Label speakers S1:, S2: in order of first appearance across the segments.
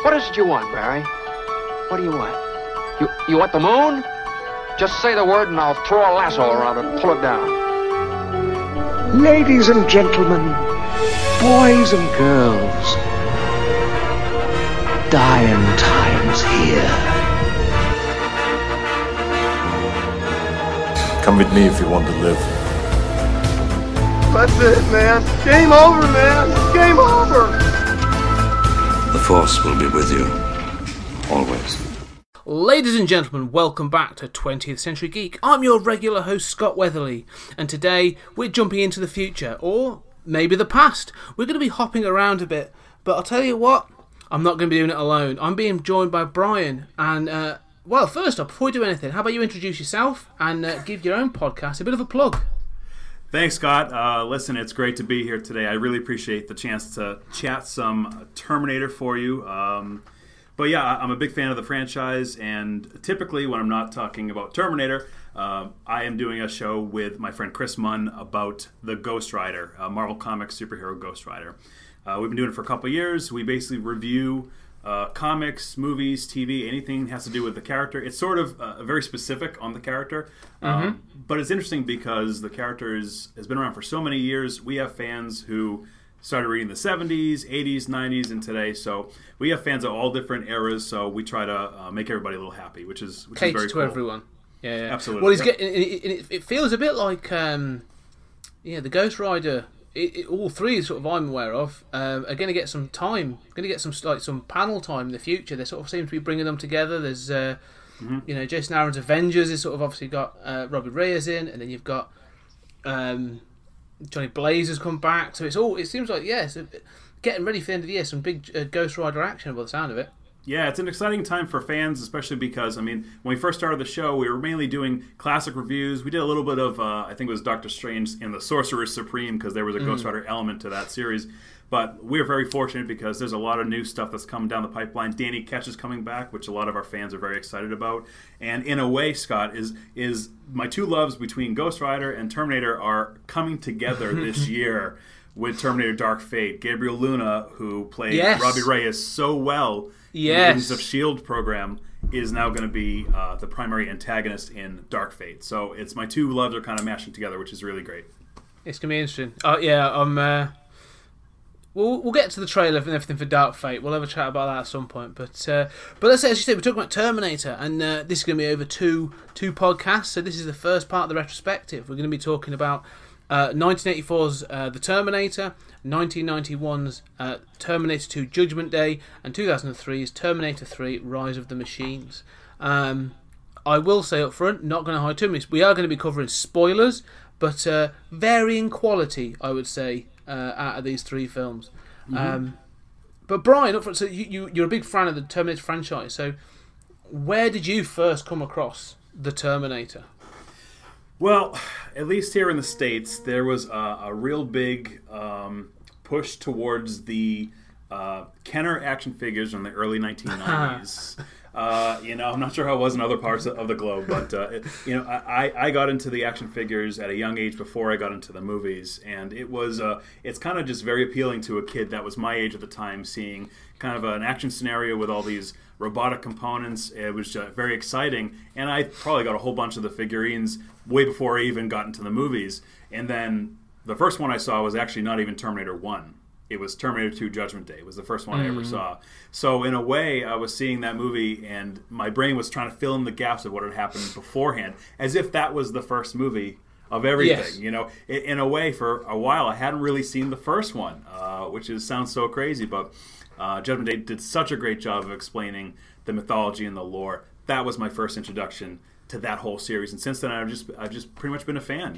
S1: What is it you want, Barry? What do you want? You want the moon? Just say the word and I'll throw a lasso around it and pull it down.
S2: Ladies and gentlemen, boys and girls, dying times here.
S3: Come with me if you want to live.
S4: That's it, man. Game over, man. Game over.
S5: The Force will be with you, always.
S6: Ladies and gentlemen, welcome back to 20th Century Geek. I'm your regular host, Scott Weatherly, and today we're jumping into the future, or maybe the past. We're going to be hopping around a bit, but I'll tell you what, I'm not going to be doing it alone. I'm being joined by Brian, and, well, first off, before we do anything, how about you introduce yourself and give your own podcast a bit of a plug?
S7: Thanks, Scott. Listen, it's great to be here today. I really appreciate the chance to chat some Terminator for you. But yeah, I'm a big fan of the franchise, and typically when I'm not talking about Terminator, I am doing a show with my friend Chris Munn about the Ghost Rider, Marvel Comics superhero Ghost Rider. We've been doing it for a couple of years. We basically review comics, movies, TV, anything that has to do with the character. It's sort of very specific on the character, but it's interesting because the character has been around for so many years. We have fans who started reading the 70s, 80s, 90s, and today. So we have fans of all different eras. So we try to make everybody a little happy, which is very cool.
S6: To everyone. Yeah,
S7: absolutely.
S6: Well, it feels a bit like the Ghost Rider. All three, sort of, I'm aware of, are going to get some time. Going to get some panel time in the future. They sort of seem to be bringing them together. There's Jason Aaron's Avengers is sort of obviously got Robbie Reyes in, and then you've got Johnny Blaze has come back, so it seems like getting ready for the end of the year, some big Ghost Rider action by the sound of it.
S7: Yeah, it's an exciting time for fans, especially because, I mean, when we first started the show, we were mainly doing classic reviews. We did a little bit of, I think it was Doctor Strange and the Sorcerer Supreme, because there was a Ghost Rider element to that series. But we're very fortunate because there's a lot of new stuff that's coming down the pipeline. Danny Ketch is coming back, which a lot of our fans are very excited about. And in a way, Scott, is my two loves between Ghost Rider and Terminator are coming together this year with Terminator Dark Fate. Gabriel Luna, who played Robbie Reyes so well in the Agents of S.H.I.E.L.D. program, is now going to be the primary antagonist in Dark Fate. So it's my two loves are kind of mashing together, which is really great.
S6: It's going to be interesting. We'll get to the trailer and everything for Dark Fate. We'll have a chat about that at some point. But let's say, as you said, we're talking about Terminator, and this is going to be over two podcasts. So this is the first part of the retrospective. We're going to be talking about 1984's The Terminator, 1991's Terminator 2 Judgment Day, and 2003's Terminator 3 Rise of the Machines. I will say up front, not going to hide too much. We are going to be covering spoilers, but varying quality, I would say, out of these three films. But Brian, up front, so you're a big fan of the Terminator franchise. So where did you first come across the Terminator?
S7: Well, at least here in the States, there was a real big push towards the Kenner action figures in the early 1990s. I'm not sure how it was in other parts of the globe, but I got into the action figures at a young age before I got into the movies, and it's kind of just very appealing to a kid that was my age at the time, seeing kind of an action scenario with all these robotic components. It was very exciting, and I probably got a whole bunch of the figurines way before I even got into the movies. And then the first one I saw was actually not even Terminator 1. It was Terminator 2 Judgment Day. It was the first one I ever saw. So in a way, I was seeing that movie, and my brain was trying to fill in the gaps of what had happened beforehand, as if that was the first movie of everything.
S6: Yes.
S7: In a way, for a while, I hadn't really seen the first one, which sounds so crazy, but Judgment Day did such a great job of explaining the mythology and the lore. That was my first introduction to that whole series, and since then, I've just pretty much been a fan.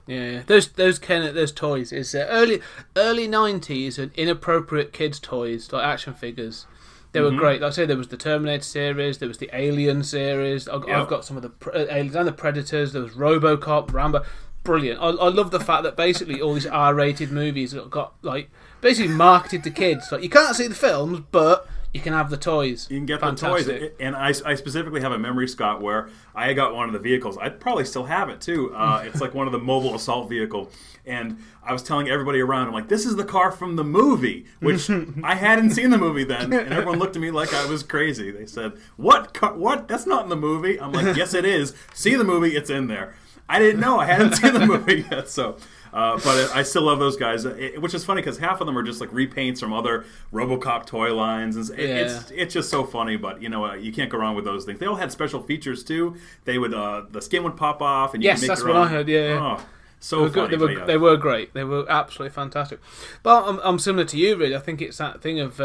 S6: Yeah, those toys is early 90s and inappropriate kids' toys like action figures. They were great. Like I say, there was the Terminator series, there was the Alien series. I've got some of the Aliens and the Predators. There was RoboCop, Rambo. Brilliant. I love the fact that basically all these R-rated movies got like basically marketed to kids. Like, you can't see the films, but You can have the toys.
S7: You can get
S6: Fantastic.
S7: the toys. And I specifically have a memory, Scott, where I got one of the vehicles. I probably still have it, too. It's like one of the mobile assault vehicle. And I was telling everybody around, I'm like, this is the car from the movie, which I hadn't seen the movie then. And everyone looked at me like I was crazy. They said, what? What? That's not in the movie. I'm like, yes, it is. See the movie. It's in there. I didn't know. I hadn't seen the movie yet, so... but I still love those guys, which is funny because half of them are just like repaints from other RoboCop toy lines. And it's just so funny, but you can't go wrong with those things. They all had special features too. They would the skin would pop off, and you could make
S6: that's
S7: your
S6: what
S7: own.
S6: I heard. Yeah,
S7: oh, so funny.
S6: They were great. They were absolutely fantastic. But I'm similar to you, really. I think it's that thing of.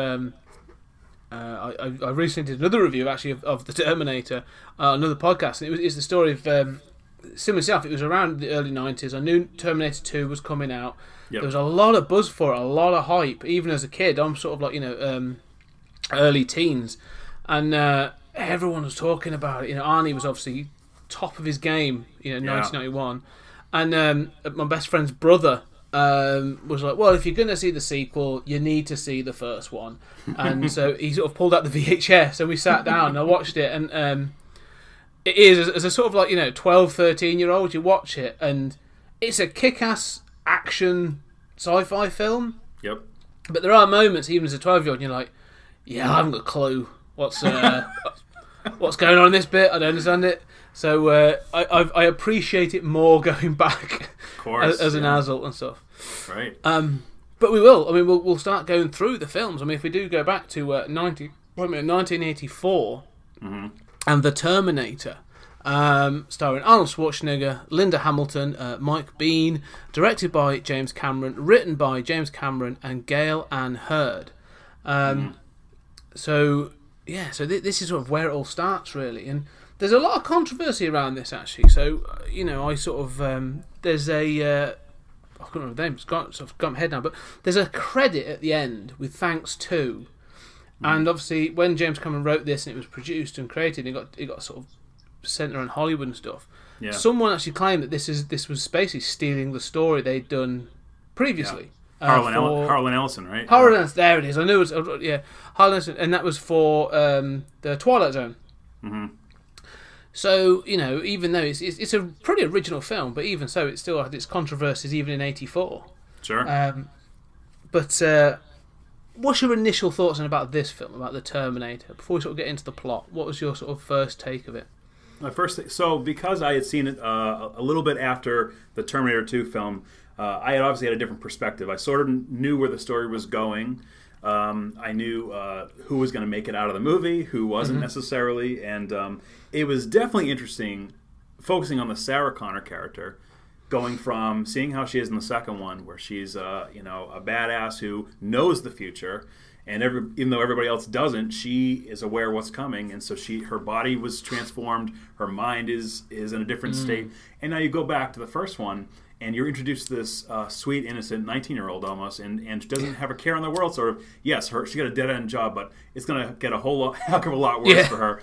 S6: I recently did another review actually of the Terminator, another podcast, and it's the story of. Similar stuff. It was around the early 90s. I knew Terminator 2 was coming out. Yep. There was a lot of buzz for it, a lot of hype. Even as a kid, I'm sort of like early teens, and everyone was talking about it. Arnie was obviously top of his game. 1991, and my best friend's brother was like, "Well, if you're going to see the sequel, you need to see the first one." And so he sort of pulled out the VHS, and we sat down and I watched it, and. It is, as a sort of like, 12, 13-year-old, you watch it, and it's a kick-ass action sci-fi film.
S7: Yep.
S6: But there are moments, even as a 12-year-old, you're like, yeah, I haven't got a clue what's going on in this bit. I don't understand it. So I appreciate it more going back
S7: of course,
S6: as an adult and stuff.
S7: Right.
S6: But we will. I mean, we'll start going through the films. I mean, if we do go back to 1984... Mm-hmm. And The Terminator, starring Arnold Schwarzenegger, Linda Hamilton, Mike Bean, directed by James Cameron, written by James Cameron and Gail Ann Hurd. So this is sort of where it all starts, really. And there's a lot of controversy around this, actually. So, I sort of... there's a... I can't remember the name, it's got my head now, but there's a credit at the end with thanks to... And obviously, when James Cameron wrote this and it was produced and created, it got sort of sent around Hollywood and stuff. Yeah. Someone actually claimed that this was basically stealing the story they'd done previously.
S7: Yeah. Harlan Ellison, right?
S6: Harlan Ellison, there it is. I knew it was, Harlan Ellison, and that was for the Twilight Zone. Mm-hmm. So, even though it's a pretty original film, but even so, it still had its controversies even in '84.
S7: Sure.
S6: What's your initial thoughts about this film, about the Terminator? Before we sort of get into the plot, what was your sort of first take of it?
S7: My first, so because I had seen it a little bit after the Terminator 2 film, I had obviously had a different perspective. I sort of knew where the story was going. I knew who was going to make it out of the movie, who wasn't necessarily, and it was definitely interesting focusing on the Sarah Connor character. Going from seeing how she is in the second one, where she's a badass who knows the future, and even though everybody else doesn't, she is aware of what's coming, and so her body was transformed, her mind is in a different state, and now you go back to the first one, and you're introduced to this sweet, innocent 19-year-old almost, and doesn't have a care in the world. Sort of, yes, she got a dead-end job, but it's going to get a heck of a lot worse for her.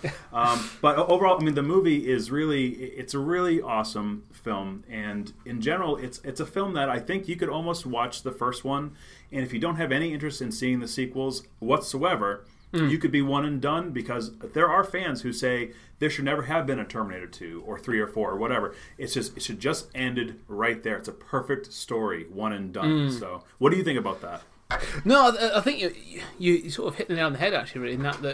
S7: But overall, I mean, the movie is it's a really awesome film, and in general, it's a film that I think you could almost watch the first one, and if you don't have any interest in seeing the sequels whatsoever, you could be one and done, because there are fans who say there should never have been a Terminator 2 or 3 or 4 or whatever. It should just ended right there. It's a perfect story, one and done. So, what do you think about that?
S6: No, I think you sort of hit the nail on the head, actually, really, in that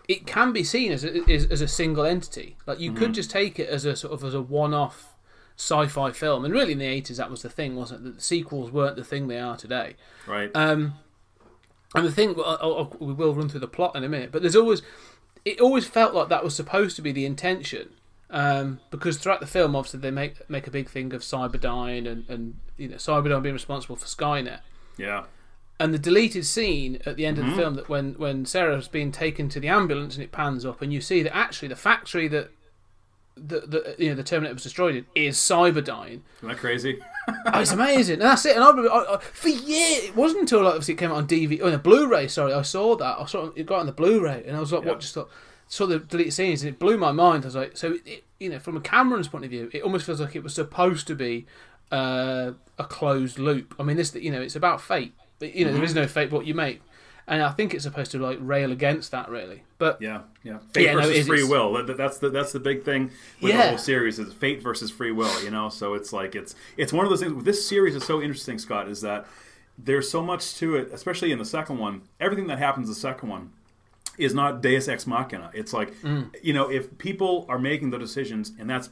S6: it can be seen as a single entity. Like, you could just take it as a one-off sci-fi film, and really in the 80s that was the thing, wasn't it? That the sequels weren't the thing they are today.
S7: Right.
S6: And the thing, we will run through the plot in a minute, but it always felt like that was supposed to be the intention, because throughout the film, obviously, they make a big thing of Cyberdyne and Cyberdyne being responsible for Skynet.
S7: Yeah.
S6: And the deleted scene at the end of the film, that when Sarah's being taken to the ambulance and it pans up, and you see that actually the factory that the Terminator was destroyed in is Cyberdyne.
S7: Isn't that crazy?
S6: It's amazing, and that's it. And I for years, it wasn't until obviously it came out on DVD, on a Blu-ray. Sorry, I saw that. I saw it got on the Blu-ray, and I was like, saw the deleted scenes, and it blew my mind. I was like, so from a Cameron's point of view, it almost feels like it was supposed to be a closed loop. I mean, it's about fate. But, there is no fate, but what you make. and I think it's supposed to like rail against that really. But
S7: fate versus free will. That's the big thing with the whole series is fate versus free will. You know, so it's like it's one of those things. This series is so interesting, Scott, is that there's so much to it, especially in the second one. Everything that happens in the second one is not Deus Ex Machina. It's like, you know, if people are making the decisions, and that's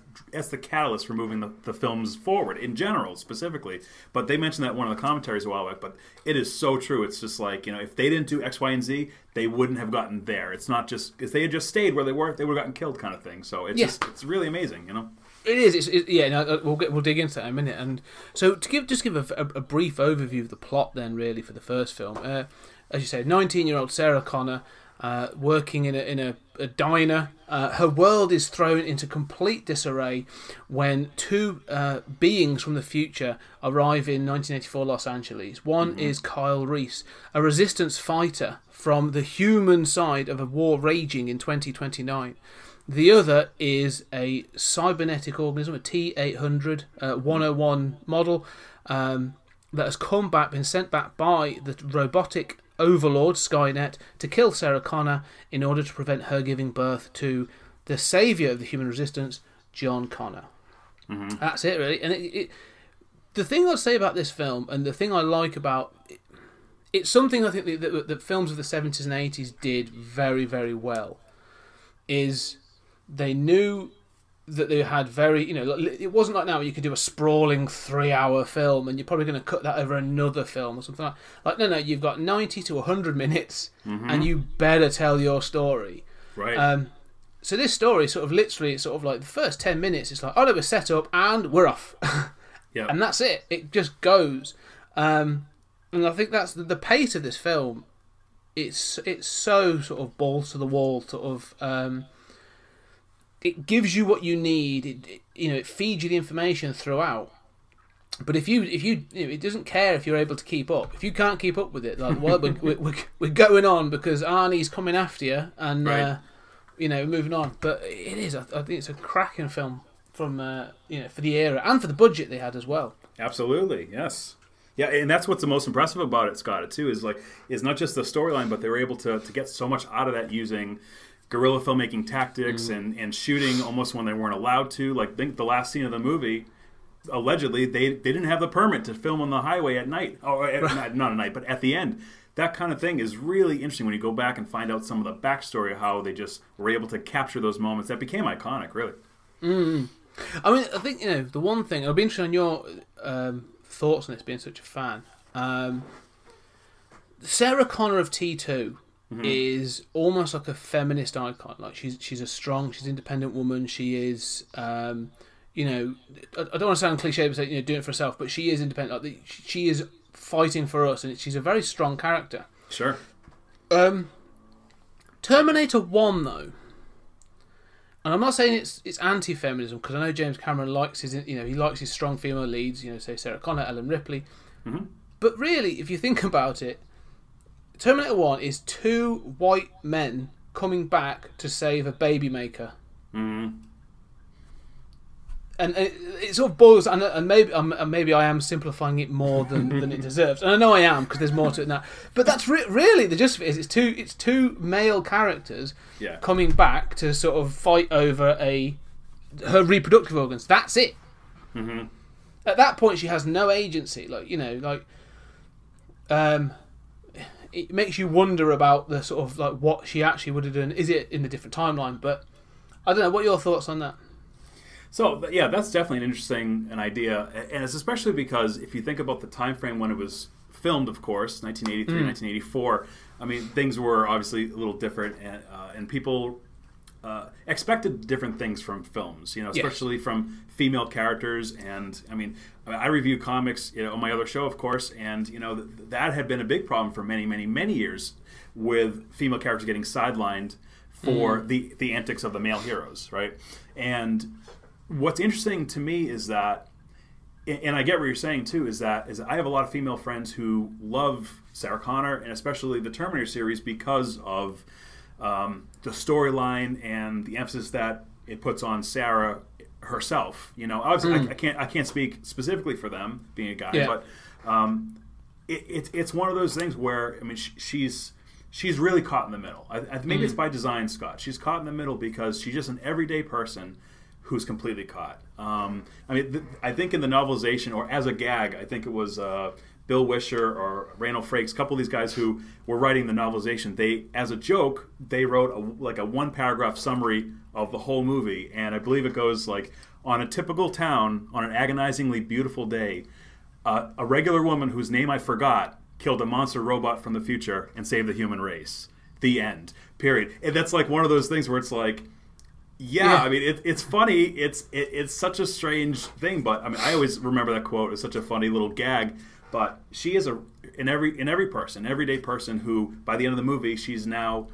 S7: the catalyst for moving the films forward, in general, specifically. But they mentioned that in one of the commentaries a while back, but it is so true. It's just like, you know, if they didn't do X, Y, and Z, they wouldn't have gotten there. It's not just, if they had just stayed where they were, they would have gotten killed kind of thing. So it's just, it's really amazing, you know?
S6: It is. We'll dig into that in a minute. And so to give a brief overview of the plot then, really, for the first film. As you say, 19-year-old Sarah Connor, working in a diner. Her world is thrown into complete disarray when two beings from the future arrive in 1984 Los Angeles. One is Kyle Reese, a resistance fighter from the human side of a war raging in 2029. The other is a cybernetic organism, a T-800 101 model that has been sent back by the robotic overlord Skynet to kill Sarah Connor in order to prevent her giving birth to the saviour of the human resistance, John Connor. That's it, really. And the thing I'll say about this film, and the thing I like about it, it's something I think that films of the 70s and 80s did very, very well, is they knew that they had very, you know, it wasn't like now where you could do a sprawling 3-hour film and you're probably going to cut that over another film or something like no, you've got 90 to 100 minutes and you better tell your story.
S7: Right.
S6: So this story sort of literally, it's sort of like the first 10 minutes, it's like, oh, no, we're set up and we're off.
S7: Yeah.
S6: And that's it. It just goes. And I think that's the pace of this film. It's so sort of balls to the wall, sort of. It gives you what you need. It feeds you the information throughout. But if you it doesn't care if you're able to keep up. If you can't keep up with it, like, well, we're going on because Arnie's coming after you, and
S7: right.
S6: Moving on. But it is. I think it's a cracking film from for the era and for the budget they had as well.
S7: Absolutely, yes. Yeah, and that's what's the most impressive about it, Scott, too, is not just the storyline, but they were able to get so much out of that using guerrilla filmmaking tactics and shooting almost when they weren't allowed to. Like, I think the last scene of the movie, allegedly, they didn't have the permit to film on the highway at night. Not at night, but at the end. That kind of thing is really interesting when you go back and find out some of the backstory of how they just were able to capture those moments that became iconic, really.
S6: I mean, I think, the one thing, I'll be interested in your thoughts on this, being such a fan. Sarah Connor of T2 is almost like a feminist icon. Like, she's a strong, she's an independent woman. She is, I don't want to sound cliche, but doing it for herself, but she is independent. Like, she is fighting for us, and she's a very strong character.
S7: Sure.
S6: Terminator 1, though, and I'm not saying it's anti-feminism, because I know James Cameron likes his strong female leads, say Sarah Connor, Ellen Ripley. But really, if you think about it, Terminator 1 is two white men coming back to save a baby maker. And it sort of boils, and maybe I am simplifying it more than it deserves, and I know I am, because there's more to it than that. But that's really the gist of it. It's two male characters coming back to sort of fight over her reproductive organs. That's it. At that point, she has no agency. It makes you wonder about the sort of like what she actually would have done. Is it in a different timeline? But I don't know. What are your thoughts on that?
S7: So, yeah, that's definitely an interesting idea, and it's especially because if you think about the time frame when it was filmed, of course, 1983, 1984, I mean, things were obviously a little different, and people expected different things from films, especially from female characters. And, I review comics on my other show, of course, and, that had been a big problem for many, many, many years, with female characters getting sidelined for the antics of the male heroes, right? And what's interesting to me is that, and I get what you're saying too, is I have a lot of female friends who love Sarah Connor, and especially the Terminator series, because of the storyline and the emphasis that it puts on Sarah herself. Obviously, I can't speak specifically for them, being a guy, but it's one of those things where she's she's really caught in the middle. Maybe it's by design, Scott. She's caught in the middle because she's just an everyday person who's completely caught. I think in the novelization, or as a gag, I think it was Bill Wisher or Randall Frakes, a couple of these guys who were writing the novelization. They, as a joke, they wrote a 1-paragraph summary of the whole movie, and I believe it goes like, on a typical town, on an agonizingly beautiful day, a regular woman whose name I forgot killed a monster robot from the future and saved the human race. The end. Period. And that's like one of those things where it's like, I mean, it's funny. It's such a strange thing, but I mean, I always remember that quote as such a funny little gag. But she is an everyday person who, by the end of the movie, she's now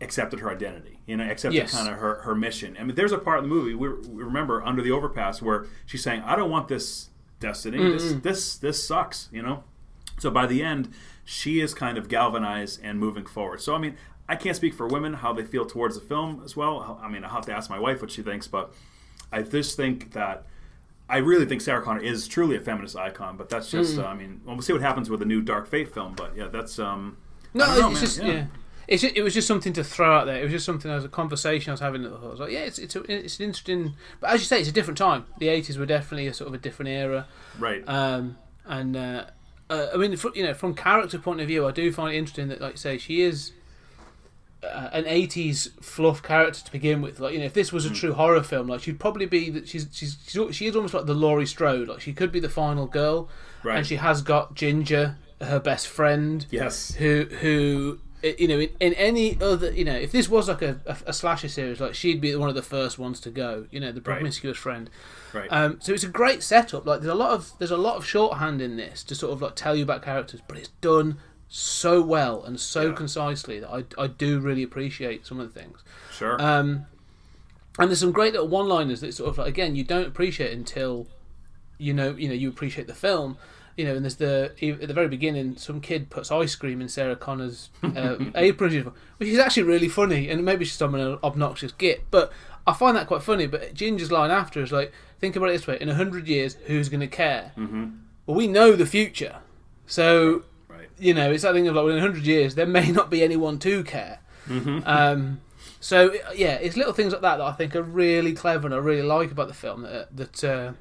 S7: accepted her identity. Accepted kind of her mission. I mean, there's a part of the movie we remember Under the Overpass where she's saying, "I don't want this destiny. This sucks." So by the end, she is kind of galvanized and moving forward. So I mean, I can't speak for women how they feel towards the film as well. I mean, I'll have to ask my wife what she thinks, but I just think that I really think Sarah Connor is truly a feminist icon. But that's just I mean, we'll see what happens with the new Dark Fate film. But yeah, that's
S6: It was just something to throw out there. It was just something as a conversation I was having. I was like, it's an interesting. But as you say, it's a different time. The 80s were definitely a sort of a different era,
S7: right?
S6: I mean, from character point of view, I do find it interesting that, like you say, she is an 80s fluff character to begin with. Like, if this was a true horror film, like, she'd probably be that she is almost like the Laurie Strode. Like, she could be the final girl,
S7: right?
S6: And she has got Ginger, her best friend,
S7: yes,
S6: who. In any other, if this was like a slasher series, like, she'd be one of the first ones to go. The promiscuous friend.
S7: Right.
S6: So it's a great setup. Like, there's a lot of shorthand in this to sort of like tell you about characters, but it's done so well and so concisely that I do really appreciate some of the things.
S7: Sure.
S6: And there's some great little one-liners that sort of like, again, you don't appreciate until you appreciate the film. And there's at the very beginning, some kid puts ice cream in Sarah Connor's apron, which is actually really funny, and maybe she's some an obnoxious git, but I find that quite funny. But Ginger's line after is like, think about it this way: in 100 years, who's going to care? Mm-hmm. Well, we know the future, so it's that thing of like, well, in 100 years, there may not be anyone to care. Mm-hmm. So it's little things like that I think are really clever and I really like about the film. That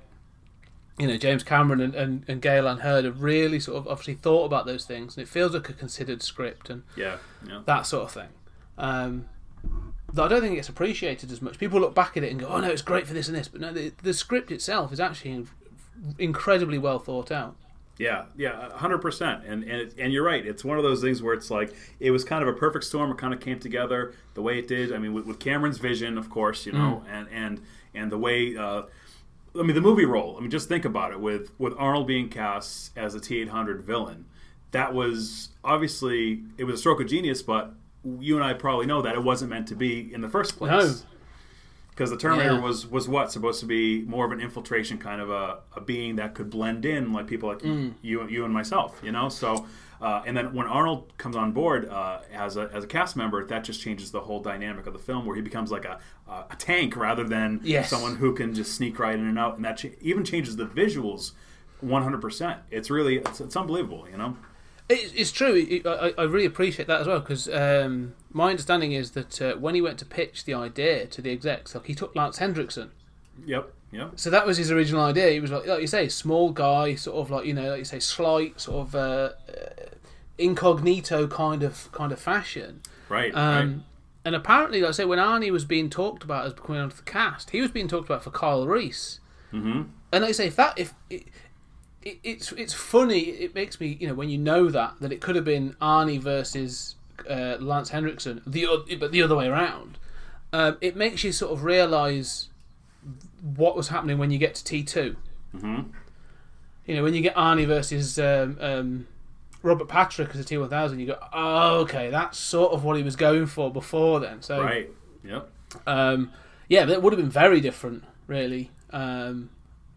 S6: James Cameron and Galen Hurd have really sort of obviously thought about those things, and it feels like a considered script and that sort of thing. That I don't think it gets appreciated as much. People look back at it and go, "Oh no, it's great for this and this," but no, the script itself is actually incredibly well thought out.
S7: Yeah, 100%. And you're right. It's one of those things where it's like it was kind of a perfect storm. It kind of came together the way it did. I mean, with Cameron's vision, of course, and the way. The movie role. I mean, just think about it. With Arnold being cast as a T-800 villain, that was obviously it was a stroke of genius. But you and I probably know that it wasn't meant to be in the first place. No. Because the Terminator was what, supposed to be more of an infiltration kind of a being that could blend in like people like you and myself, So and then when Arnold comes on board as a cast member, that just changes the whole dynamic of the film, where he becomes like a tank rather than someone who can just sneak right in and out, and that even changes the visuals 100%. It's really it's unbelievable,
S6: It's true. I really appreciate that as well, because my understanding is that when he went to pitch the idea to the execs, like, he took Lance Hendrickson.
S7: Yep.
S6: So that was his original idea. He was like you say, small guy, sort of like like you say, slight, sort of incognito kind of fashion.
S7: Right.
S6: And apparently, like I say, when Arnie was being talked about as coming onto the cast, he was being talked about for Kyle Reese. Mm-hmm. And like I say, it's funny. It makes me, when you know that it could have been Arnie versus Lance Henriksen, but the other way around. It makes you sort of realise what was happening when you get to T2. Mm-hmm. When you get Arnie versus Robert Patrick as a T1000, you go, oh, okay, that's sort of what he was going for before then. So
S7: right. Yep.
S6: But it would have been very different, really. And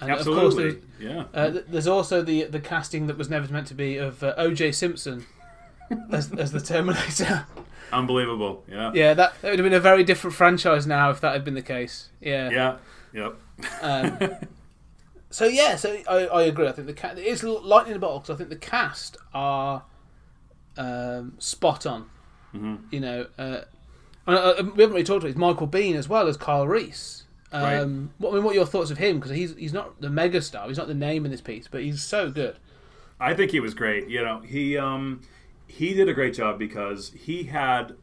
S7: absolutely.
S6: Of course, there's also the casting that was never meant to be of O.J. Simpson as the Terminator.
S7: Unbelievable. Yeah.
S6: Yeah, that would have been a very different franchise now if that had been the case. Yeah.
S7: Yeah. Yep.
S6: So I agree. I think it is lightning in a bottle, because I think the cast are spot on. You know, we haven't really talked about it. It's Michael Biehn as well as Kyle Reese.
S7: Right.
S6: What are your thoughts of him? Because he's not the megastar. He's not the name in this piece, but he's so good.
S7: I think he was great. You know, he did a great job because the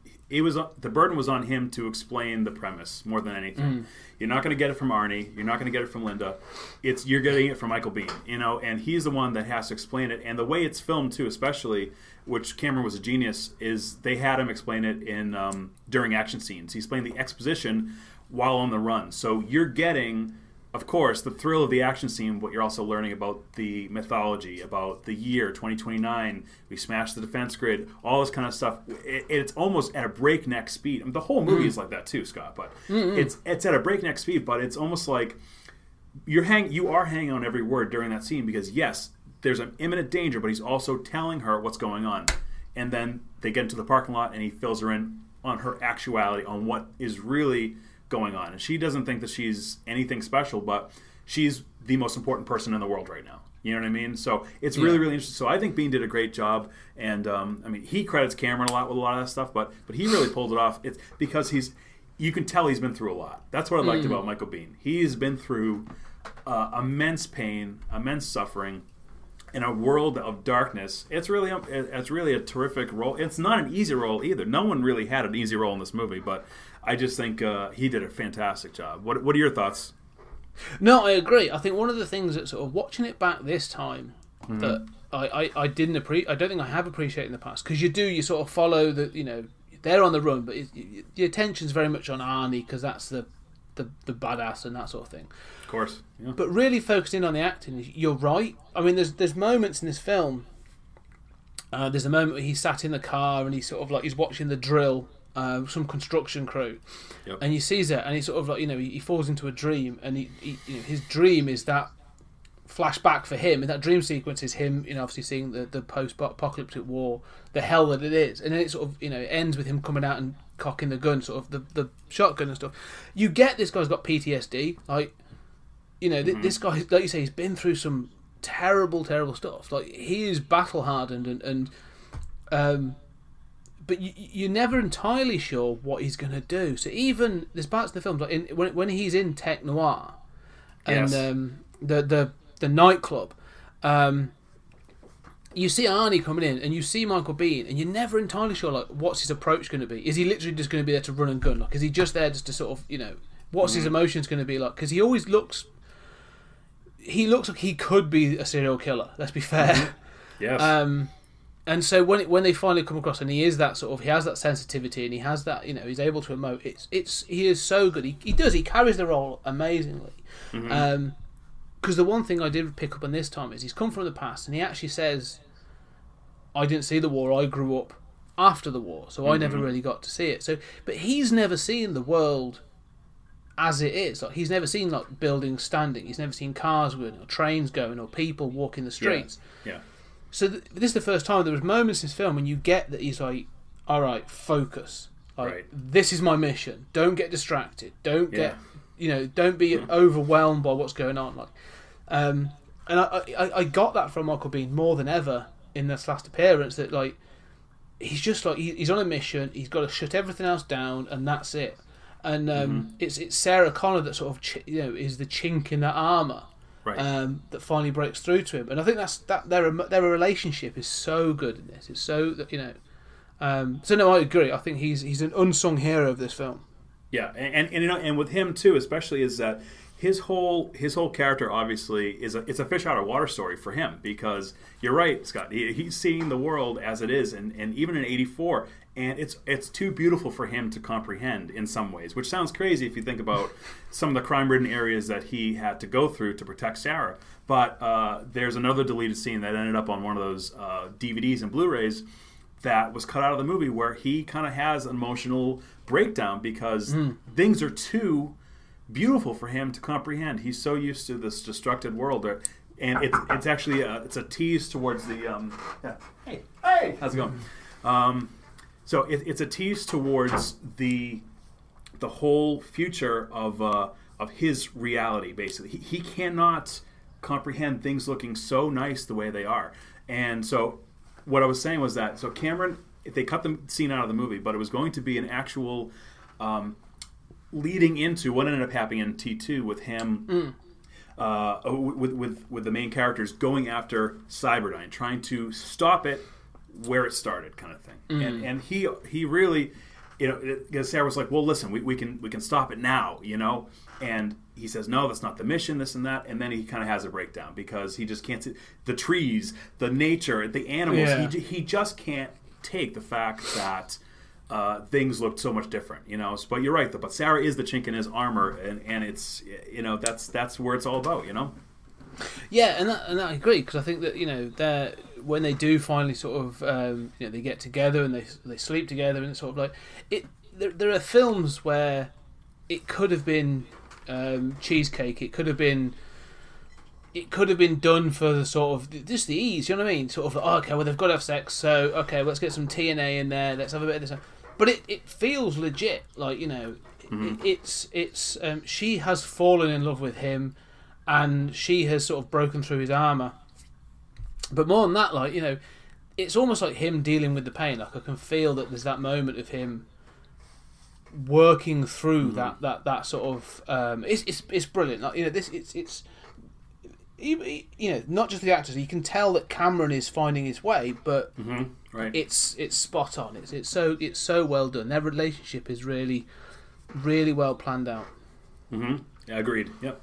S7: burden was on him to explain the premise more than anything. You're not going to get it from Arnie. You're not going to get it from Linda. You're getting it from Michael Biehn. You know, and he's the one that has to explain it. And the way it's filmed too, especially, which Cameron was a genius, is they had him explain it in during action scenes. He explained the exposition while on the run. So you're getting, of course, the thrill of the action scene, but you're also learning about the mythology, about the year 2029. We smashed the defense grid, all this kind of stuff. It's almost at a breakneck speed. I mean, the whole movie is like that too, Scott. But it's at a breakneck speed. But it's almost like you are hanging on every word during that scene because yes, there's an imminent danger, but he's also telling her what's going on. And then they get into the parking lot, and he fills her in on her actuality, on what is really going on. And she doesn't think that she's anything special, but she's the most important person in the world right now. You know what I mean? So it's really, really interesting. So I think Biehn did a great job, and I mean, he credits Cameron a lot with a lot of that stuff, but he really pulled it off. It's because you can tell he's been through a lot. That's what I liked about Michael Biehn. He's been through immense pain, immense suffering, in a world of darkness. It's really a terrific role. It's not an easy role either. No one really had an easy role in this movie, but I just think he did a fantastic job. What are your thoughts?
S6: No, I agree. I think one of the things that sort of watching it back this time that I didn't appreciate, I don't think I have appreciated in the past, because you sort of follow the, you know, they're on the run, but the attention's very much on Arnie because that's the badass and that sort of thing.
S7: Of course, yeah.
S6: But really focusing on the acting, you're right. I mean, there's moments in this film. There's a moment where he's sat in the car and he's sort of like he's watching the drill, some construction crew, and he sees it, and he sort of like, you know, he falls into a dream, and he you know, his dream is that flashback for him, and that dream sequence is him, you know, obviously seeing the post-apocalyptic war, the hell that it is, and then it sort of, you know, it ends with him coming out and cocking the gun, sort of the shotgun and stuff. You get this guy's got PTSD, like, you know, this guy, like you say, he's been through some terrible stuff. Like, he is battle hardened, but you're never entirely sure what he's going to do. So even there's parts of the film, like when he's in Tech Noir and the nightclub, you see Arnie coming in, and you see Michael Biehn, and you're never entirely sure, like, what's his approach going to be. Is he literally just going to be there to run and gun? Like, is he just there just to sort of, you know, what's his emotions going to be like? Because he always looks like he could be a serial killer. Let's be fair.
S7: Yes.
S6: And so when they finally come across, and he is that sort of, he has that sensitivity, and he has that, you know, he's able to emote. He is so good. He carries the role amazingly. Because the one thing I did pick up on this time is he's come from the past, and he actually says, I didn't see the war, I grew up after the war, so I never really got to see it. So, but he's never seen the world as it is. Like, he's never seen, like, buildings standing, he's never seen cars going, or trains going, or people walking the streets.
S7: Yeah.
S6: So this is the first time there was moments in this film when you get that he's like, all right, focus. Like, this is my mission. Don't get distracted. Don't get, you know, don't be overwhelmed by what's going on. Like, and I got that from Michael Biehn more than ever in this last appearance. That, like, he's just like, he's on a mission. He's got to shut everything else down, and that's it. And it's Sarah Connor that sort of is the chink in that armor. That finally breaks through to him, and I think that their relationship is so good in this. It's so that, you know, so no, I agree. I think he's an unsung hero of this film.
S7: Yeah, and you know, and with him too, especially, is that his whole character obviously it's a fish out of water story for him, because you're right, Scott. He's seeing the world as it is, and even in '84. And it's too beautiful for him to comprehend in some ways, which sounds crazy if you think about some of the crime-ridden areas that he had to go through to protect Sarah. But there's another deleted scene that ended up on one of those DVDs and Blu-rays that was cut out of the movie, where he kind of has an emotional breakdown because things are too beautiful for him to comprehend. He's so used to this destructed world. And it's actually it's a tease towards the... Hey, how's it going? So it's a tease towards the whole future of his reality. Basically, he cannot comprehend things looking so nice the way they are. And so what I was saying was that Cameron they cut the scene out of the movie, but it was going to be an actual leading into what ended up happening in T2 with him, with the main characters going after Cyberdyne, trying to stop it where it started, kind of thing. And he really, because Sarah was like, well, listen, we can stop it now, and he says, no, that's not the mission, this and that, and then he kind of has a breakdown because he just can't see the trees, the nature, the animals. Yeah. He just can't take the fact that things looked so much different, But you're right, but Sarah is the chink in his armor, and it's that's where it's all about,
S6: Yeah, and I agree, because I think that when they do finally sort of they get together and they sleep together, and it's sort of like there are films where it could have been cheesecake. It could have been done for the sort of just the ease. You know what I mean? Sort of like, okay, well they've got to have sex, so okay, let's get some TNA in there. Let's have a bit of this. But it feels legit. Like it's she has fallen in love with him, and she has sort of broken through his armor. But more than that, it's almost like him dealing with the pain. Like I can feel that there's that moment of him working through that sort of it's brilliant. Like it's not just the actors. You can tell that Cameron is finding his way, but
S7: right.
S6: It's spot on. It's so well done. Their relationship is really, really well planned out.
S7: Yeah, agreed. Yep.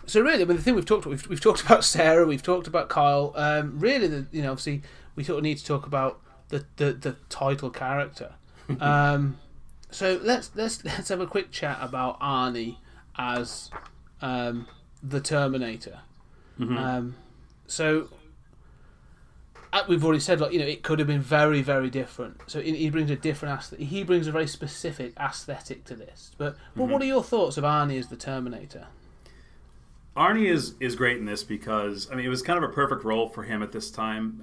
S6: So really, the thing we've talked about Sarah, we've talked about Kyle. Really, obviously, we sort of need to talk about the title character. So let's have a quick chat about Arnie as the Terminator. So we've already said, it could have been very, very different. So he brings a different he brings a very specific aesthetic to this. But what are your thoughts of Arnie as the Terminator?
S7: Arnie is great in this because it was kind of a perfect role for him at this time.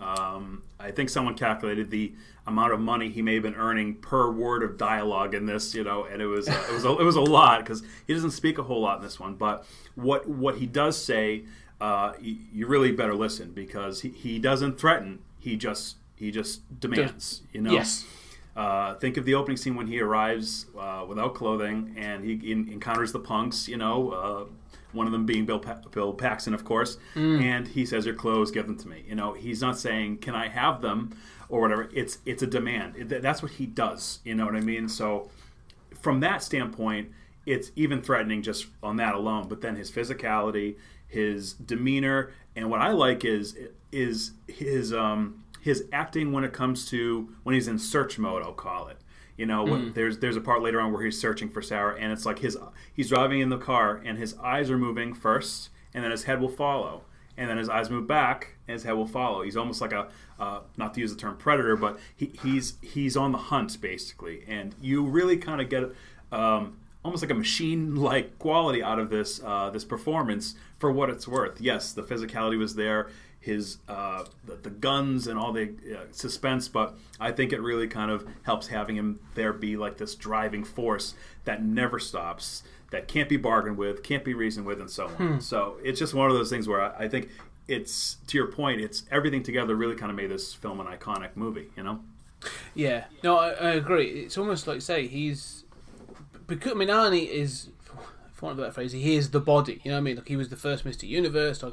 S7: I think someone calculated the amount of money he may have been earning per word of dialogue in this, and it was a lot because he doesn't speak a whole lot in this one. But what he does say, you really better listen, because he doesn't threaten. He just demands.
S6: Yes.
S7: Think of the opening scene when he arrives without clothing and he encounters the punks. One of them being Bill Paxton, of course, and he says, "Your clothes, give them to me." He's not saying, "Can I have them?" or whatever. It's a demand. That's what he does. You know what I mean? So, from that standpoint, it's even threatening just on that alone. But then his physicality, his demeanor, and what I like is his acting when it comes to when he's in search mode. I'll call it. There's a part later on where he's searching for Sarah, and it's like he's driving in the car, and his eyes are moving first, and then his head will follow, and then his eyes move back, and his head will follow. He's almost like a not to use the term predator, but he's on the hunt basically, and you really kind of get almost like a machine-like quality out of this performance for what it's worth. Yes, the physicality was there. His the guns and all the suspense, but I think it really kind of helps having him there be like this driving force that never stops, that can't be bargained with, can't be reasoned with, and so on. So it's just one of those things where I think it's, to your point, it's everything together really kind of made this film an iconic movie,
S6: Yeah, no, I agree. It's almost like you say, Arnie is, for want of a better phrase, he is the body. You know what I mean? Like he was the first Mr. Universe,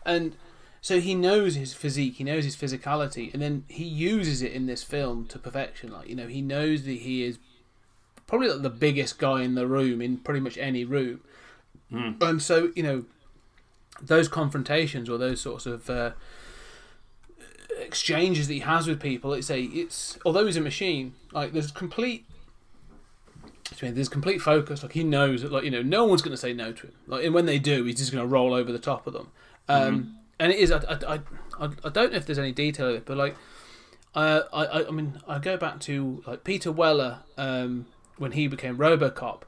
S6: and so he knows his physique, he knows his physicality, and then he uses it in this film to perfection. He knows that he is probably like the biggest guy in the room, in pretty much any room. And so, those confrontations or those sorts of exchanges that he has with people, although he's a machine, there's complete focus. He knows that no one's going to say no to him. And when they do, he's just going to roll over the top of them. And it is. I don't know if there's any detail of it, but I go back to Peter Weller when he became RoboCop.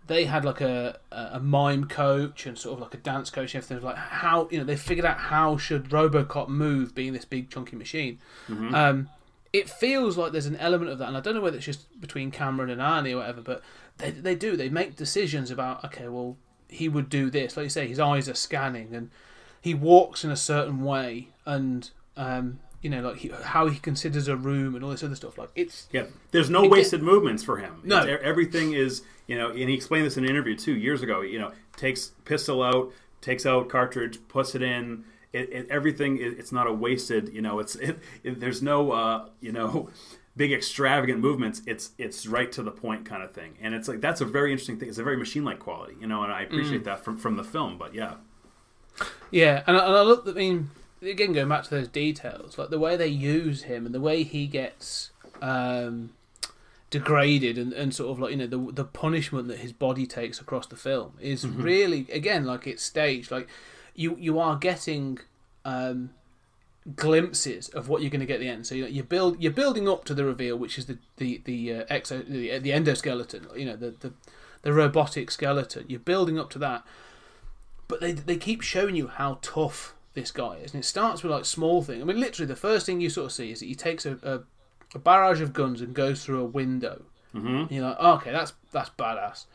S6: They had a mime coach and sort of a dance coach and everything. How they figured out how should RoboCop move, being this big chunky machine. It feels like there's an element of that, and I don't know whether it's just between Cameron and Arnie or whatever, but they make decisions about, okay, well, he would do this. Like you say, his eyes are scanning and he walks in a certain way, and how he considers a room and all this other stuff. Like
S7: there's no wasted movements for him.
S6: No,
S7: everything is and he explained this in an interview 2 years ago. Takes pistol out, takes out cartridge, puts it in. Everything. It's not a wasted. There's no big extravagant movements. It's right to the point kind of thing. And it's like that's a very interesting thing. It's a very machine-like quality. And I appreciate that from the film. But yeah.
S6: Yeah, and I look. I mean, again, going back to those details, like the way they use him and the way he gets degraded and sort of like the punishment that his body takes across the film is really, again, like it's staged. Like you are getting glimpses of what you're going to get at the end. So you're building up to the reveal, which is the endoskeleton, the robotic skeleton. You're building up to that. But they keep showing you how tough this guy is. And it starts with like small things. I mean, literally the first thing you sort of see is that he takes a barrage of guns and goes through a window. And you're like, oh, okay, that's badass.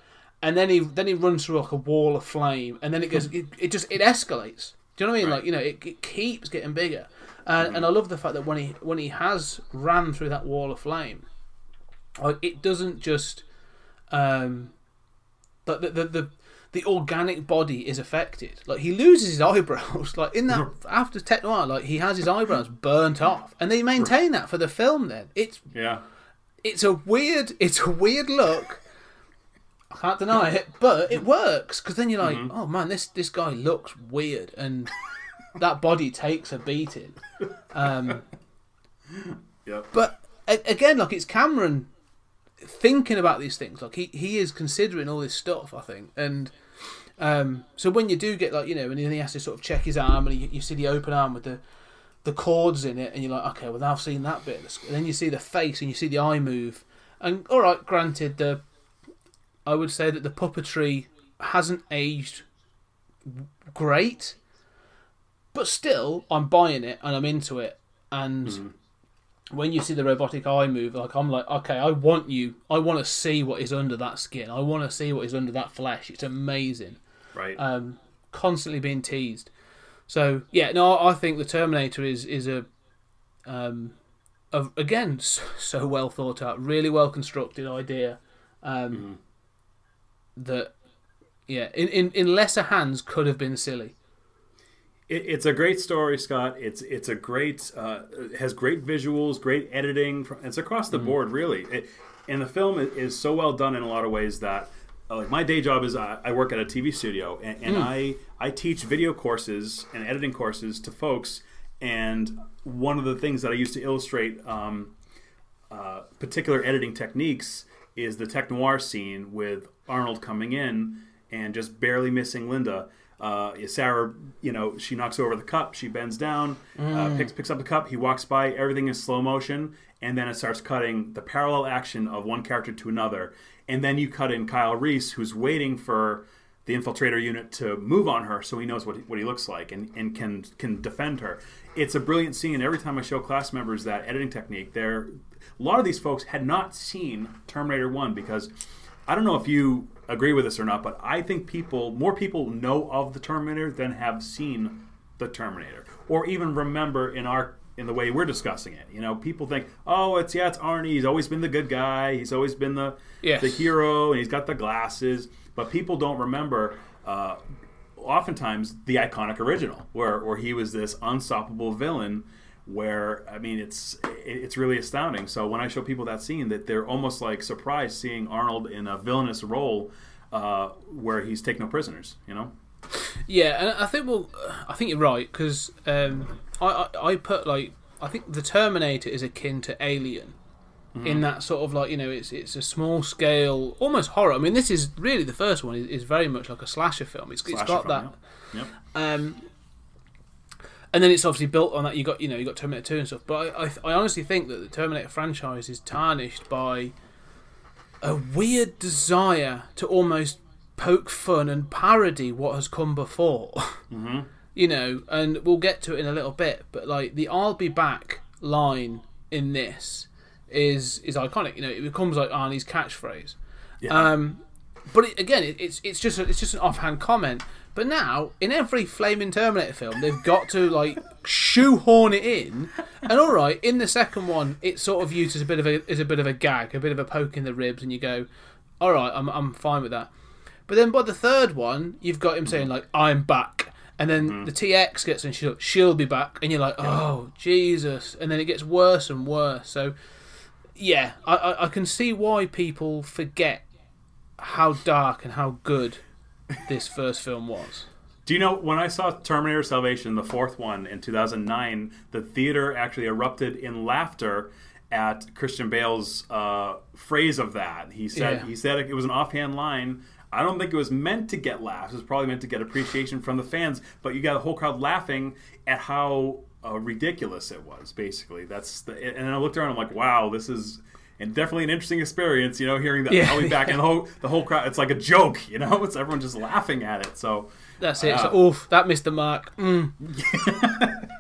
S6: And then he runs through like a wall of flame, and then it goes, it escalates. Do you know what I mean?
S7: Right.
S6: Like, it keeps getting bigger. And I love the fact that when he has ran through that wall of flame, like it doesn't just the organic body is affected. Like he loses his eyebrows. Like in that after Tech Noir, like he has his eyebrows burnt off, and they maintain that for the film. Then it's a weird look. I can't deny it, but it works because then you're like, oh man, this guy looks weird, and that body takes a beating. But again, like it's Cameron thinking about these things. Like he is considering all this stuff, I think, and so when you do get like and then he has to sort of check his arm, and you see the open arm with the cords in it, and you're like, okay, well now I've seen that bit. And then you see the face and you see the eye move, and all right, granted, I would say that the puppetry hasn't aged great, but still I'm buying it and I'm into it. And when you see the robotic eye move, like I'm like, okay, I want to see what is under that skin. I want to see what is under that flesh. It's amazing.
S7: Right.
S6: Constantly being teased. So yeah, no, I think the Terminator is again so well thought out, really well constructed idea. That in lesser hands could have been silly.
S7: It's a great story, Scott. It's a great it has great visuals, great editing. It's across the board, really. And the film is so well done in a lot of ways that like my day job is I work at a TV studio, and I teach video courses and editing courses to folks. And one of the things that I use to illustrate particular editing techniques is the Tech Noir scene with Arnold coming in and just barely missing Linda. Sarah, she knocks over the cup. She bends down, picks up the cup. He walks by. Everything is slow motion, and then it starts cutting the parallel action of one character to another. And then you cut in Kyle Reese, who's waiting for the infiltrator unit to move on her, so he knows what he looks like and can defend her. It's a brilliant scene. Every time I show class members that editing technique, a lot of these folks had not seen Terminator 1 because I don't know if you agree with this or not, but I think more people know of the Terminator than have seen the Terminator, or even remember in the way we're discussing it. People think, oh, it's Arnie. He's always been the good guy. He's always been the hero, and he's got the glasses. But people don't remember, oftentimes, the iconic original, where he was this unstoppable villain. Where it's really astounding. So when I show people that scene, that they're almost like surprised seeing Arnold in a villainous role, where he's taking no prisoners.
S6: Yeah, and I think you're right because I put I think the Terminator is akin to Alien, in that sort of it's a small scale, almost horror. I mean, this is really the first one is very much like a slasher film. It's got that.
S7: Yeah. Yep.
S6: And then it's obviously built on that. You got Terminator 2 and stuff. But I honestly think that the Terminator franchise is tarnished by a weird desire to almost poke fun and parody what has come before. And we'll get to it in a little bit. But the "I'll be back" line in this is iconic. It becomes like Arnie's catchphrase. Yeah. But it's just an offhand comment. But now, in every flaming Terminator film, they've got to like shoehorn it in. And all right, in the second one, it's sort of used as a bit of a gag, a bit of a poke in the ribs, and you go, all right, I'm fine with that. But then by the third one, you've got him saying like, I'm back, and then the TX gets and she'll be back, and you're like, oh Jesus, and then it gets worse and worse. So yeah, I can see why people forget how dark and how good this first film was.
S7: Do you know, when I saw Terminator Salvation, the fourth one, in 2009, the theater actually erupted in laughter at Christian Bale's phrase of that. He said it was an offhand line. I don't think it was meant to get laughs. It was probably meant to get appreciation from the fans, but you got a whole crowd laughing at how ridiculous it was, basically. And I looked around and I'm like, wow, this is... And definitely an interesting experience, hearing that I'll be back, and the whole crowd, it's like a joke, it's everyone just laughing at it. So
S6: that's it. So, oof, that missed the mark.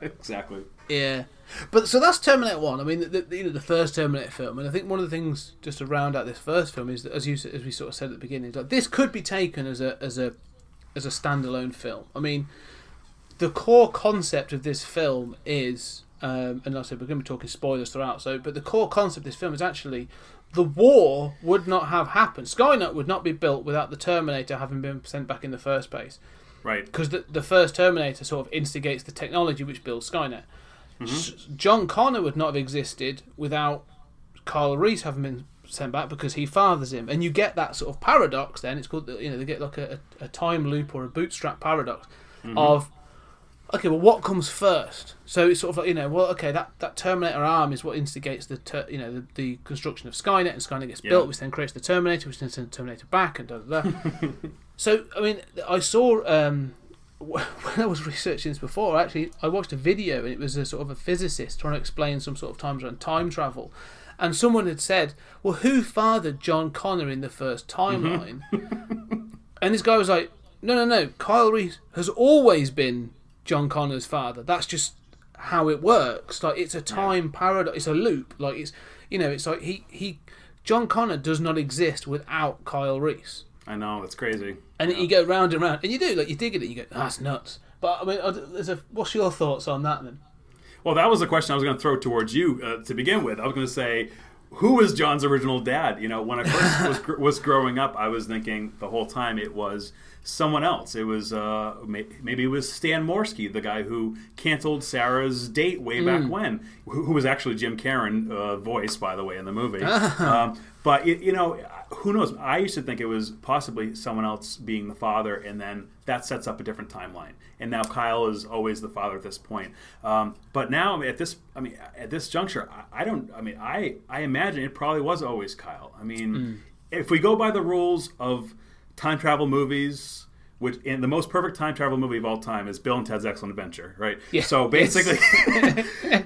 S7: Exactly.
S6: Yeah, but so that's Terminator 1. I mean, the first Terminator film, and I think one of the things just to round out this first film is that, as we sort of said at the beginning, like this could be taken as a standalone film. I mean, the core concept of this film is. And like I said, we're going to be talking spoilers throughout. But the core concept of this film is actually the war would not have happened. Skynet would not be built without the Terminator having been sent back in the first place.
S7: Right.
S6: Because the first Terminator sort of instigates the technology which builds Skynet. John Connor would not have existed without Kyle Reese having been sent back because he fathers him. And you get that sort of paradox then. It's called, they get like a time loop or a bootstrap paradox of... Okay, well, what comes first? So it's sort of like, that Terminator arm is what instigates the construction of Skynet, and Skynet gets built, which then creates the Terminator, which then sends the Terminator back, and So, I mean, I saw, when I was researching this before, actually, I watched a video, and it was a sort of a physicist trying to explain some sort of time travel, and someone had said, well, who fathered John Connor in the first timeline? And this guy was like, no, Kyle Reese has always been John Connor's father. That's just how it works. Like, it's a time paradox. It's a loop. Like, it's like John Connor does not exist without Kyle Reese.
S7: I know, it's crazy.
S6: And you go round and round, and you do, like, you dig at it, you go, that's nuts. But I mean, what's your thoughts on that then?
S7: Well, that was a question I was going to throw towards you to begin with. I was going to say, who was John's original dad? When I first was growing up, I was thinking the whole time it was someone else. It was maybe it was Stan Morsky, the guy who canceled Sarah's date way back when, who was actually Jim Carrey voice, by the way, in the movie. But who knows? I used to think it was possibly someone else being the father, and then that sets up a different timeline. And now Kyle is always the father at this point. But now at this juncture, I imagine it probably was always Kyle. I mean, if we go by the rules of time travel movies, which in the most perfect time travel movie of all time is Bill and Ted's Excellent Adventure, right? Yeah, so basically,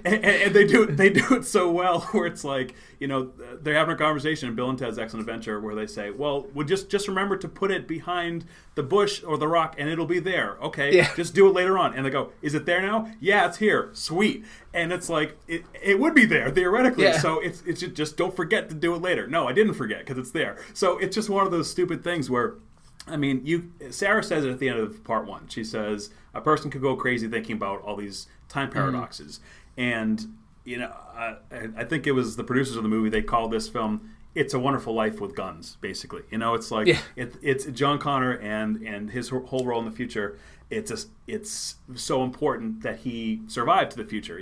S7: and they do it so well, where it's like, they're having a conversation in Bill and Ted's Excellent Adventure where they say, well, just remember to put it behind the bush or the rock and it'll be there. Okay, just do it later on. And they go, is it there now? Yeah, it's here. Sweet. And it's like, it would be there theoretically. Yeah. So it's just don't forget to do it later. No, I didn't forget because it's there. So it's just one of those stupid things where, I mean, Sarah says it at the end of part one. She says a person could go crazy thinking about all these time paradoxes, and I think it was the producers of the movie. They called this film "It's a Wonderful Life with Guns." Basically, it's like it's John Connor and his whole role in the future. It's so important that he survived to the future,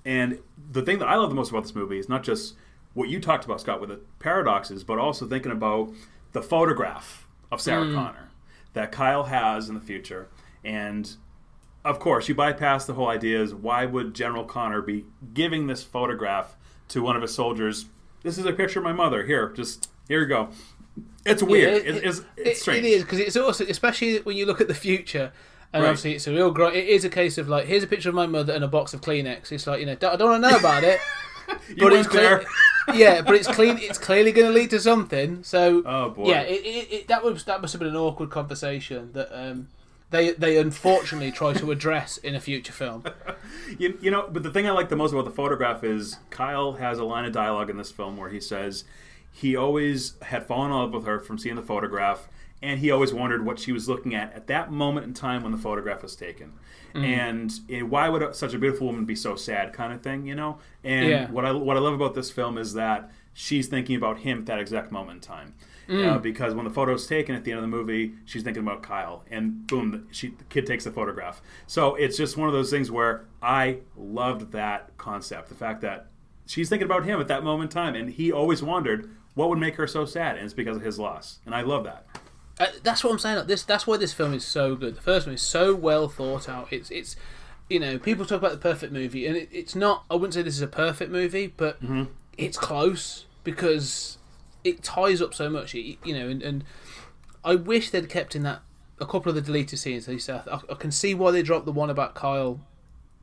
S7: And the thing that I love the most about this movie is not just what you talked about, Scott, with the paradoxes, but also thinking about the photograph of Sarah Connor that Kyle has in the future. And of course, you bypass the whole idea is why would General Connor be giving this photograph to one of his soldiers? This is a picture of my mother. Here you go. It's weird. It's strange. It is, because it's also, especially when you look at the future, and obviously it's a real it is a case of like, here's a picture of my mother and a box of Kleenex. It's like, I don't want to know about it. But it's clear.
S6: Yeah, but it's clean. It's clearly going to lead to something. So,
S7: oh boy,
S6: yeah, that must have been an awkward conversation. That they unfortunately try to address in a future film.
S7: You know, but the thing I like the most about the photograph is Kyle has a line of dialogue in this film where he says he always had fallen in love with her from seeing the photograph, and he always wondered what she was looking at that moment in time when the photograph was taken. And why would such a beautiful woman be so sad, kind of thing, you know? And what I love about this film is that she's thinking about him at that exact moment in time. Because when the photo's taken at the end of the movie, she's thinking about Kyle, and boom, the kid takes the photograph. So it's just one of those things where I loved that concept, the fact that she's thinking about him at that moment in time, and he always wondered what would make her so sad, and it's because of his loss. And I love that.
S6: That's what I'm saying. That's why this film is so good. The first one is so well thought out. It's you know, people talk about the perfect movie, and it's not. I wouldn't say this is a perfect movie, but it's close because it ties up so much. You know, and I wish they'd kept in that a couple of the deleted scenes. I can see why they dropped the one about Kyle,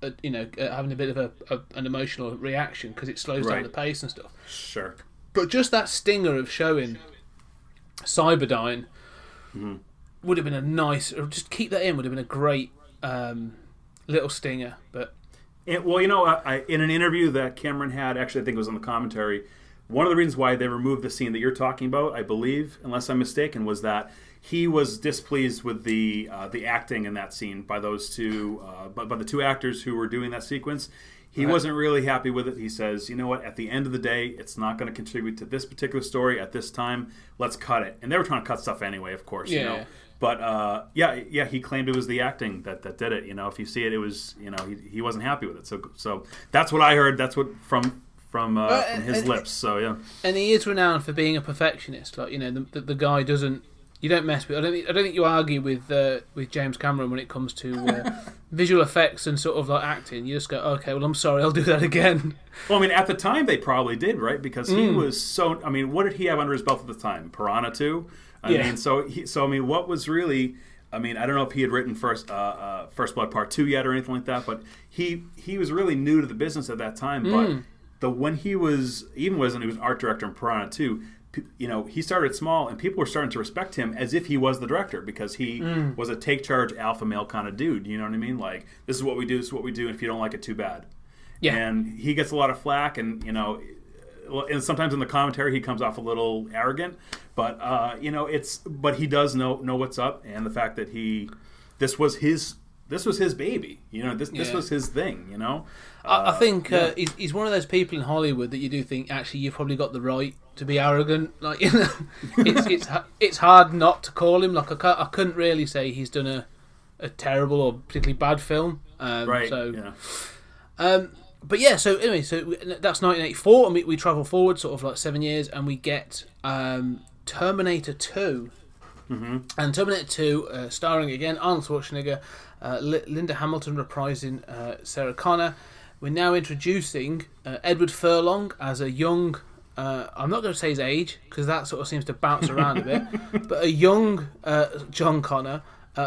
S6: having a bit of an emotional reaction because it slows down the pace and stuff.
S7: Sure.
S6: But just that stinger of showing Cyberdyne would have been a nice, or just keep that in would have been a great little stinger. But
S7: well, you know, I in an interview that Cameron had, actually I think it was on the commentary, one of the reasons why they removed the scene that you're talking about, I believe, unless I'm mistaken, was that he was displeased with the acting in that scene by those two, by the two actors who were doing that sequence. He wasn't really happy with it. He says, you know what, at the end of the day, it's not going to contribute to this particular story at this time. Let's cut it. And they were trying to cut stuff anyway, of course, you know. But, he claimed it was the acting that did it. You know, if you see it, it was, you know, he wasn't happy with it. So that's what I heard. That's what from his lips. So, yeah.
S6: And he is renowned for being a perfectionist. Like, you know, the guy doesn't... You don't mess with. I don't think you argue with James Cameron when it comes to visual effects and sort of like acting. You just go, okay, well, I'm sorry, I'll do that again.
S7: Well, I mean, at the time they probably did, right? Because he was so. I mean, what did he have under his belt at the time? Piranha 2. I mean, so I mean, what was really? I mean, I don't know if he had written First Blood Part 2 yet or anything like that, but he was really new to the business at that time. But when he was an art director in Piranha 2. You know, he started small, and people were starting to respect him as if he was the director because he was a take charge alpha male kind of dude. You know what I mean? Like, this is what we do. This is what we do. And if you don't like it, too bad. Yeah. And he gets a lot of flack, and you know, and sometimes in the commentary he comes off a little arrogant, but you know, but he does know what's up, and the fact that this was his baby. You know, this was his thing. You know.
S6: I think he's one of those people in Hollywood that you do think actually you've probably got the right to be arrogant. Like, you know, it's hard not to call him. Like, I couldn't really say he's done a terrible or particularly bad film.
S7: Right.
S6: So,
S7: yeah.
S6: But yeah. So anyway, so that's 1984, and we travel forward sort of like 7 years, and we get Terminator 2. And Terminator 2, starring again Arnold Schwarzenegger, Linda Hamilton reprising Sarah Connor. We're now introducing Edward Furlong as a young, I'm not going to say his age, because that sort of seems to bounce around a bit, but a young John Connor,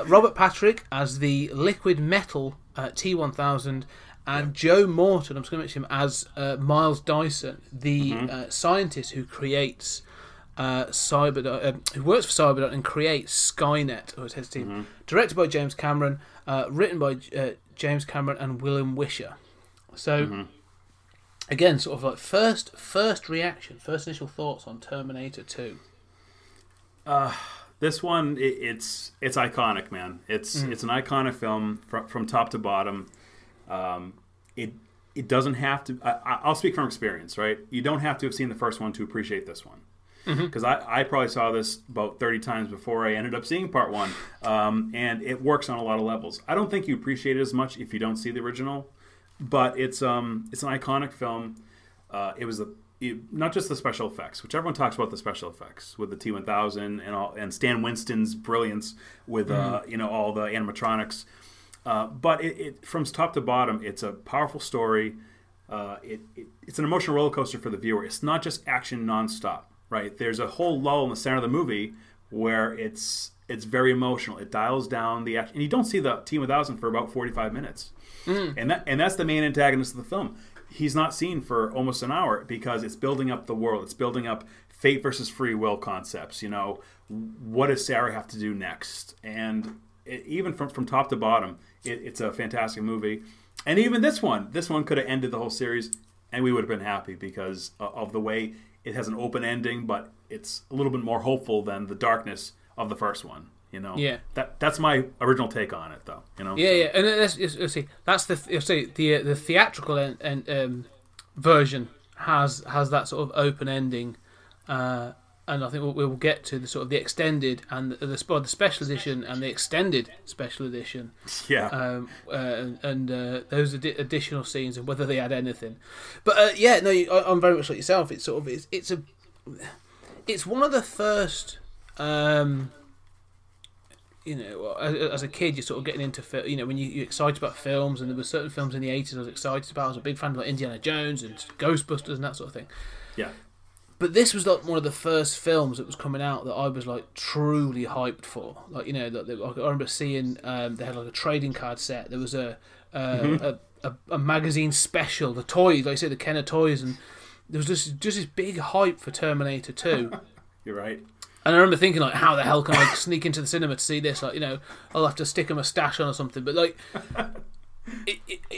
S6: Robert Patrick as the liquid metal T-1000, and Joe Morton, I'm just going to mention him, as Miles Dyson, the scientist who creates Cyberdyne, who works for Cyberdyne and creates Skynet, or his team. Directed by James Cameron, written by James Cameron and William Wisher. So, again, sort of like first reaction, first initial thoughts on Terminator 2.
S7: This one, it's iconic, man. It's an iconic film from top to bottom. It doesn't have to. I'll speak from experience, right? You don't have to have seen the first one to appreciate this one. Because I probably saw this about 30 times before I ended up seeing part 1. And it works on a lot of levels. I don't think you appreciate it as much if you don't see the original. But it's an iconic film. It was not just the special effects, which everyone talks about the special effects with the T-1000 and Stan Winston's brilliance with all the animatronics. But it from top to bottom, it's a powerful story. It's an emotional roller coaster for the viewer. It's not just action nonstop. Right, there's a whole lull in the center of the movie where it's very emotional. It dials down the action, and you don't see the T-1000 for about 45 minutes, and that's the main antagonist of the film. He's not seen for almost an hour because it's building up the world. It's building up fate versus free will concepts. You know, what does Sarah have to do next? And even from top to bottom, it's a fantastic movie. And even this one could have ended the whole series, and we would have been happy because of the way it has an open ending, but it's a little bit more hopeful than the darkness of the first one.
S6: Yeah.
S7: That's my original take on it, though.
S6: Yeah. And let's see. That's the theatrical version has that sort of open ending, and I think we'll get to the sort of the extended and the special edition and the extended special edition.
S7: Yeah.
S6: And those additional scenes and whether they add anything. But I'm very much like yourself. It's sort of it's one of the first. As a kid, you're sort of getting into when you're excited about films, and there were certain films in the 80s I was excited about. I was a big fan of like Indiana Jones and Ghostbusters and that sort of thing.
S7: Yeah.
S6: But this was like one of the first films that was coming out that I was like truly hyped for. Like I remember seeing they had like a trading card set. There was a magazine special, the toys, like I say, the Kenner toys, and there was just this big hype for Terminator 2.
S7: You're right.
S6: And I remember thinking, like, how the hell can I sneak into the cinema to see this? Like, I'll have to stick a moustache on or something. But, like,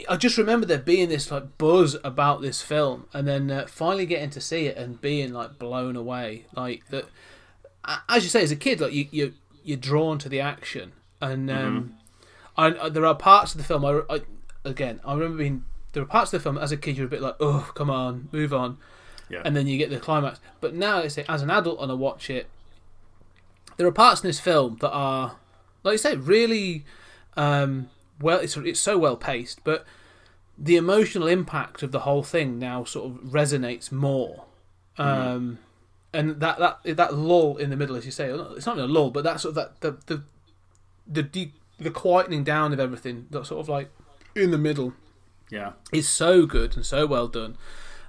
S6: I just remember there being this, like, buzz about this film. And then finally getting to see it and being, like, blown away. Like, that, as you say, as a kid, like, you're drawn to the action. And there are parts of the film, I remember there were parts of the film, as a kid, you're a bit like, oh, come on, move on.
S7: Yeah. And
S6: then you get the climax. But now, as an adult, and I watch it, there are parts in this film that are, like you say, really it's so well paced, but the emotional impact of the whole thing now sort of resonates more. And that lull in the middle, as you say, it's not even a lull, but that sort of the quietening down of everything, that sort of like in the middle, is so good and so well done.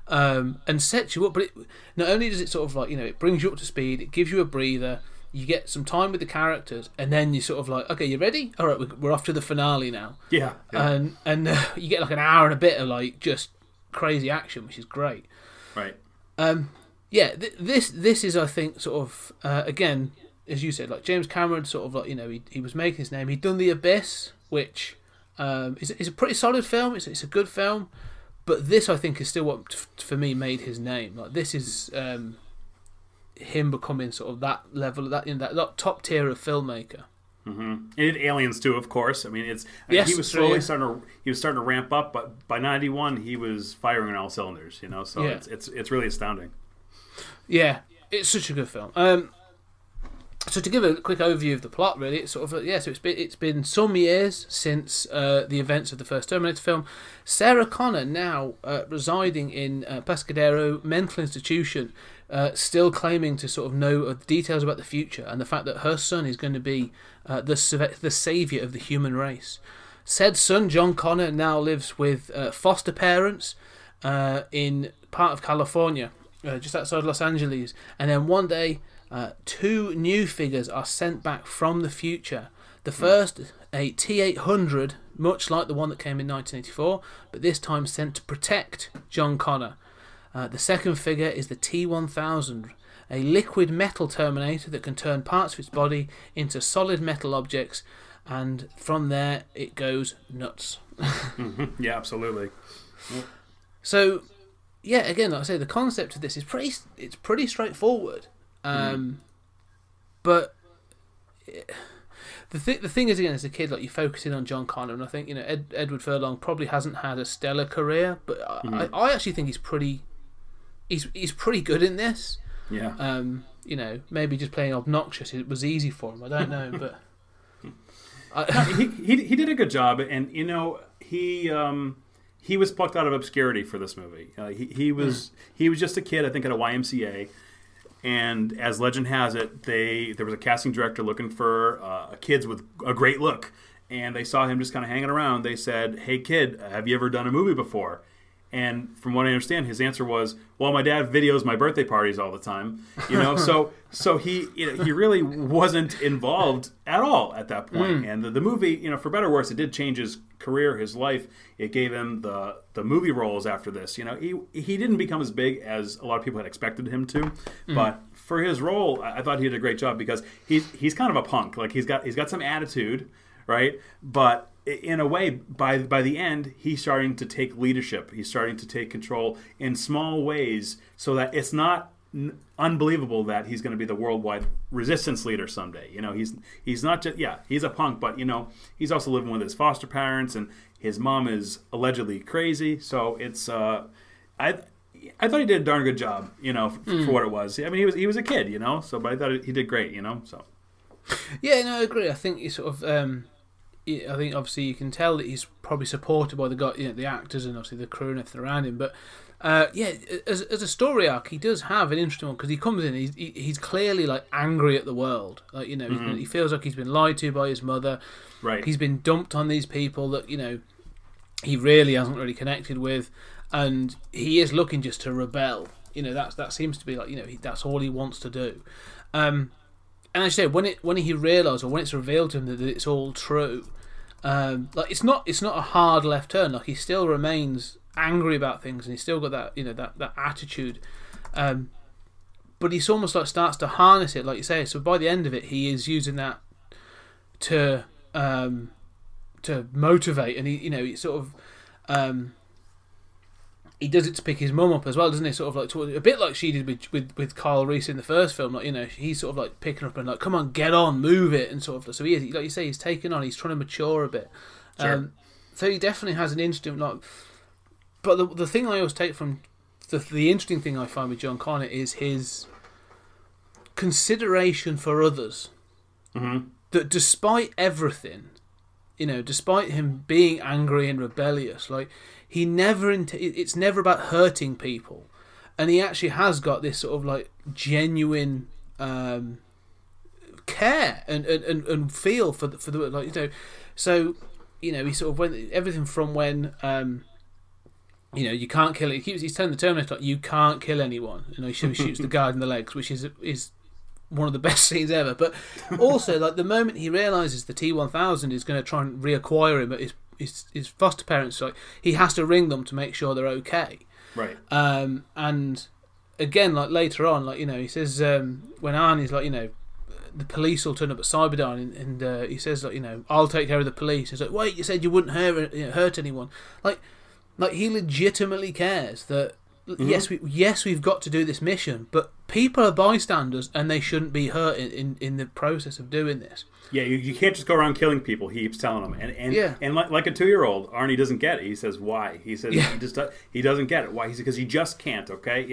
S6: And sets you up, but not only does it sort of like it brings you up to speed, it gives you a breather, you get some time with the characters, and then you sort of like, okay, you ready? All right, we're off to the finale now.
S7: Yeah.
S6: And you get like an hour and a bit of like just crazy action, which is great.
S7: Right.
S6: This is, I think, sort of again, as you said, like James Cameron sort of like he was making his name. He'd done The Abyss, which is a pretty solid film. It's a good film. But this, I think, is still what, for me, made his name. Like, this is him becoming sort of that level, that top tier of filmmaker.
S7: Mm-hmm. And Aliens too, of course. I mean, he was slowly starting to ramp up, but by '91 he was firing on all cylinders. So it's really astounding. Yeah,
S6: it's such a good film. So to give a quick overview of the plot, really, it's sort of so it's been some years since the events of the first Terminator film. Sarah Connor, now residing in Pescadero Mental Institution, still claiming to sort of know details about the future and the fact that her son is going to be the saviour of the human race. Said son, John Connor, now lives with foster parents in part of California, just outside Los Angeles, and then one day, two new figures are sent back from the future. The first, a T-800, much like the one that came in 1984, but this time sent to protect John Connor. The second figure is the T-1000, a liquid metal Terminator that can turn parts of its body into solid metal objects, and from there it goes nuts.
S7: Yeah, absolutely.
S6: So, yeah, again, like I say, the concept of this is pretty straightforward. But the thing is, again, as a kid, like, you focus in on John Connor, and I think Edward Furlong probably hasn't had a stellar career, but I actually think he's pretty good in this.
S7: Yeah.
S6: Maybe just playing obnoxious, it was easy for him. I don't know, but
S7: he did a good job, and he was plucked out of obscurity for this movie. He was just a kid, I think, at a YMCA. And as legend has it, there was a casting director looking for kids with a great look. And they saw him just kind of hanging around. They said, "Hey, kid, have you ever done a movie before?" And from what I understand, his answer was, "Well, my dad videos my birthday parties all the time." So he he really wasn't involved at all at that point. And the movie, for better or worse, it did change his career, his life. It gave him the movie roles after this. He didn't become as big as a lot of people had expected him to, but for his role, I thought he did a great job because he's kind of a punk. Like he's got some attitude, right? But in a way, by the end, he's starting to take leadership. He's starting to take control in small ways, so that it's not unbelievable that he's going to be the worldwide resistance leader someday. He's not just he's a punk, but he's also living with his foster parents, and his mom is allegedly crazy. So it's I thought he did a darn good job, for what it was. I mean, he was a kid, So, but I thought he did great, So.
S6: Yeah, no, I agree. I think he sort of. I think obviously you can tell that he's probably supported by the actors and obviously the crew and everything around him. But as a story arc, he does have an interesting one because he comes in. He's clearly like angry at the world. Like he feels like he's been lied to by his mother.
S7: Right.
S6: He's been dumped on these people that he really hasn't really connected with, and he is looking just to rebel. That seems to be like that's all he wants to do. And I say when he realises, or when it's revealed to him that it's all true, it's not a hard left turn. Like he still remains angry about things, and he's still got that attitude. But he's almost like starts to harness it, like you say. So by the end of it, he is using that to motivate, and he sort of. He does it to pick his mum up as well, doesn't he? Sort of like a bit like she did with Kyle Reese in the first film. Like he's sort of like picking her up and like, come on, get on, move it, and sort of. So he is, like you say, he's taken on. He's trying to mature a bit.
S7: Sure.
S6: So he definitely has an interesting But the thing I always take from the interesting thing I find with John Connor is his consideration for others.
S7: Mm-hmm.
S6: That despite everything, despite him being angry and rebellious, like. It's never about hurting people, and he actually has got this sort of like genuine care and feel for the So he sort of went everything from when you can't kill it. He's telling the Terminator you can't kill anyone. He shoots the guard in the legs, which is one of the best scenes ever. But also like the moment he realizes the T-1000 is going to try and reacquire him at his foster parents, like he has to ring them to make sure they're okay.
S7: Right.
S6: And again, like later on, like he says when Arnie's like the police will turn up at Cyberdyne, and he says like I'll take care of the police. He's like, wait, you said you wouldn't hurt anyone. Like he legitimately cares that. Mm-hmm. Yes, we've got to do this mission, but people are bystanders and they shouldn't be hurt in the process of doing this.
S7: Yeah, you can't just go around killing people. He keeps telling them, and like a 2-year-old, Arnie doesn't get it. He says why? He says he doesn't get it. Why? He says because he just can't. Okay,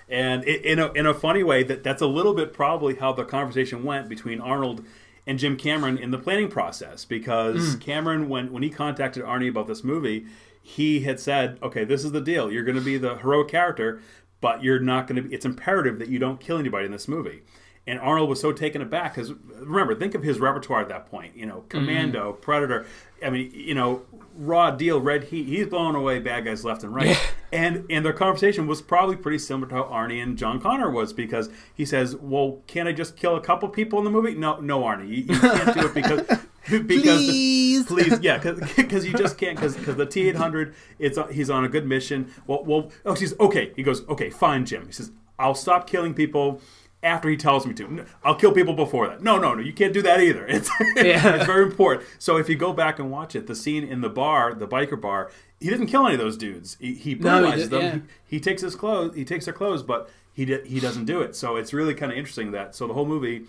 S7: and in a funny way that's a little bit probably how the conversation went between Arnold and Jim Cameron in the planning process, because Cameron when he contacted Arnie about this movie. He had said, okay, this is the deal. You're going to be the heroic character, but you're not going to be... It's imperative that you don't kill anybody in this movie. And Arnold was so taken aback, because, remember, think of his repertoire at that point. Commando, Predator, I mean, Raw Deal, Red Heat. He's blowing away bad guys left and right. Yeah. And their conversation was probably pretty similar to how Arnie and John Connor was, because he says, well, can't I just kill a couple people in the movie? No, Arnie, you can't do it because please, yeah, because you just can't, because the T-800, he's on a good mission. Okay. He goes, okay, fine, Jim. He says, I'll stop killing people after he tells me to. I'll kill people before that. No, you can't do that either. It's very important. So if you go back and watch it, the scene in the bar, the biker bar, he doesn't kill any of those dudes. He brutalizes them. Yeah. He takes his clothes. He takes their clothes, but he doesn't do it. So it's really kind of interesting that. So the whole movie.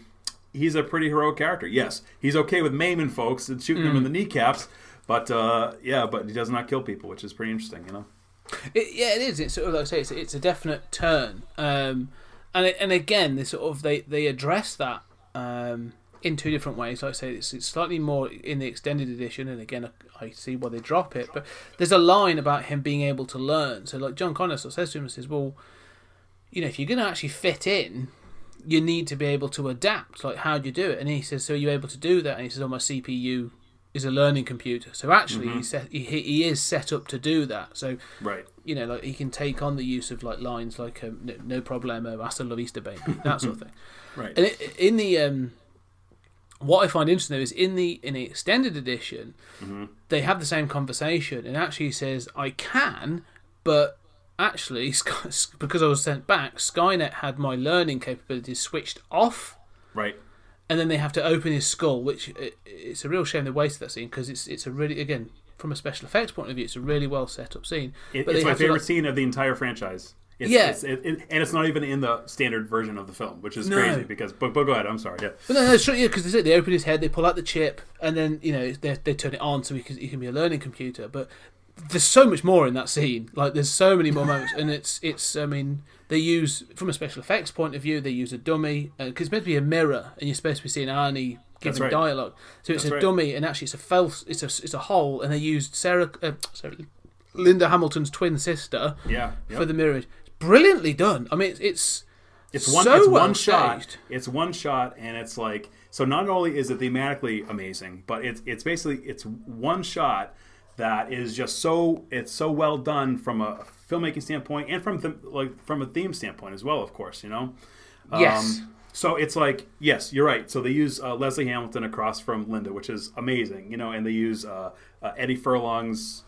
S7: He's a pretty heroic character. Yes, he's okay with maiming folks and shooting them in the kneecaps, but he does not kill people, which is pretty interesting,
S6: It is. It's sort of like I say, it's a definite turn, and again, they address that in two different ways. Like I say, it's slightly more in the extended edition, and again, I see why they drop it. But there's a line about him being able to learn. So, like John Connor sort of says to him, says, "Well, if you're going to actually fit in." You need to be able to adapt. Like, how do you do it? And he says, so are you able to do that? And he says, my CPU is a learning computer. So actually, he is set up to do that. So
S7: Right.
S6: you know, like he can take on the use of like lines like no problemo, hasta la vista, baby, that sort of thing.
S7: Right.
S6: And in the what I find interesting though is in the extended edition, they have the same conversation, and actually he says, "I can, but actually because I was sent back, Skynet had my learning capabilities switched off."
S7: Right.
S6: And then they have to open his skull, which it's a real shame they wasted that scene because it's a really, again, from a special effects point of view, it's a really well set up scene.
S7: It's my favorite scene of the entire franchise. And it's not even in the standard version of the film, which is crazy because. But go ahead. I'm sorry. Yeah.
S6: But no, it's true. Yeah, because they open his head, they pull out the chip, and then they turn it on so he can be a learning computer. But there's so much more in that scene. Like there's so many more moments, and it's. I mean, they use from a special effects point of view, they use a dummy because it's meant to be a mirror, and you're supposed to be seeing Arnie giving dialogue. So it's dummy, and actually it's a hole, and they used Linda Hamilton's twin sister for the mirror. Brilliantly done. I mean, it's one
S7: shot. It's one shot, and it's like so. Not only is it thematically amazing, but it's basically one shot that is just so well done from a filmmaking standpoint and from a theme standpoint as well. Of course,
S6: Yes.
S7: So it's like yes, you're right. So they use Leslie Hamilton across from Linda, which is amazing, and they use Eddie Furlong's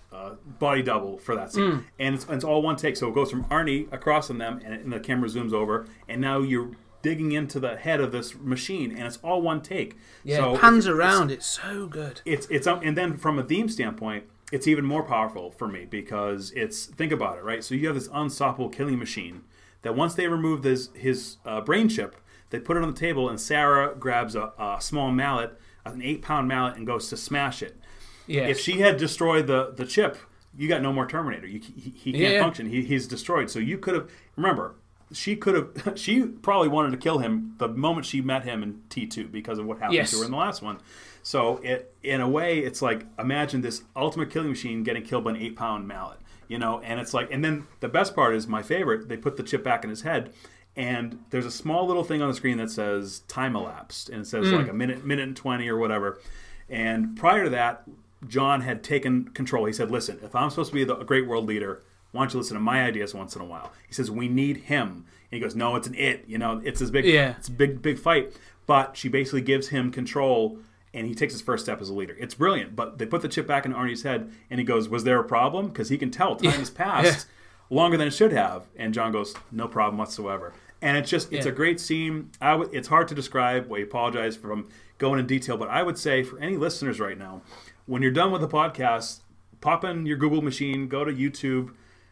S7: body double for that scene, and it's all one take. So it goes from Arnie across from them, and the camera zooms over, and now you're digging into the head of this machine, and it's all one take.
S6: Yeah,
S7: so
S6: it pans around. It's so good.
S7: It's and then from a theme standpoint, it's even more powerful for me because think about it, right? So you have this unstoppable killing machine that once they remove his brain chip, they put it on the table, and Sarah grabs a small mallet, an 8-pound mallet, and goes to smash it.
S6: Yes.
S7: If she had destroyed the chip, you got no more Terminator. He can't function. He's destroyed. So you could have remember. She probably wanted to kill him the moment she met him in T2 because of what happened to her in the last one. So in a way, it's like imagine this ultimate killing machine getting killed by an 8-pound mallet, and it's like, and then the best part is my favorite. They put the chip back in his head, and there's a small little thing on the screen that says time elapsed, and it says like a minute and 20 or whatever. And prior to that, John had taken control. He said, "Listen, if I'm supposed to be a great world leader, why don't you listen to my ideas once in a while?" He says, "We need him." And he goes, "No, it's an it. It's this big, it's a big fight." But she basically gives him control, and he takes his first step as a leader. It's brilliant. But they put the chip back in Arnie's head, and he goes, "Was there a problem?" Because he can tell time has passed longer than it should have. And John goes, "No problem whatsoever." And it's a great scene. It's hard to describe. We apologize for going in detail, but I would say for any listeners right now, when you're done with the podcast, pop in your Google machine, go to YouTube,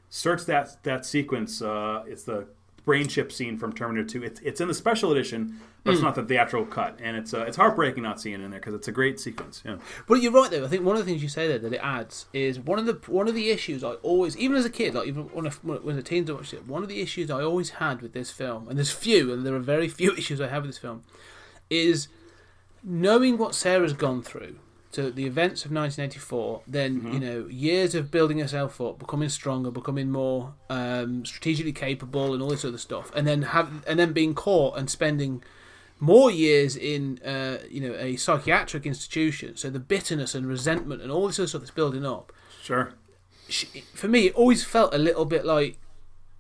S7: search that sequence. It's the brain chip scene from Terminator 2. It's in the special edition, but it's not the theatrical cut, and it's heartbreaking not seeing it in there because it's a great sequence. Yeah.
S6: But you're right though. I think one of the things you say there that it adds is one of the issues I always, even as a kid, like even when a teen watched it, one of the issues I always had with this film, and there are very few issues I have with this film, is knowing what Sarah's gone through. To the events of 1984, then years of building herself up, becoming stronger, becoming more strategically capable, and all this other stuff, and then being caught and spending more years in a psychiatric institution. So the bitterness and resentment and all this other stuff that's building up.
S7: Sure.
S6: For me, it always felt a little bit like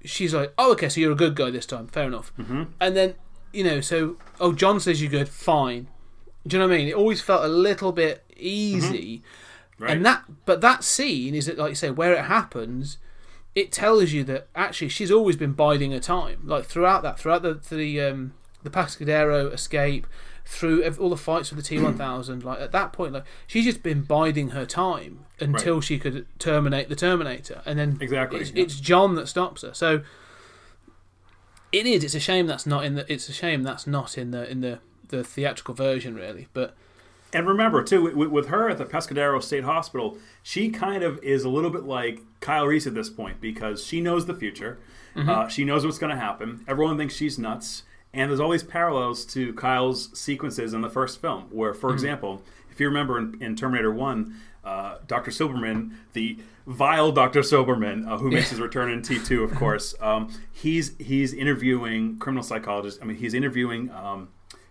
S6: she's like, "Oh, okay, so you're a good guy this time, fair enough." And then John says you're good, fine. Do you know what I mean? It always felt a little bit easy,
S7: right.
S6: And that scene is that, like you say, where it happens, it tells you that actually she's always been biding her time. Like throughout the Pascadero escape, through all the fights with the T-1000, like at that point, like she's just been biding her time until she could terminate the Terminator, and then it's John that stops her. So it's a shame that's not in the theatrical version, really.
S7: And remember too, with her at the Pescadero State Hospital, she kind of is a little bit like Kyle Reese at this point because she knows the future. She knows what's going to happen. Everyone thinks she's nuts, and there's all these parallels to Kyle's sequences in the first film where, for example, if you remember in Terminator 1, Dr. Silberman, the vile Dr. Silberman, who makes his return in T2, of course, he's interviewing criminal psychologists. I mean, he's interviewing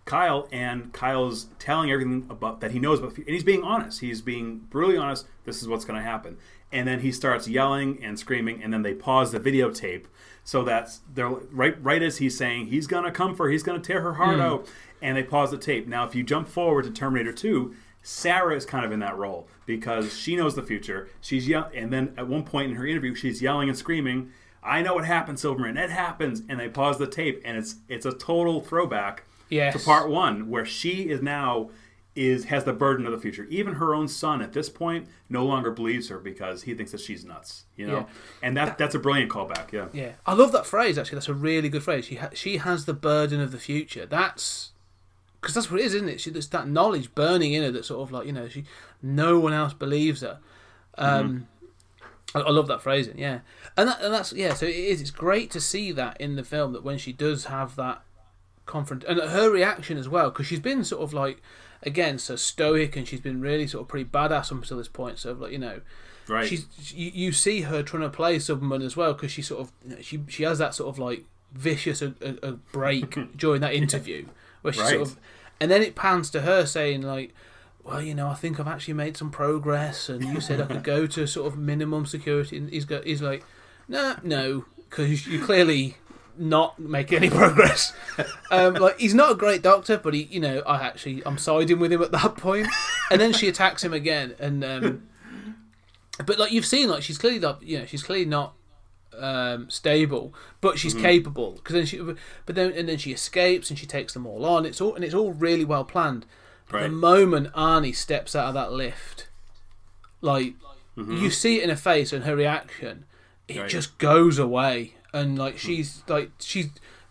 S7: Kyle, and Kyle's telling everything about that he knows about the future, and he's being honest. He's being brutally honest. This is what's going to happen. And then he starts yelling and screaming, and then they pause the videotape so that they're right as he's saying he's going to come for her, he's going to tear her heart out, and they pause the tape. Now, if you jump forward to Terminator 2, Sarah is kind of in that role because she knows the future. She's and then at one point in her interview, she's yelling and screaming, "I know what happened, Silverman. It happens." And they pause the tape, and it's a total throwback to part 1, where she has the burden of the future. Even her own son at this point no longer believes her because he thinks that she's nuts. And that's a brilliant callback.
S6: Yeah, I love that phrase. Actually, that's a really good phrase. She has the burden of the future. That's because that's what it is, isn't it? There's that knowledge burning in her that sort of like no one else believes her. I love that phrasing. Yeah, and that's yeah. So it is. It's great to see that in the film, that when she does have that confront, and her reaction as well, because she's been sort of like, again, so stoic, and she's been really sort of pretty badass up until this point. So like
S7: right.
S6: You see her trying to play someone as well, because she sort of she has that sort of like vicious a break during that interview where she sort of, and then it pans to her saying like, well, I think I've actually made some progress, and you said I could go to sort of minimum security, and he's like, no, because you clearly not making any progress. Like, he's not a great doctor, but I'm siding with him at that point. And then she attacks him again, and but like you've seen, like she's clearly not stable, but she's capable. Because then she escapes and she takes them all on. It's all really well planned. Right. The moment Arnie steps out of that lift, like you see it in her face and her reaction, it just goes away. And like she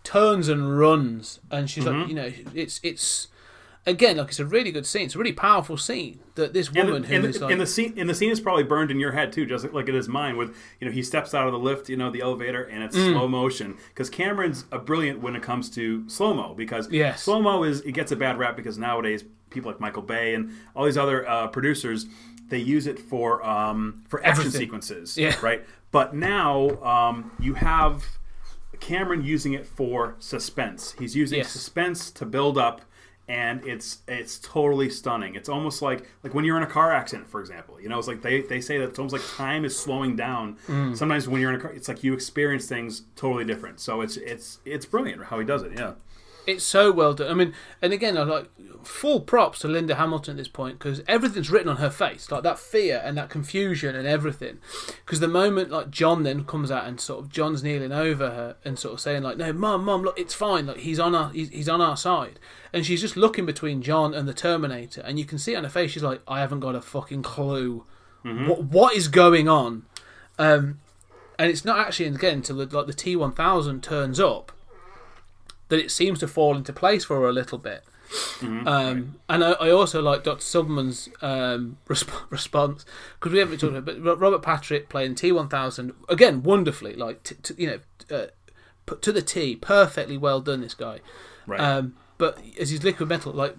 S6: turns and runs, and she's like, it's again, like, it's a really good scene. It's a really powerful scene that this woman
S7: the scene is probably burned in your head too, just like it is mine. With he steps out of the lift, the elevator, and it's slow motion, because Cameron's brilliant when it comes to slow mo, because slow mo it gets a bad rap because nowadays people like Michael Bay and all these other producers, they use it for action sequences, right? But now you have Cameron using it for suspense. He's using suspense to build up, and it's totally stunning. It's almost like when you're in a car accident, for example. It's like they say that it's almost like time is slowing down. Sometimes when you're in a car, it's like you experience things totally different. So it's brilliant how he does it. Yeah.
S6: It's so well done. I mean, and again, I like full props to Linda Hamilton at this point, because everything's written on her face, like that fear and that confusion and everything. Because the moment like John then comes out and sort of John's kneeling over her and sort of saying like, "No, mum, look, it's fine. Like he's on our side," and she's just looking between John and the Terminator, and you can see on her face she's like, "I haven't got a fucking clue what is going on," and it's not actually again until the T-1000 turns up that it seems to fall into place for her a little bit. And I also like Dr. Silverman's response, because we haven't talked about it, but Robert Patrick playing T-1000 again wonderfully, like to the T, perfectly well done, this guy. Right. But as his liquid metal like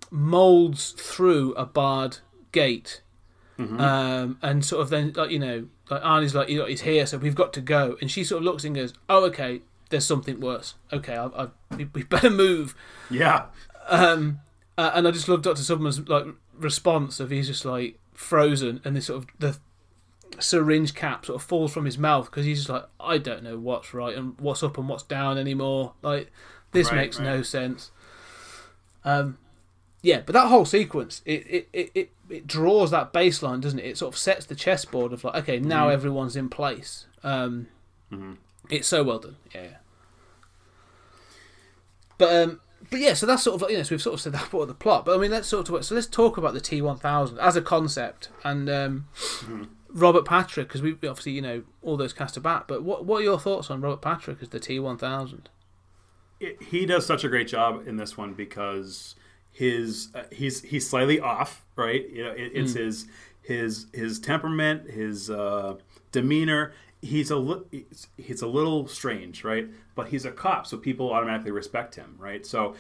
S6: molds through a barred gate, and sort of then like Arnie's like, he's here, so we've got to go, and she sort of looks and goes, "Oh, okay. There's something worse. Okay, we better move." Yeah. And I just love Dr. Silverman's like response of he's just like frozen, and this sort of the syringe cap sort of falls from his mouth, because he's just like, "I don't know what's right and what's up and what's down anymore. Like this makes no sense." Yeah, but that whole sequence it draws that baseline, doesn't it? It sort of sets the chessboard of like, okay, now everyone's in place. It's so well done. Yeah. But yeah, so that's sort of like, so we've sort of said that part of the plot. But I mean, let's talk about the T-1000 as a concept, and Robert Patrick, because we obviously all those cast about. But what are your thoughts on Robert Patrick as the T-1000?
S7: He does such a great job in this one, because he's slightly off, right? It's his temperament, his demeanor. He's a little strange, right? But he's a cop, so people automatically respect him, right? So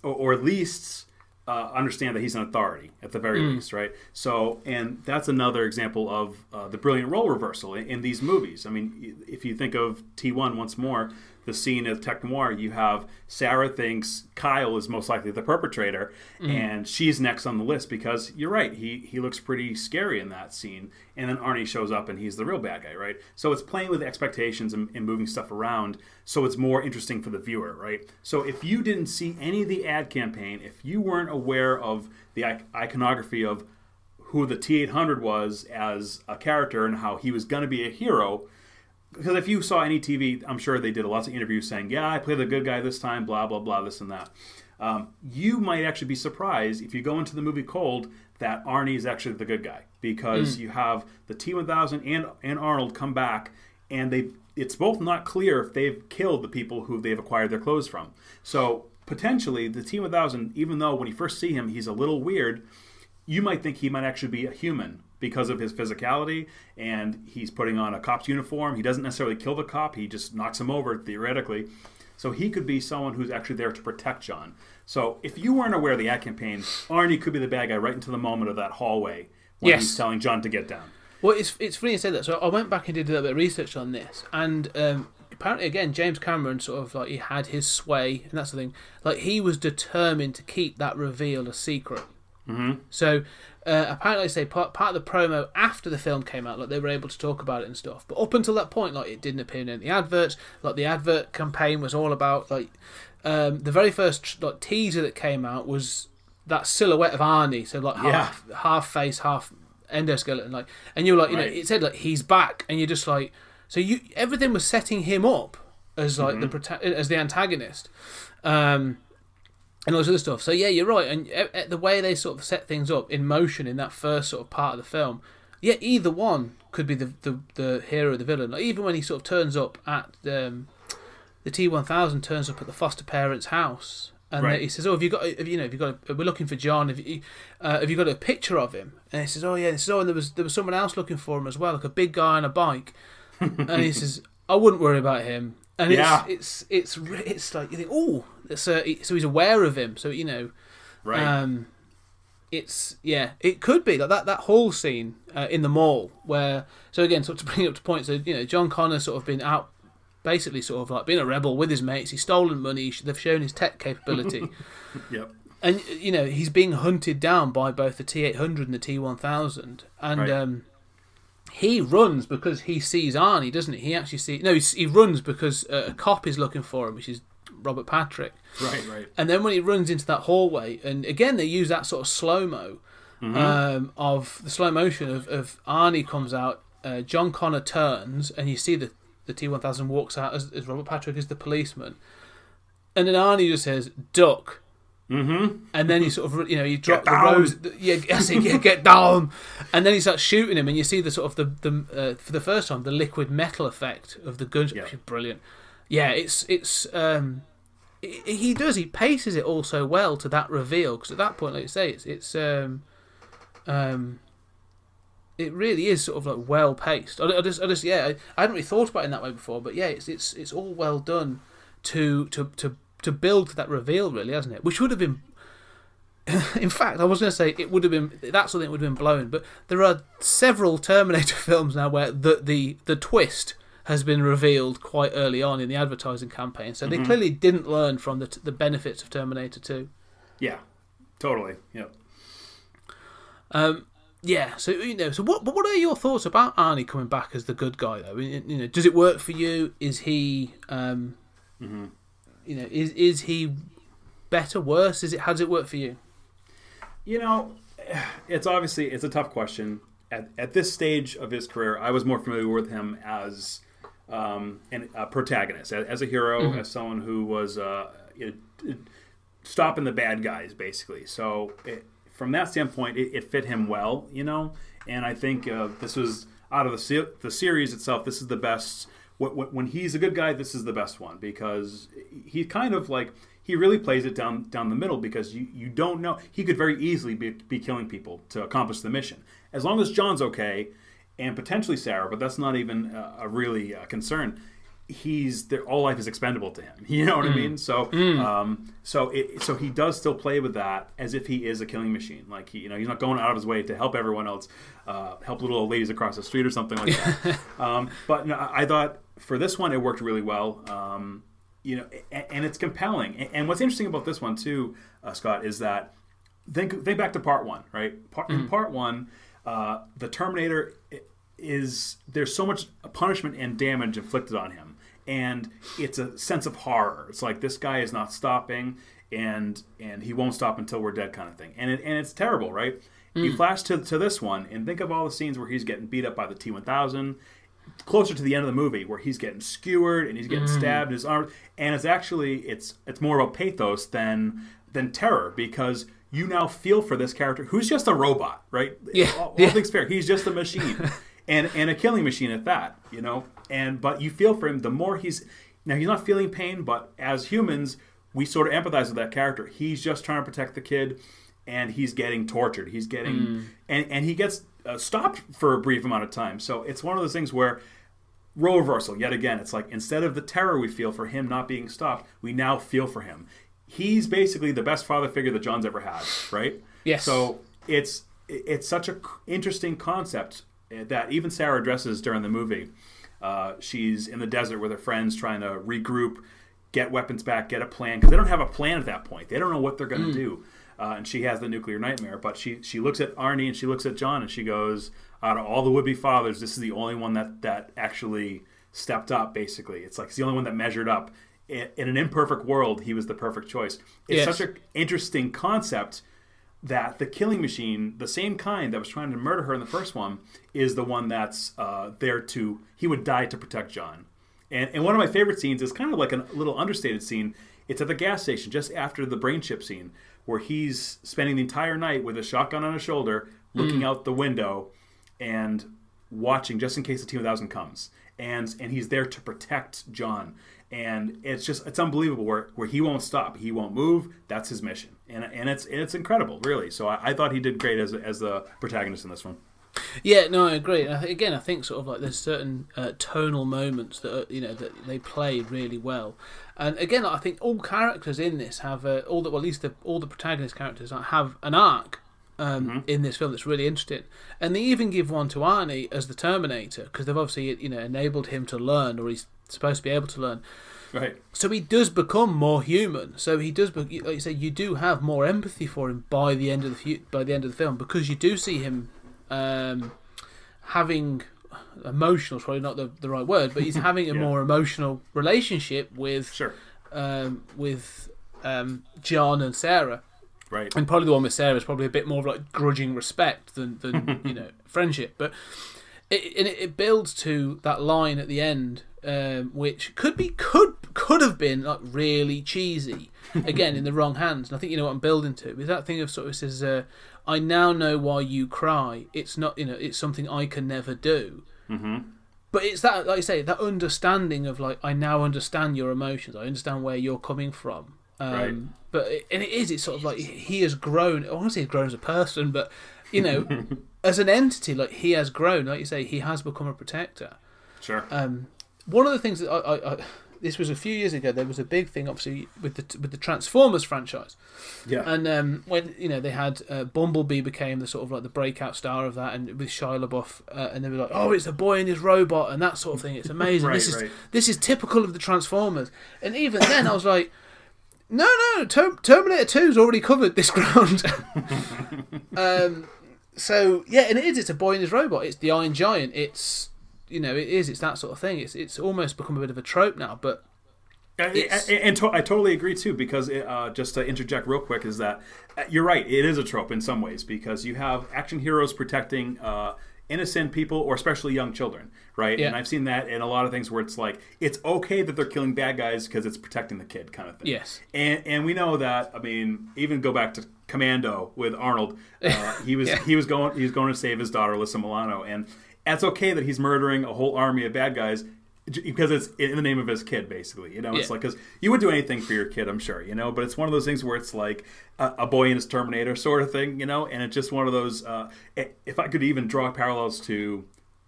S7: or at least understand that he's an authority at the very least, right? So, and that's another example of the brilliant role reversal in these movies. I mean, if you think of T1 once more, the scene of Tech Noir, you have Sarah thinks Kyle is most likely the perpetrator, and she's next on the list because you're right, he looks pretty scary in that scene. And then Arnie shows up and he's the real bad guy, right? So it's playing with expectations and moving stuff around so it's more interesting for the viewer, right? So if you didn't see any of the ad campaign, if you weren't aware of the iconography of who the T-800 was as a character and how he was going to be a hero, because if you saw any TV, I'm sure they did lots of interviews saying, yeah, I played the good guy this time, blah, blah, blah, this and that. You might actually be surprised if you go into the movie cold that Arnie is actually the good guy, because you have the T-1000 and Arnold come back, and it's both not clear if they've killed the people who they've acquired their clothes from. So potentially the T-1000, even though when you first see him he's a little weird, you might think he might actually be a human because of his physicality, and he's putting on a cop's uniform. He doesn't necessarily kill the cop, he just knocks him over, theoretically. So he could be someone who's actually there to protect John. So if you weren't aware of the ad campaign, Arnie could be the bad guy right into the moment of that hallway when he's telling John to get down.
S6: Well, it's funny you say that. So I went back and did a little bit of research on this, and apparently, again, James Cameron sort of like he had his sway, and that's the thing. Like he was determined to keep that reveal a secret. So apparently, say part of the promo after the film came out, like they were able to talk about it and stuff. But up until that point, like it didn't appear in any adverts. Like the advert campaign was all about like the very first like teaser that came out was that silhouette of Arnie, so like half face, half endoskeleton, like, and you were like, you know, it said like he's back, and you're just like, so everything was setting him up as like as the antagonist. And all this other stuff. So yeah, you're right. And the way they sort of set things up in motion in that first sort of part of the film, yeah, either one could be the hero or the villain. Like, even when he sort of turns up at the T-1000 turns up at the foster parents' house, and he says, "Oh, have you got? We're looking for John. Have you got a picture of him?" And he says, "Oh yeah." And he says, "Oh, and there was someone else looking for him as well, like a big guy on a bike." And he says, "I wouldn't worry about him." And it's like you think, oh, so he's aware of him. So you know, it could be like that whole scene in the mall where. So again, sort of to bring it up to point. So you know, John Connor's sort of been out, basically sort of like being a rebel with his mates. He's stolen money. They've shown his tech capability.
S7: Yep.
S6: And you know, he's being hunted down by both the T-800 and the T-1000, and. He runs because he sees Arnie, doesn't he? He actually he runs because a cop is looking for him, which is Robert Patrick.
S7: Right.
S6: And then when he runs into that hallway, and again they use that sort of slow-mo of the slow motion of Arnie comes out, John Connor turns, and you see the T-1000 walks out as Robert Patrick is the policeman. And then Arnie just says, "Duck." And then he sort of, you know, he dropped the rose. Get down. And then he starts shooting him, and you see the sort of the for the first time the liquid metal effect of the gun. Which is brilliant. Yeah, he paces it all so well to that reveal, because at that point, like you say, it really is sort of like well paced. I hadn't really thought about it in that way before, but yeah, it's all well done to build to that reveal, really, hasn't it? Which would have been, in fact, I was going to say it would have been, that's something that would have been blown. But there are several Terminator films now where the twist has been revealed quite early on in the advertising campaign. So they clearly didn't learn from the benefits of Terminator 2.
S7: Yeah, totally. Yep.
S6: Yeah. So you know, what are your thoughts about Arnie coming back as the good guy though? You know, does it work for you? Is he? You know, is he better, worse? How does it work for you? You
S7: know, it's a tough question. At this stage of his career, I was more familiar with him as a protagonist, as a hero, as someone who was stopping the bad guys, basically. So from that standpoint, it fit him well, you know. And I think this was, out of the series itself, this is the best. When he's a good guy, this is the best one, because he kind of like, he really plays it down the middle, because you don't know, he could very easily be killing people to accomplish the mission. As long as John's okay, and potentially Sarah, but that's not even a really concern. All life is expendable to him. You know what I mean? So so he does still play with that as if he is a killing machine. Like he's not going out of his way to help everyone else, help little old ladies across the street or something like that. But no, I thought for this one it worked really well. and it's compelling. And what's interesting about this one too, Scott, is that think back to part one, right? In part one, the Terminator there's so much punishment and damage inflicted on him, and it's a sense of horror. It's like this guy is not stopping, and he won't stop until we're dead, kind of thing. And it's terrible, right? You flash to this one and think of all the scenes where he's getting beat up by the T-1000. Closer to the end of the movie, where he's getting skewered and he's getting stabbed in his arm, and it's more about pathos than terror, because you now feel for this character who's just a robot, right?
S6: Yeah,
S7: all things fair, he's just a machine, and a killing machine at that, but you feel for him. The more he's not feeling pain, but as humans, we sort of empathize with that character. He's just trying to protect the kid, and he's getting tortured. He's getting and he gets stopped for a brief amount of time. So it's one of those things where role reversal yet again. It's like, instead of the terror we feel for him not being stopped, we now feel for him. He's basically the best father figure that John's ever had, right?
S6: Yes.
S7: So it's such a interesting concept that even Sarah addresses during the movie. She's in the desert with her friends trying to regroup, get weapons back, get a plan, because they don't have a plan at that point. They don't know what they're going to do. And she has the nuclear nightmare, but she looks at Arnie and she looks at John and she goes, out of all the would-be fathers, this is the only one that actually stepped up, basically. It's like he's the only one that measured up. In an imperfect world, he was the perfect choice. It's such an interesting concept that the killing machine, the same kind that was trying to murder her in the first one, is the one that's he would die to protect John. And one of my favorite scenes is kind of like a little understated scene. It's at the gas station just after the brain chip scene, where he's spending the entire night with a shotgun on his shoulder, looking out the window and watching just in case the T-1000 comes. And he's there to protect John. And it's unbelievable where he won't stop. He won't move. That's his mission. And it's incredible, really. So I thought he did great as the protagonist in this one.
S6: Yeah, no, I agree. Again, I think sort of like there's certain tonal moments that that they play really well, and again, I think all characters in this have all the protagonist characters have an arc in this film that's really interesting, and they even give one to Arnie as the Terminator, because they've obviously enabled him to learn, or he's supposed to be able to learn.
S7: Right.
S6: So he does become more human. So he does, like you say, you do have more empathy for him by the end of the film, because you do see him. Having emotional is probably not the right word, but he's having a more emotional relationship with John and Sarah.
S7: Right.
S6: And probably the one with Sarah is probably a bit more of like grudging respect than friendship. But it builds to that line at the end, which could have been like really cheesy, again in the wrong hands. And I think what I'm building to is that thing of sort of says, I now know why you cry. It's not, it's something I can never do. Mm-hmm. But it's that, like you say, that understanding of like, I now understand your emotions. I understand where you're coming from.
S7: Right.
S6: But it's sort of like he has grown. I want to say he's grown as a person, but as an entity, like he has grown. Like you say, he has become a protector.
S7: Sure.
S6: One of the things that I this was a few years ago. There was a big thing, obviously, with the Transformers franchise.
S7: Yeah.
S6: And when they had Bumblebee became the sort of like the breakout star of that, and with Shia LaBeouf, and they were like, oh, it's the boy and his robot and that sort of thing. It's amazing.
S7: Right,
S6: this is typical of the Transformers. And even then, I was like, no, Terminator 2's already covered this ground. So yeah, and it's a boy and his robot. It's the Iron Giant. It's it's that sort of thing. It's almost become a bit of a trope now, but
S7: I totally agree too, because just to interject real quick is that you're right, it is a trope in some ways, because you have action heroes protecting innocent people, or especially young children, right?
S6: Yeah.
S7: And I've seen that in a lot of things where it's like, it's okay that they're killing bad guys because it's protecting the kid, kind of thing.
S6: Yes.
S7: And we know that, I mean, even go back to Commando with Arnold, he was going to save his daughter Alyssa Milano, and it's okay that he's murdering a whole army of bad guys because it's in the name of his kid, basically. It's like, because you would do anything for your kid, I'm sure, but it's one of those things where it's like a boy in his Terminator sort of thing, and it's just one of those, if I could even draw parallels to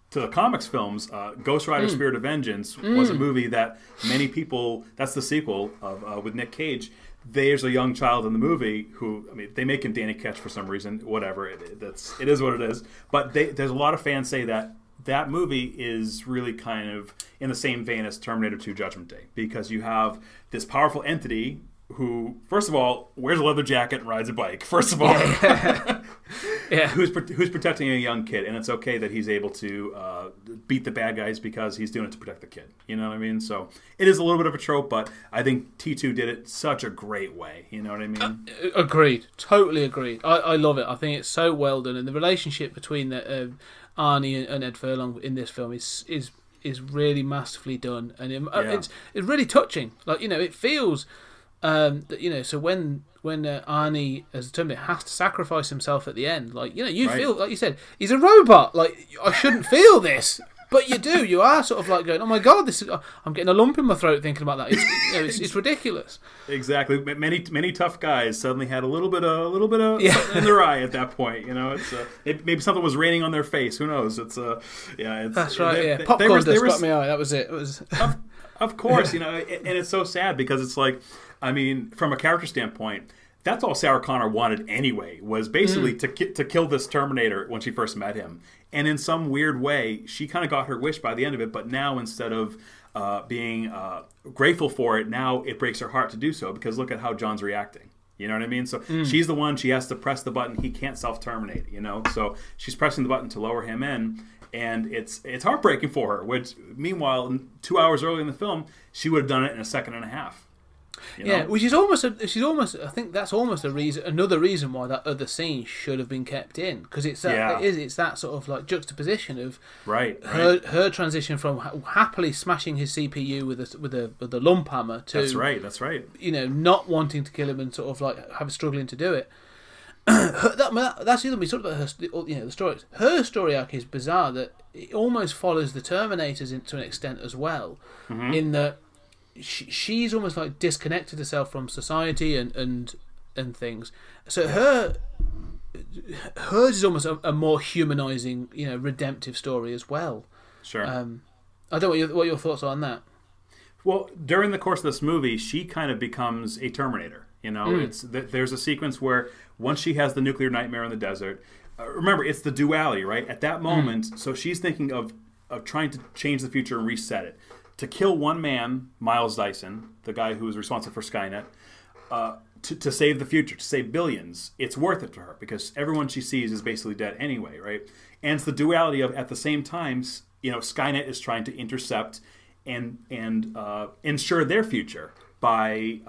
S7: the comics films, Ghost Rider Spirit of Vengeance was a movie that many people, that's the sequel of with Nick Cage. There's a young child in the movie who, I mean, they make him Danny Ketch for some reason, whatever, it is what it is. But there's a lot of fans say that that movie is really kind of in the same vein as Terminator 2 Judgment Day, because you have this powerful entity who, first of all, wears a leather jacket and rides a bike, first of all.
S6: Yeah.
S7: who's protecting a young kid, and it's okay that he's able to beat the bad guys because he's doing it to protect the kid. You know what I mean? So it is a little bit of a trope, but I think T2 did it such a great way. You know what I mean?
S6: Agreed. Totally agreed. I love it. I think it's so well done, and the relationship between Arnie and Ed Furlong in this film is really masterfully done, and it's really touching. Like, you know, it feels that, you know, so when Arnie as a Terminator has to sacrifice himself at the end, like, you know, you feel, like you said, he's a robot. Like, I shouldn't feel this, but you do. You are sort of like going, oh my god, I'm getting a lump in my throat thinking about that. It's ridiculous.
S7: Exactly. Many tough guys suddenly had a little bit of something in their eye at that point. You know, maybe something was raining on their face. Who knows? That's right.
S6: Popcorn dust got me eye. That was it. It was.
S7: Of course, you know, and it's so sad because it's like, I mean, from a character standpoint, that's all Sarah Connor wanted anyway, was basically to kill this Terminator when she first met him. And in some weird way, she kind of got her wish by the end of it, but now instead of being grateful for it, now it breaks her heart to do so, because look at how John's reacting. You know what I mean? So she's the one, she has to press the button. He can't self-terminate, you know? So she's pressing the button to lower him in, and it's heartbreaking for her, which, meanwhile, 2 hours earlier in the film, she would have done it in a second and a half. You know?
S6: Yeah, which is almost. I think that's almost another reason why that other scene should have been kept in, because it's that sort of like juxtaposition of her transition from happily smashing his CPU with a lump hammer to
S7: that's right.
S6: You know, not wanting to kill him and sort of like struggling to do it. That's the other thing we talked about. Her, you know, the story. Her story arc is bizarre. That it almost follows the Terminators to an extent as well, in that she's almost like disconnected herself from society and things. So hers is almost a more humanizing, you know, redemptive story as well.
S7: Sure.
S6: I don't know what your thoughts are on that.
S7: Well, during the course of this movie, she kind of becomes a Terminator. You know, there's a sequence where once she has the nuclear nightmare in the desert, remember, it's the duality, right? At that moment, so she's thinking of trying to change the future and reset it. To kill one man, Miles Dyson, the guy who was responsible for Skynet, to save the future, to save billions, it's worth it to her because everyone she sees is basically dead anyway, right? And it's the duality of, at the same time, you know, Skynet is trying to intercept and ensure their future by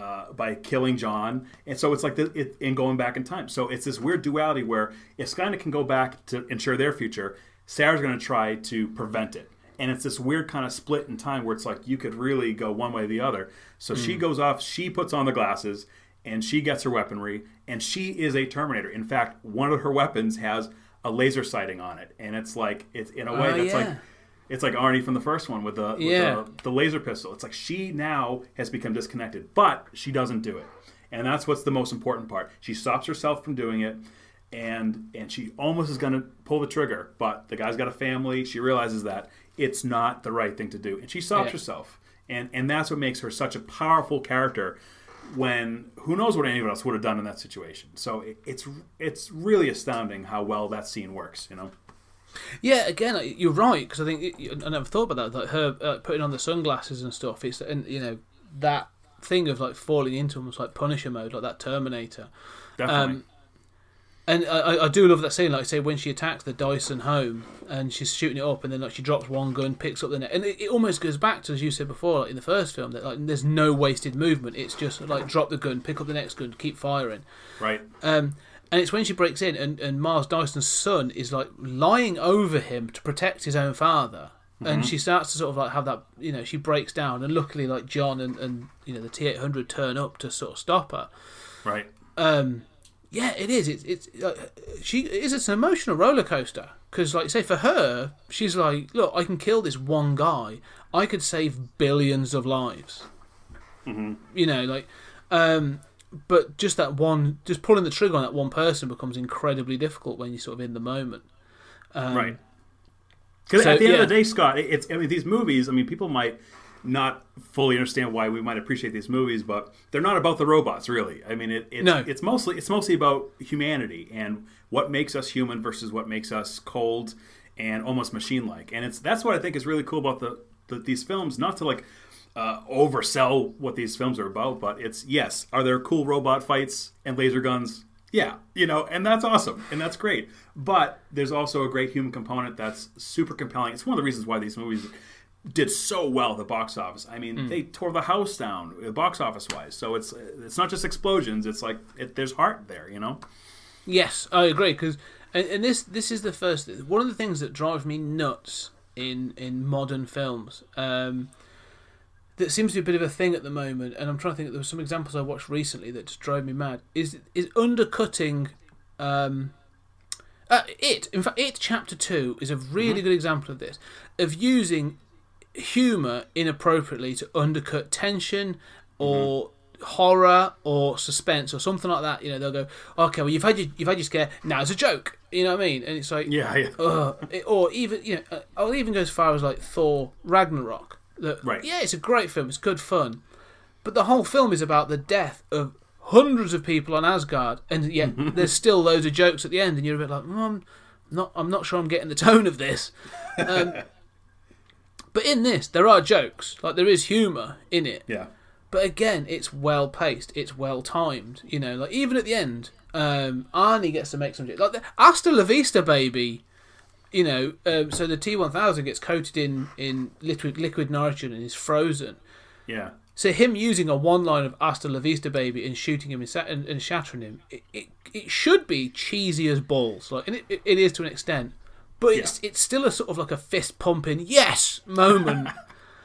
S7: killing John, and so it's like in going back in time. So it's this weird duality where if Skynet can go back to ensure their future, Sarah's going to try to prevent it. And it's this weird kind of split in time where it's like you could really go one way or the other. So she goes off, she puts on the glasses, and she gets her weaponry, and she is a Terminator. In fact, one of her weapons has a laser sighting on it, and it's like it's in a way that's like it's like Arnie from the first one with the laser pistol. It's like she now has become disconnected, but she doesn't do it, and that's what's the most important part. She stops herself from doing it. And she almost is going to pull the trigger, but the guy's got a family. She realizes that it's not the right thing to do, and she stops herself. And that's what makes her such a powerful character. When who knows what anyone else would have done in that situation. So it's really astounding how well that scene works. You know.
S6: Yeah, again, you're right, because I think I never thought about that. Like her putting on the sunglasses and stuff. And you know, that thing of like falling into almost like Punisher mode, like that Terminator.
S7: Definitely.
S6: And I do love that scene, like I say, when she attacks the Dyson home and she's shooting it up, and then like she drops one gun, picks up the net, and it almost goes back to, as you said before, like in the first film, that like there's no wasted movement. It's just like drop the gun, pick up the next gun, keep firing.
S7: Right.
S6: And it's when she breaks in, and Miles Dyson's son is like lying over him to protect his own father, and she starts to sort of like have that, you know, she breaks down, and luckily like John and you know the T-800 turn up to sort of stop her.
S7: Right.
S6: Yeah, it is. It's an emotional roller coaster, because, like, say, for her, she's like, look, I can kill this one guy. I could save billions of lives. You know, like, but just that one, just pulling the trigger on that one person becomes incredibly difficult when you're sort of in the moment.
S7: Right. Because at the end of the day, Scott, these movies. I mean, people might not fully understand why we might appreciate these movies, but they're not about the robots, really. I mean, it's mostly about humanity and what makes us human versus what makes us cold and almost machine-like. And that's what I think is really cool about these films. Not to like oversell what these films are about, but it's, yes, are there cool robot fights and laser guns? Yeah, and that's awesome, and that's great. But there's also a great human component that's super compelling. It's one of the reasons why these movies did so well at the box office. I mean, they tore the house down box office-wise. So it's not just explosions. It's like there's heart there,
S6: Yes, I agree. Because and this is the first one of the things that drives me nuts in modern films. That seems to be a bit of a thing at the moment, and I'm trying to think. There were some examples I watched recently that just drove me mad. Is undercutting. It. In fact, It Chapter 2 is a really good example of this, of using humour inappropriately to undercut tension or horror or suspense or something like that. They'll go, okay, well you've had your scare. Now it's a joke. You know what I mean? And it's like,
S7: yeah.
S6: Or even I'll even go as far as like Thor Ragnarok.
S7: Right.
S6: Yeah, it's a great film. It's good fun, but the whole film is about the death of hundreds of people on Asgard, and yet there's still loads of jokes at the end, and you're a bit like, I'm not sure I'm getting the tone of this. But in this, there are jokes. Like there is humour in it.
S7: Yeah.
S6: But again, it's well paced. It's well timed. Like even at the end, Arnie gets to make some jokes. Like the Hasta La Vista, baby. So the T-1000 gets coated in liquid nitrogen and is frozen.
S7: Yeah.
S6: So him using a one line of Hasta La Vista, baby, and shooting him and shattering him, it should be cheesy as balls. Like, and it is to an extent, but it's still a sort of like a fist pumping yes moment.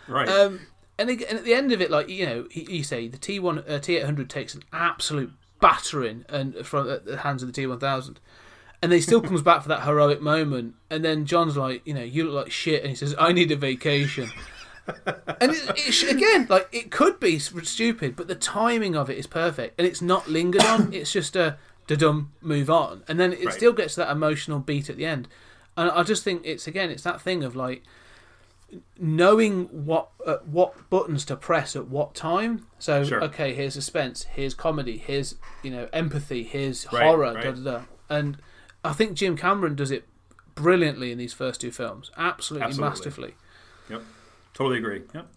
S7: Right.
S6: And at the end of it, like you say the T800 takes an absolute battering from the hands of the T1000. And then he still comes back for that heroic moment. And then John's like, you look like shit. And he says, I need a vacation. And again, like, it could be stupid, but the timing of it is perfect. And it's not lingered on. It's just a da-dum, move on. And then it still gets that emotional beat at the end. And I just think it's that thing of, like, knowing what buttons to press at what time. So, okay, here's suspense, here's comedy, here's, empathy, here's horror, da-da-da. And I think Jim Cameron does it brilliantly in these first two films. Absolutely. Masterfully.
S7: Yep. Totally agree. Yep.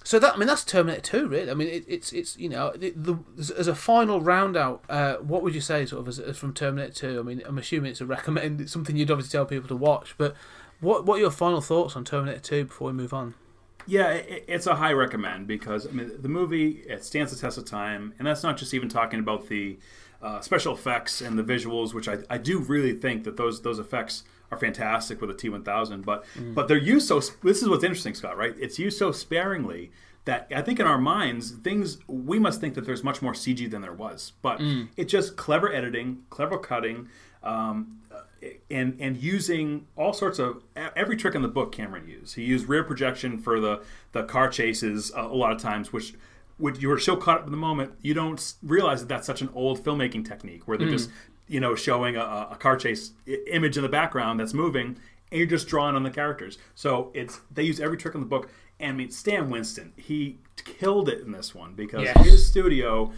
S6: So that's Terminator 2, really. I mean, it's as a final round out, what would you say sort of as from Terminator 2? I mean, I'm assuming it's a recommend. It's something you'd obviously tell people to watch. But what are your final thoughts on Terminator 2 before we move on?
S7: Yeah, it's a high recommend because the movie, it stands the test of time, and that's not just even talking about the special effects and the visuals, which I do really think that those effects are fantastic with the T-1000, but they're used so. This is what's interesting, Scott. Right? It's used so sparingly that I think in our minds, we must think that there's much more CG than there was, but it's just clever editing, clever cutting, and using all sorts of every trick in the book. Cameron used. He used rear projection for the car chases a lot of times, which you were so caught up in the moment, you don't realize that that's such an old filmmaking technique where they're just showing a car chase image in the background that's moving, and you're just drawing on the characters. So they use every trick in the book. And I mean, Stan Winston, he killed it in this one because his studio,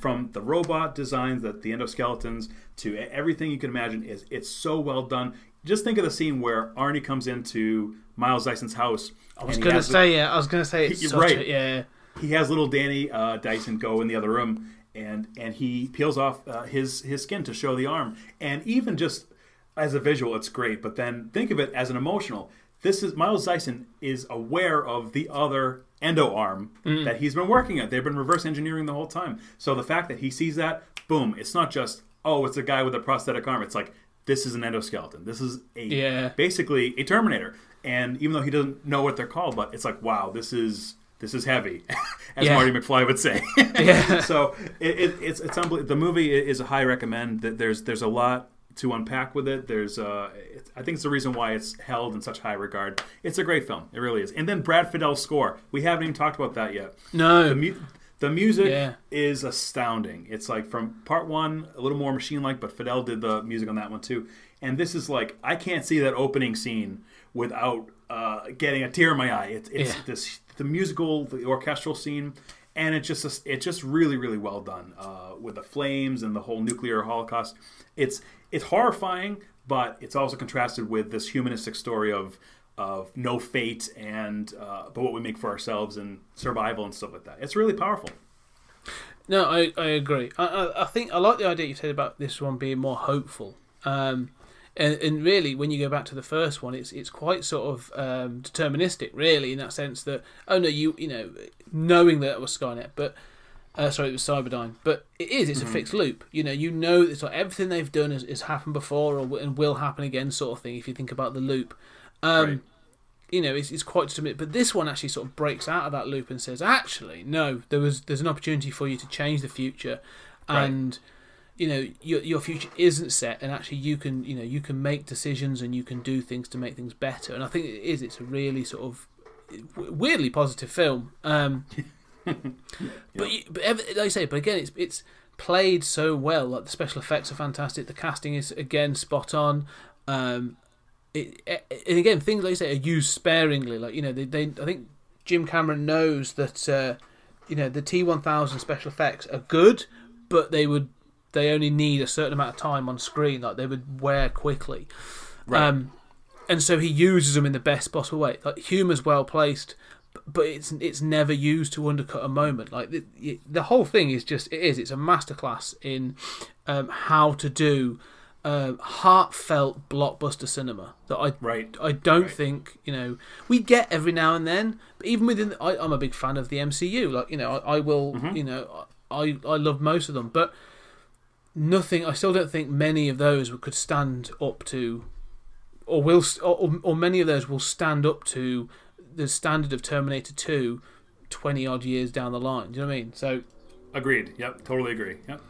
S7: from the robot designs, the endoskeletons, to everything you can imagine, it's so well done. Just think of the scene where Arnie comes into Miles Dyson's house.
S6: I was going to say it's such a.
S7: He has little Danny Dyson go in the other room, and he peels off his skin to show the arm. And even just as a visual, it's great. But then think of it as an emotional. Miles Dyson is aware of the other endo arm that he's been working at. They've been reverse engineering the whole time. So the fact that he sees that, boom, it's not just, it's a guy with a prosthetic arm. It's like, this is an endoskeleton. This is basically a Terminator. And even though he doesn't know what they're called, but it's like, wow, this is heavy, as Marty McFly would say. So it's unbelievable. The movie is a high recommend. There's a lot to unpack with it. I think it's the reason why it's held in such high regard. It's a great film. It really is. And then Brad Fiddel's score. We haven't even talked about that yet.
S6: No.
S7: The music is astounding. It's like from part one, a little more machine-like, but Fidel did the music on that one too. And this is like, I can't see that opening scene without getting a tear in my eye. It's the musical, the orchestral scene, and it's just really, really well done with the flames and the whole nuclear holocaust. it's horrifying, but it's also contrasted with this humanistic story of no fate and but what we make for ourselves and survival and stuff like that. It's really powerful.
S6: No, I agree. I think I like the idea you said about this one being more hopeful. And really, when you go back to the first one, it's quite sort of deterministic, really, in that sense that you know, knowing that it was Skynet, but sorry, it was Cyberdyne, but it's a fixed loop. You know, it's like everything they've done has happened before and will happen again, sort of thing. If you think about the loop,
S7: Right.
S6: you know, it's quite determined. But this one actually sort of breaks out of that loop and says, actually, no, there's an opportunity for you to change the future, and you know, your future isn't set, and actually you can make decisions and you can do things to make things better. And I think it's a really sort of weirdly positive film. But like I say, but again, it's played so well. Like the special effects are fantastic. The casting is again spot on. And again, things like you say are used sparingly. Like, you know, they I think Jim Cameron knows that you know, the T-1000 special effects are good, but they only need a certain amount of time on screen. Like, they would wear quickly, right? And so he uses them in the best possible way. Like, humour's well placed, but it's never used to undercut a moment. Like the whole thing is just it's a masterclass in how to do heartfelt blockbuster cinema that I don't think, you know, we get every now and then. But even within, I'm a big fan of the MCU. Like, you know, I will, you know, I love most of them, but nothing. I still don't think many of those could stand up to, or many of those will stand up to the standard of Terminator 2 20 odd years down the line. Do you know what I mean? So,
S7: agreed. Yep, totally agree. Yep.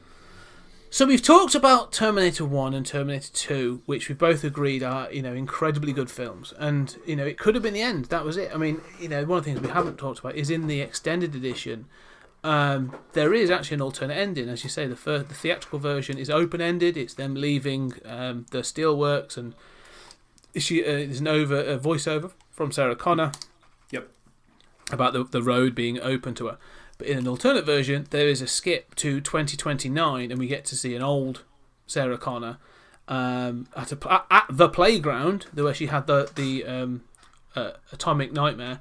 S6: So we've talked about Terminator 1 and Terminator 2, which we both agreed are, you know, incredibly good films. And, you know, it could have been the end. That was it. I mean, you know, one of the things we haven't talked about is in the extended edition, there is actually an alternate ending. As you say, the theatrical version is open-ended. It's them leaving the steelworks, and there's a voiceover from Sarah Connor.
S7: Yep. About
S6: the road being open to her. But in an alternate version, there is a skip to 2029, and we get to see an old Sarah Connor at the playground, where she had the atomic nightmare,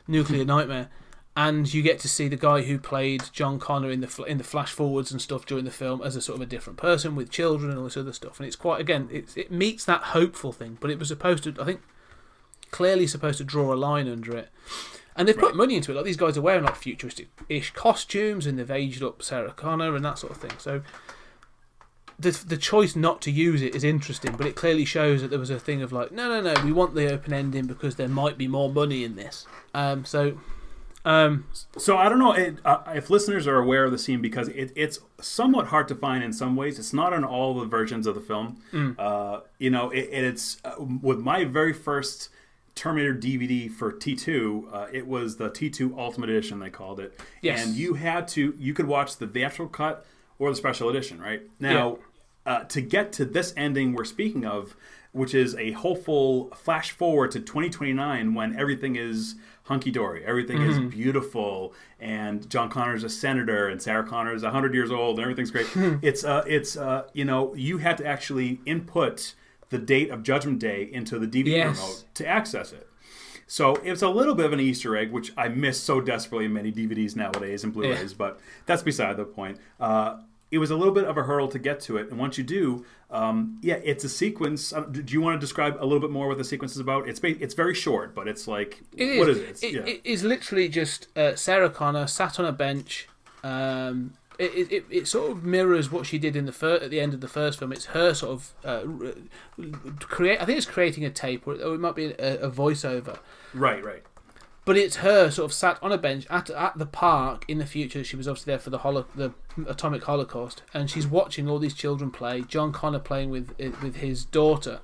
S6: nuclear nightmare, and you get to see the guy who played John Connor in the flash forwards and stuff during the film as a sort of a different person with children and all this other stuff. And it's quite, again, it meets that hopeful thing, but it was supposed to, I think, clearly supposed to draw a line under it. And they've put money into it. Like, these guys are wearing like futuristic-ish costumes, and they've aged up Sarah Connor and that sort of thing. So the choice not to use it is interesting, but it clearly shows that there was a thing of like, no, we want the open ending because there might be more money in this. So
S7: I don't know if listeners are aware of the scene, because it's somewhat hard to find in some ways. It's not on all the versions of the film. You know, it's with my very first Terminator DVD for T2, it was the T2 Ultimate Edition, they called it.
S6: Yes.
S7: And you could watch the theatrical cut or the special edition, right? Now, to get to this ending we're speaking of, which is a hopeful flash forward to 2029 when everything is hunky-dory, everything is beautiful, and John Connor's a senator, and Sarah Connor's 100 years old, and everything's great. It's you know, you had to actually input the date of Judgment Day into the DVD remote to access it. So it's a little bit of an Easter egg, which I miss so desperately in many DVDs nowadays and Blu-rays, but that's beside the point. It was a little bit of a hurdle to get to it, and once you do, it's a sequence. Do you want to describe a little bit more what the sequence is about? It's very short, but it's like, what is it?
S6: It is literally just Sarah Connor sat on a bench. It sort of mirrors what she did in at the end of the first film. It's her sort of I think it's creating a tape, or it might be a voiceover.
S7: Right.
S6: But it's her sort of sat on a bench at the park in the future. She was obviously there for the atomic holocaust, and she's watching all these children play. John Connor playing with his daughter,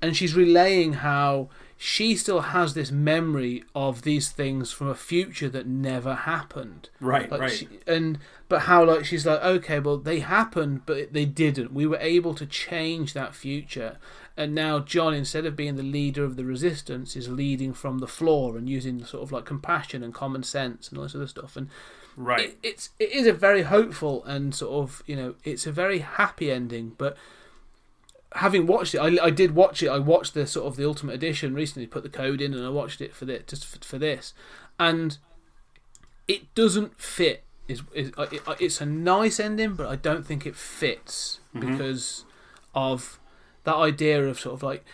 S6: and she's relaying how she still has this memory of these things from a future that never happened.
S7: Right.
S6: But how, like, she's like, okay, well, they happened, but they didn't. We were able to change that future. And now John, instead of being the leader of the resistance, is leading from the floor and using sort of like compassion and common sense and all this other stuff. And it is a very hopeful and sort of, you know, it's a very happy ending. But having watched it, I did watch it. I watched the sort of the Ultimate Edition recently. Put the code in, and I watched it for this, and it doesn't fit. It's a nice ending, but I don't think it fits because of that idea of sort of like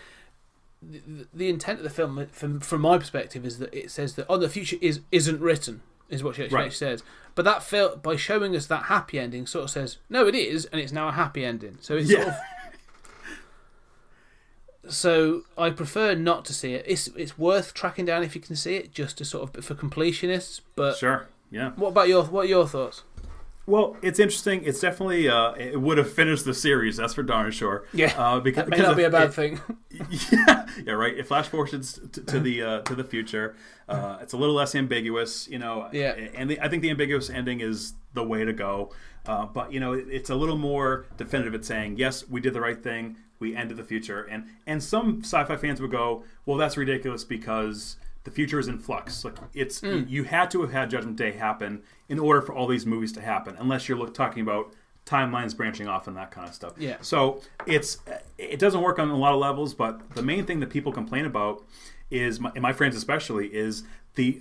S6: the intent of the film. From my perspective, is that it says that the future isn't written, is what she actually says. But that by showing us that happy ending, sort of says no, it is, and it's now a happy ending. So it's sort of. So I prefer not to see it. It's worth tracking down if you can see it, just to sort of for completionists. But
S7: sure. Yeah.
S6: What are your thoughts?
S7: Well, it's interesting. It's definitely it would have finished the series. That's for darn sure.
S6: Yeah,
S7: because
S6: that may not be a bad thing.
S7: Yeah, right. It flash forwards to the future. It's a little less ambiguous,
S6: Yeah.
S7: And I think the ambiguous ending is the way to go. But it's a little more definitive at saying yes, we did the right thing. We ended the future, and some sci-fi fans would go, well, that's ridiculous because the future is in flux. Like you had to have had Judgment Day happen in order for all these movies to happen, unless you're talking about timelines branching off and that kind of stuff.
S6: Yeah.
S7: So it doesn't work on a lot of levels, but the main thing that people complain about is, and my friends especially, is the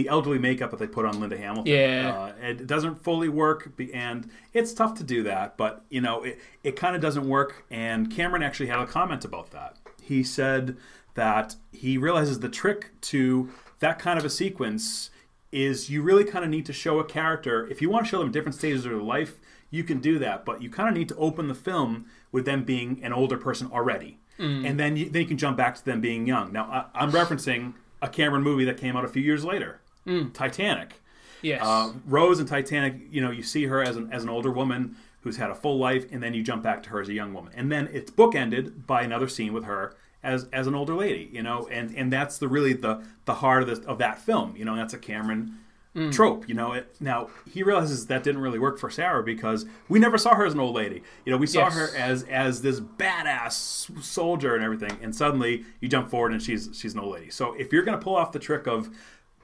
S7: elderly makeup that they put on Linda Hamilton.
S6: Yeah.
S7: It doesn't fully work, and it's tough to do that, but it kind of doesn't work. And Cameron actually had a comment about that. He said that he realizes the trick to that kind of a sequence is you really kind of need to show a character. If you want to show them different stages of their life, you can do that, but you kind of need to open the film with them being an older person already. And then you can jump back to them being young. Now, I'm referencing a Cameron movie that came out a few years later, Titanic.
S6: Yes.
S7: Rose in Titanic, you see her as an older woman who's had a full life, and then you jump back to her as a young woman. And then it's bookended by another scene with her as an older lady, and that's really the heart of that film, and that's a Cameron trope, Now, he realizes that didn't really work for Sarah because we never saw her as an old lady. We saw her as this badass soldier and everything, and suddenly you jump forward and she's an old lady. So if you're going to pull off the trick of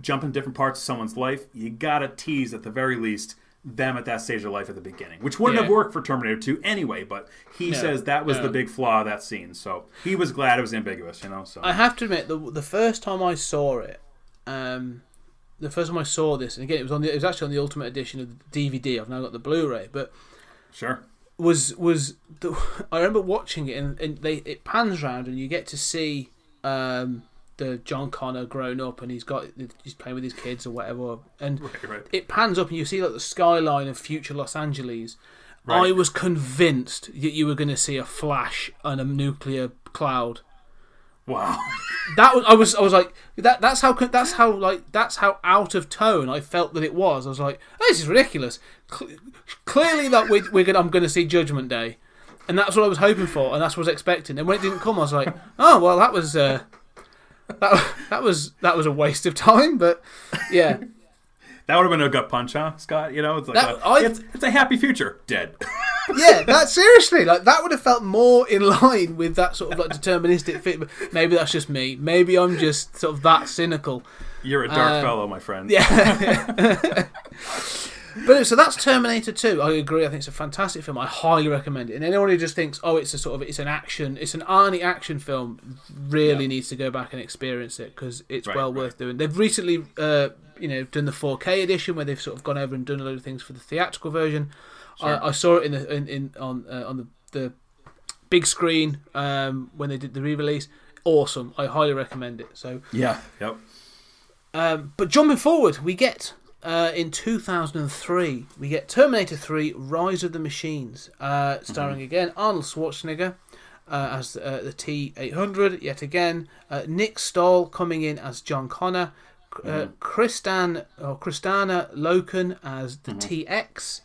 S7: jumping different parts of someone's life, you got to tease at the very least them at that stage of life at the beginning, which wouldn't have worked for Terminator 2 anyway, but he says that was the big flaw of that scene. So he was glad it was ambiguous, So
S6: I have to admit, the first time I saw it, the first time I saw this, and again, it was actually on the Ultimate Edition of the DVD. I've now got the Blu-ray, but
S7: sure,
S6: I remember watching it, and it pans around, and you get to see the John Connor grown up, and he's playing with his kids or whatever, and it pans up, and you see like the skyline of future Los Angeles. Right. I was convinced that you were going to see a flash and a nuclear cloud.
S7: Wow,
S6: I was like that's how out of tone I felt that it was. I was like, oh, this is ridiculous. Clearly, that I'm going to see Judgment Day, and that's what I was hoping for, and that's what I was expecting. And when it didn't come, I was like, oh well, that was a waste of time. But yeah,
S7: that would have been a gut punch, huh, Scott? It's like it's a happy future. Dead.
S6: Yeah, that seriously, that would have felt more in line with that sort of deterministic fit. But maybe that's just me. Maybe I'm just sort of that cynical.
S7: You're a dark fellow, my friend.
S6: Yeah. But so that's Terminator 2. I agree. I think it's a fantastic film. I highly recommend it. And anyone who just thinks, oh, it's an Arnie action film, really needs to go back and experience it because it's worth doing. They've recently, done the 4K edition where they've sort of gone over and done a load of things for the theatrical version. Sure. I saw it on the big screen when they did the re-release. Awesome. I highly recommend it. So
S7: yeah, yep.
S6: But jumping forward, we get in 2003 we get Terminator 3: Rise of the Machines, starring again Arnold Schwarzenegger as the T-800 yet again. Nick Stahl coming in as John Connor. Kristana Loken as the TX.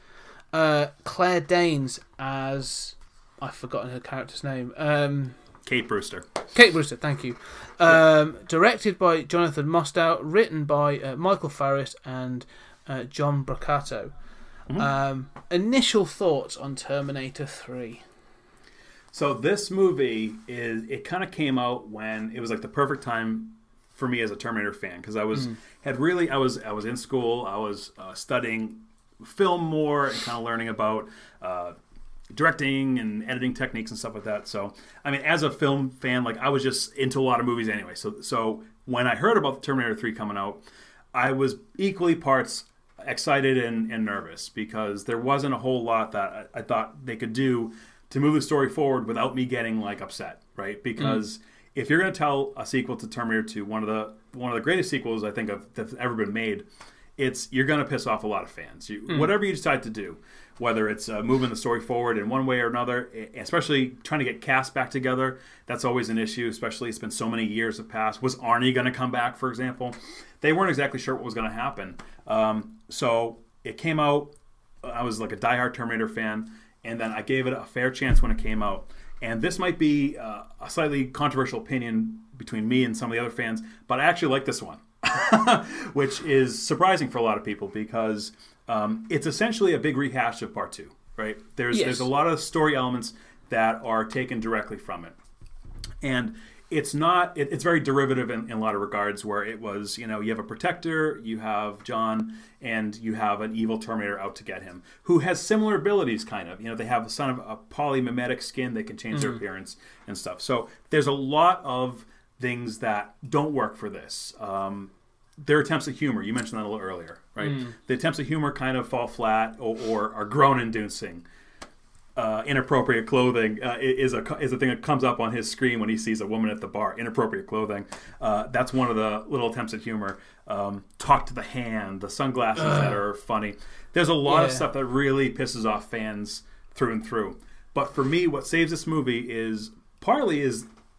S6: Claire Danes as I've forgotten her character's name.
S7: Kate Brewster.
S6: Kate Brewster, thank you. Directed by Jonathan Mostow, written by Michael Farris and John Braccato. Initial thoughts on Terminator 3?
S7: So this movie it kind of came out when it was like the perfect time for me as a Terminator fan because I was in school, I was studying film more and kind of learning about directing and editing techniques and stuff like that. So, I mean, as a film fan, like I was just into a lot of movies anyway. So when I heard about the Terminator 3 coming out, I was equally parts excited and nervous because there wasn't a whole lot that I thought they could do to move the story forward without me getting like upset, right? Because if you're going to tell a sequel to Terminator 2, one of the greatest sequels I think that's ever been made, you're going to piss off a lot of fans. Whatever you decide to do, whether it's moving the story forward in one way or another, especially trying to get cast back together, that's always an issue, especially it's been so many years have passed. Was Arnie going to come back, for example? They weren't exactly sure what was going to happen. So it came out. I was like a diehard Terminator fan, and then I gave it a fair chance when it came out. And this might be a slightly controversial opinion between me and some of the other fans, but I actually like this one, which is surprising for a lot of people because it's essentially a big rehash of Part 2, right? There's a lot of story elements that are taken directly from it. And it's very derivative in a lot of regards where it was, you have a protector, you have John, and you have an evil Terminator out to get him, who has similar abilities, kind of. They have a polymimetic skin, they can change their appearance and stuff. So there's a lot of things that don't work for this. Their attempts at humor, you mentioned that a little earlier, right? The attempts at humor kind of fall flat or are groan-inducing. Inappropriate clothing is a thing that comes up on his screen when he sees a woman at the bar. Inappropriate clothing. That's one of the little attempts at humor. Talk to the hand, the sunglasses that are funny. There's a lot of stuff that really pisses off fans through and through. But for me, what saves this movie is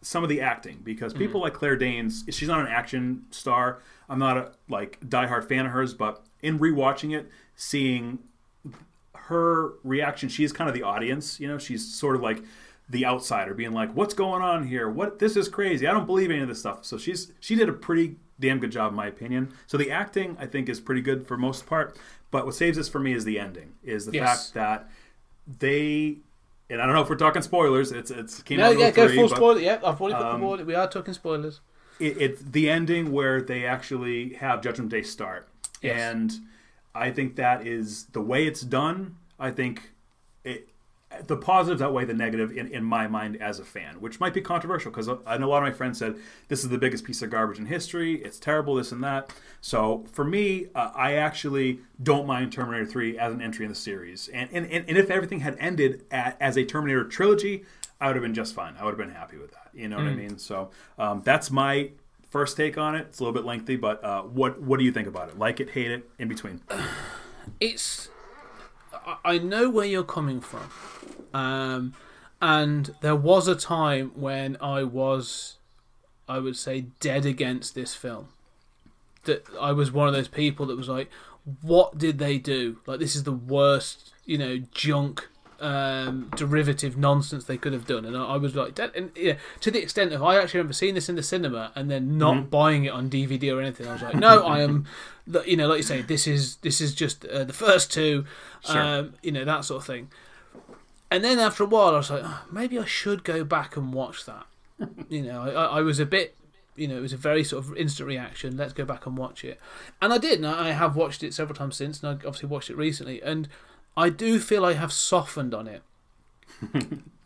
S7: some of the acting, because people like Claire Danes, she's not an action star. I'm not a diehard fan of hers, but in rewatching it, seeing her reaction, she's kind of the audience. She's sort of like the outsider, being like, "What's going on here? This is crazy. I don't believe any of this stuff." So she did a pretty damn good job, in my opinion. So the acting, I think, is pretty good for most part. But what saves this for me is the ending, is the fact that they. And I don't know if we're talking spoilers. It came out in 03,
S6: go full spoiler. Yeah, I've already put the board. We are talking spoilers.
S7: It's the ending where they actually have Judgment Day start, and I think that is the way it's done. I think the positives outweigh the negative in my mind as a fan, which might be controversial because I know a lot of my friends said this is the biggest piece of garbage in history. It's terrible, this and that. So for me, I actually don't mind Terminator 3 as an entry in the series. And if everything had ended as a Terminator trilogy, I would have been just fine. I would have been happy with that. You know what I mean? So that's my first take on it. It's a little bit lengthy, but what do you think about it? Like it, hate it, in between?
S6: I know where you're coming from. And there was a time when I would say, dead against this film. That I was one of those people that was like, what did they do? Like, this is the worst, junk, derivative nonsense they could have done. And I was like, dead. And to the extent of, I actually remember seeing this in the cinema and then not buying it on DVD or anything. I was like, no, I am, like you say, this is just the first two, that sort of thing. And then after a while, I was like, maybe I should go back and watch that. I was a bit, it was a very sort of instant reaction. Let's go back and watch it. And I did. And I have watched it several times since. And I obviously watched it recently. And I do feel I have softened on it.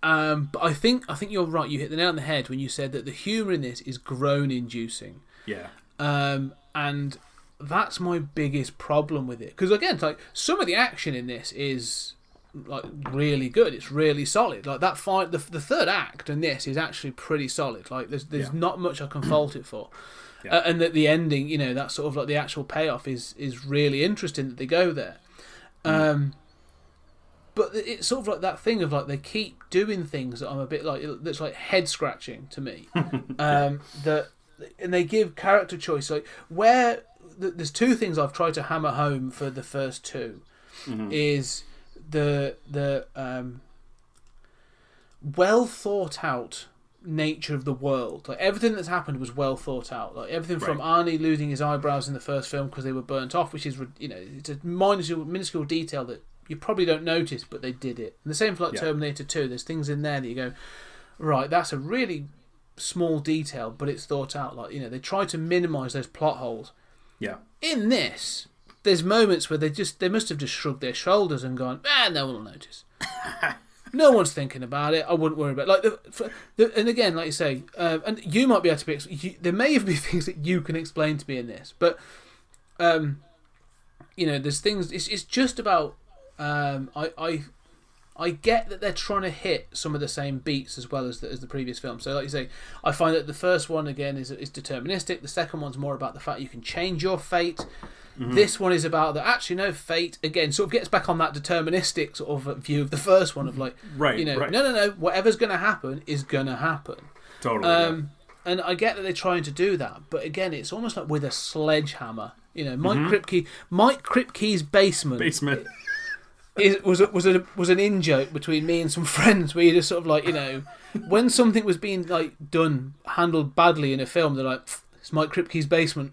S6: But I think you're right. You hit the nail on the head when you said that the humour in this is groan-inducing.
S7: Yeah.
S6: And that's my biggest problem with it. Because, again, some of the action in this is really good. It's really solid. Like that fight, the third act in this is actually pretty solid. Like there's not much I can fault it for. And that the ending, that sort of the actual payoff is really interesting that they go there. But it's sort of that thing of they keep doing things that I'm a bit that's head scratching to me. And they give character choice where there's two things I've tried to hammer home for the first two is the well thought out nature of the world. Everything that's happened was well thought out. Everything from Arnie losing his eyebrows in the first film because they were burnt off, which is it's a minuscule detail that you probably don't notice, but they did it. And the same for Terminator 2. There's things in there that you go, right, that's a really small detail, but it's thought out. They try to minimise those plot holes.
S7: Yeah.
S6: In this, there's moments where they must have just shrugged their shoulders and gone, no one will notice. No one's thinking about it. I wouldn't worry about it. And again, like you say, and you might be able to there may even be things that you can explain to me in this, but there's things. It's just about. I get that they're trying to hit some of the same beats as well as the previous film. So, like you say, I find that the first one again is deterministic. The second one's more about the fact you can change your fate. Mm-hmm. This one is about that actually no fate again sort of gets back on that deterministic sort of view of the first one of like no whatever's going to happen is going to happen.
S7: Totally.
S6: And I get that they're trying to do that, but again it's almost like with a sledgehammer. Mike Kripke's basement was an in-joke between me and some friends where you just sort of like when something was being like handled badly in a film, they're like, it's Mike Kripke's basement.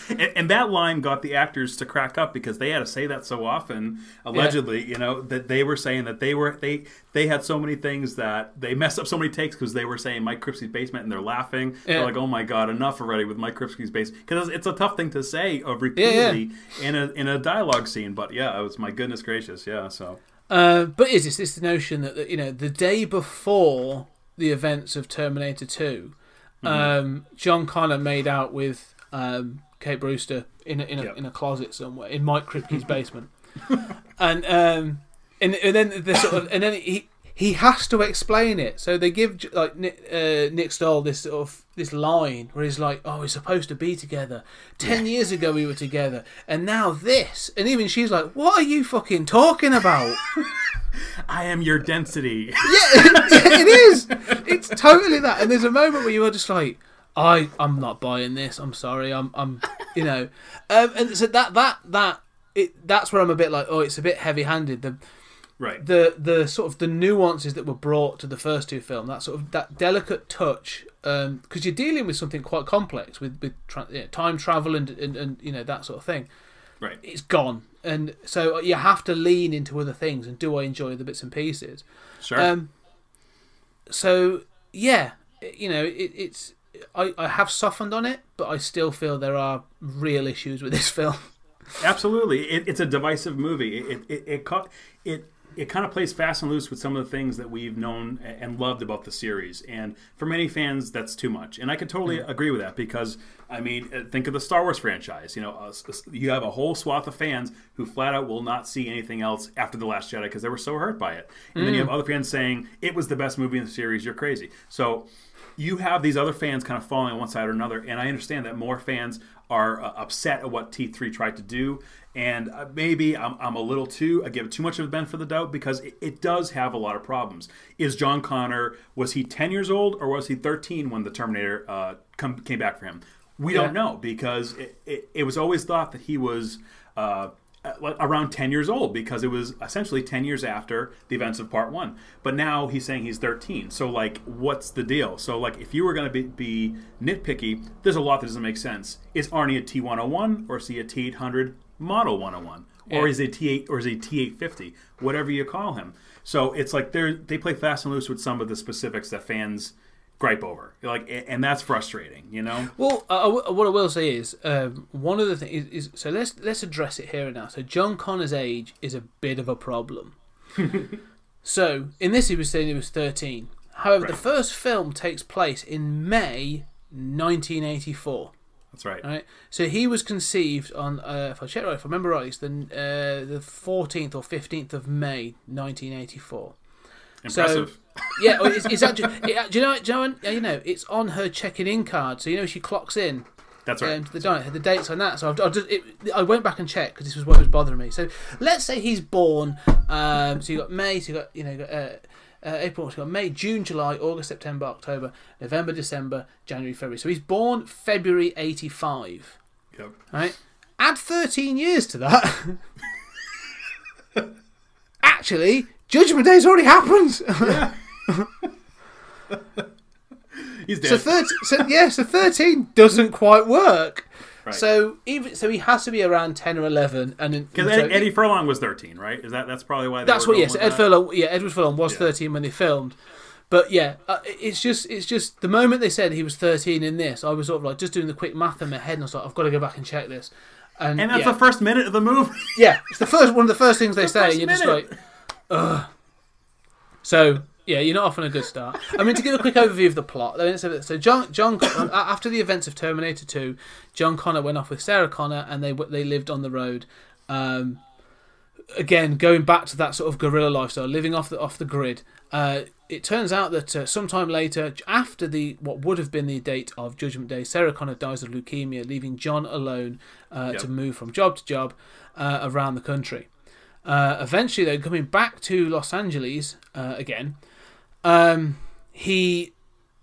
S7: And that line got the actors to crack up because they had to say that so often, allegedly, that they were saying that they had so many things that they messed up so many takes because they were saying Mike Kripke's basement and they're laughing. Yeah. They're like, oh my God, enough already with Mike Kripke's basement. Because it's a tough thing to say repeatedly in a dialogue scene. But yeah, it was, my goodness gracious, yeah. So,
S6: but is this the notion that the day before the events of Terminator 2, John Connor made out with Kate Brewster in a closet somewhere in Mike Kripke's basement, and then he has to explain it. So they give like Nick Stoll this line where he's like, "Oh, we're supposed to be together. 10 years ago we were together, and now this." And even she's like, "What are you fucking talking about?"
S7: I am your density.
S6: It is. It's totally that. And there's a moment where you are just like, I'm not buying this. I'm sorry. And so that's where I'm a bit like, oh, it's a bit heavy-handed. The sort of the nuances that were brought to the first two films, that delicate touch, because you're dealing with something quite complex with time travel and that sort of thing.
S7: Right.
S6: It's gone, and so you have to lean into other things. And do I enjoy the bits and pieces?
S7: Sure.
S6: So yeah, it's. I have softened on it, but I still feel there are real issues with this film.
S7: Absolutely, it's a divisive movie. It kind of plays fast and loose with some of the things that we've known and loved about the series. And for many fans, that's too much. And I could totally agree with that because, I mean, think of the Star Wars franchise. You have a whole swath of fans who flat out will not see anything else after The Last Jedi because they were so hurt by it. And then you have other fans saying, it was the best movie in the series, you're crazy. So you have these other fans kind of falling on one side or another, and I understand that more fans are upset at what T3 tried to do, and maybe I'm a little I give it too much of a benefit of the doubt because it does have a lot of problems. Is John Connor, was he 10 years old or was he 13 when the Terminator came back for him? We don't know because it was always thought that he was around 10 years old because it was essentially 10 years after the events of Part 1. But now he's saying he's 13. So, like, what's the deal? So, like, if you were going to be nitpicky, there's a lot that doesn't make sense. Is Arnie a T101 or is he a T800 Model 101? Or is he T8 or is he T850? Whatever you call him. So it's like they play fast and loose with some of the specifics that fans gripe over, and that's frustrating,
S6: Well, what I will say is one of the things is so let's address it here and now. So John Connor's age is a bit of a problem. So in this, he was saying he was 13. However, the first film takes place in May 1984.
S7: That's right.
S6: Right. So he was conceived on, if I check right, if I remember right, it's the 14th or 15th of May 1984.
S7: Impressive.
S6: So, yeah, it's actually. Do you know? It's on her checking in card, so she clocks in.
S7: That's right.
S6: The dates on that. So I went back and checked because this was what was bothering me. So let's say he's born. So you got May. So you got April. So you got May, June, July, August, September, October, November, December, January, February. So he's born February '85.
S7: Yep.
S6: Right. Add 13 years to that. Actually, Judgment Day's already happened.
S7: Yeah. He's dead.
S6: So 13 doesn't quite work.
S7: Right.
S6: So he has to be around 10 or 11, and
S7: because Eddie Furlong was 13, right? That's probably why.
S6: That's what. Yes, Edward Furlong was 13 when they filmed. But yeah, it's just the moment they said he was 13 in this, I was sort of like just doing the quick math in my head, and I was like, I've got to go back and check this. And
S7: that's the first minute of the movie.
S6: Yeah, it's one of the first things they say. And you're just like, ugh. So yeah, you're not off on a good start. I mean, to give a quick overview of the plot. So John after the events of Terminator 2, John Connor went off with Sarah Connor, and they lived on the road. Again, going back to that sort of guerrilla lifestyle, living off the grid. It turns out that sometime later, after what would have been the date of Judgment Day, Sarah Connor dies of leukemia, leaving John alone to move from job to job around the country. Eventually, though, coming back to Los Angeles again, he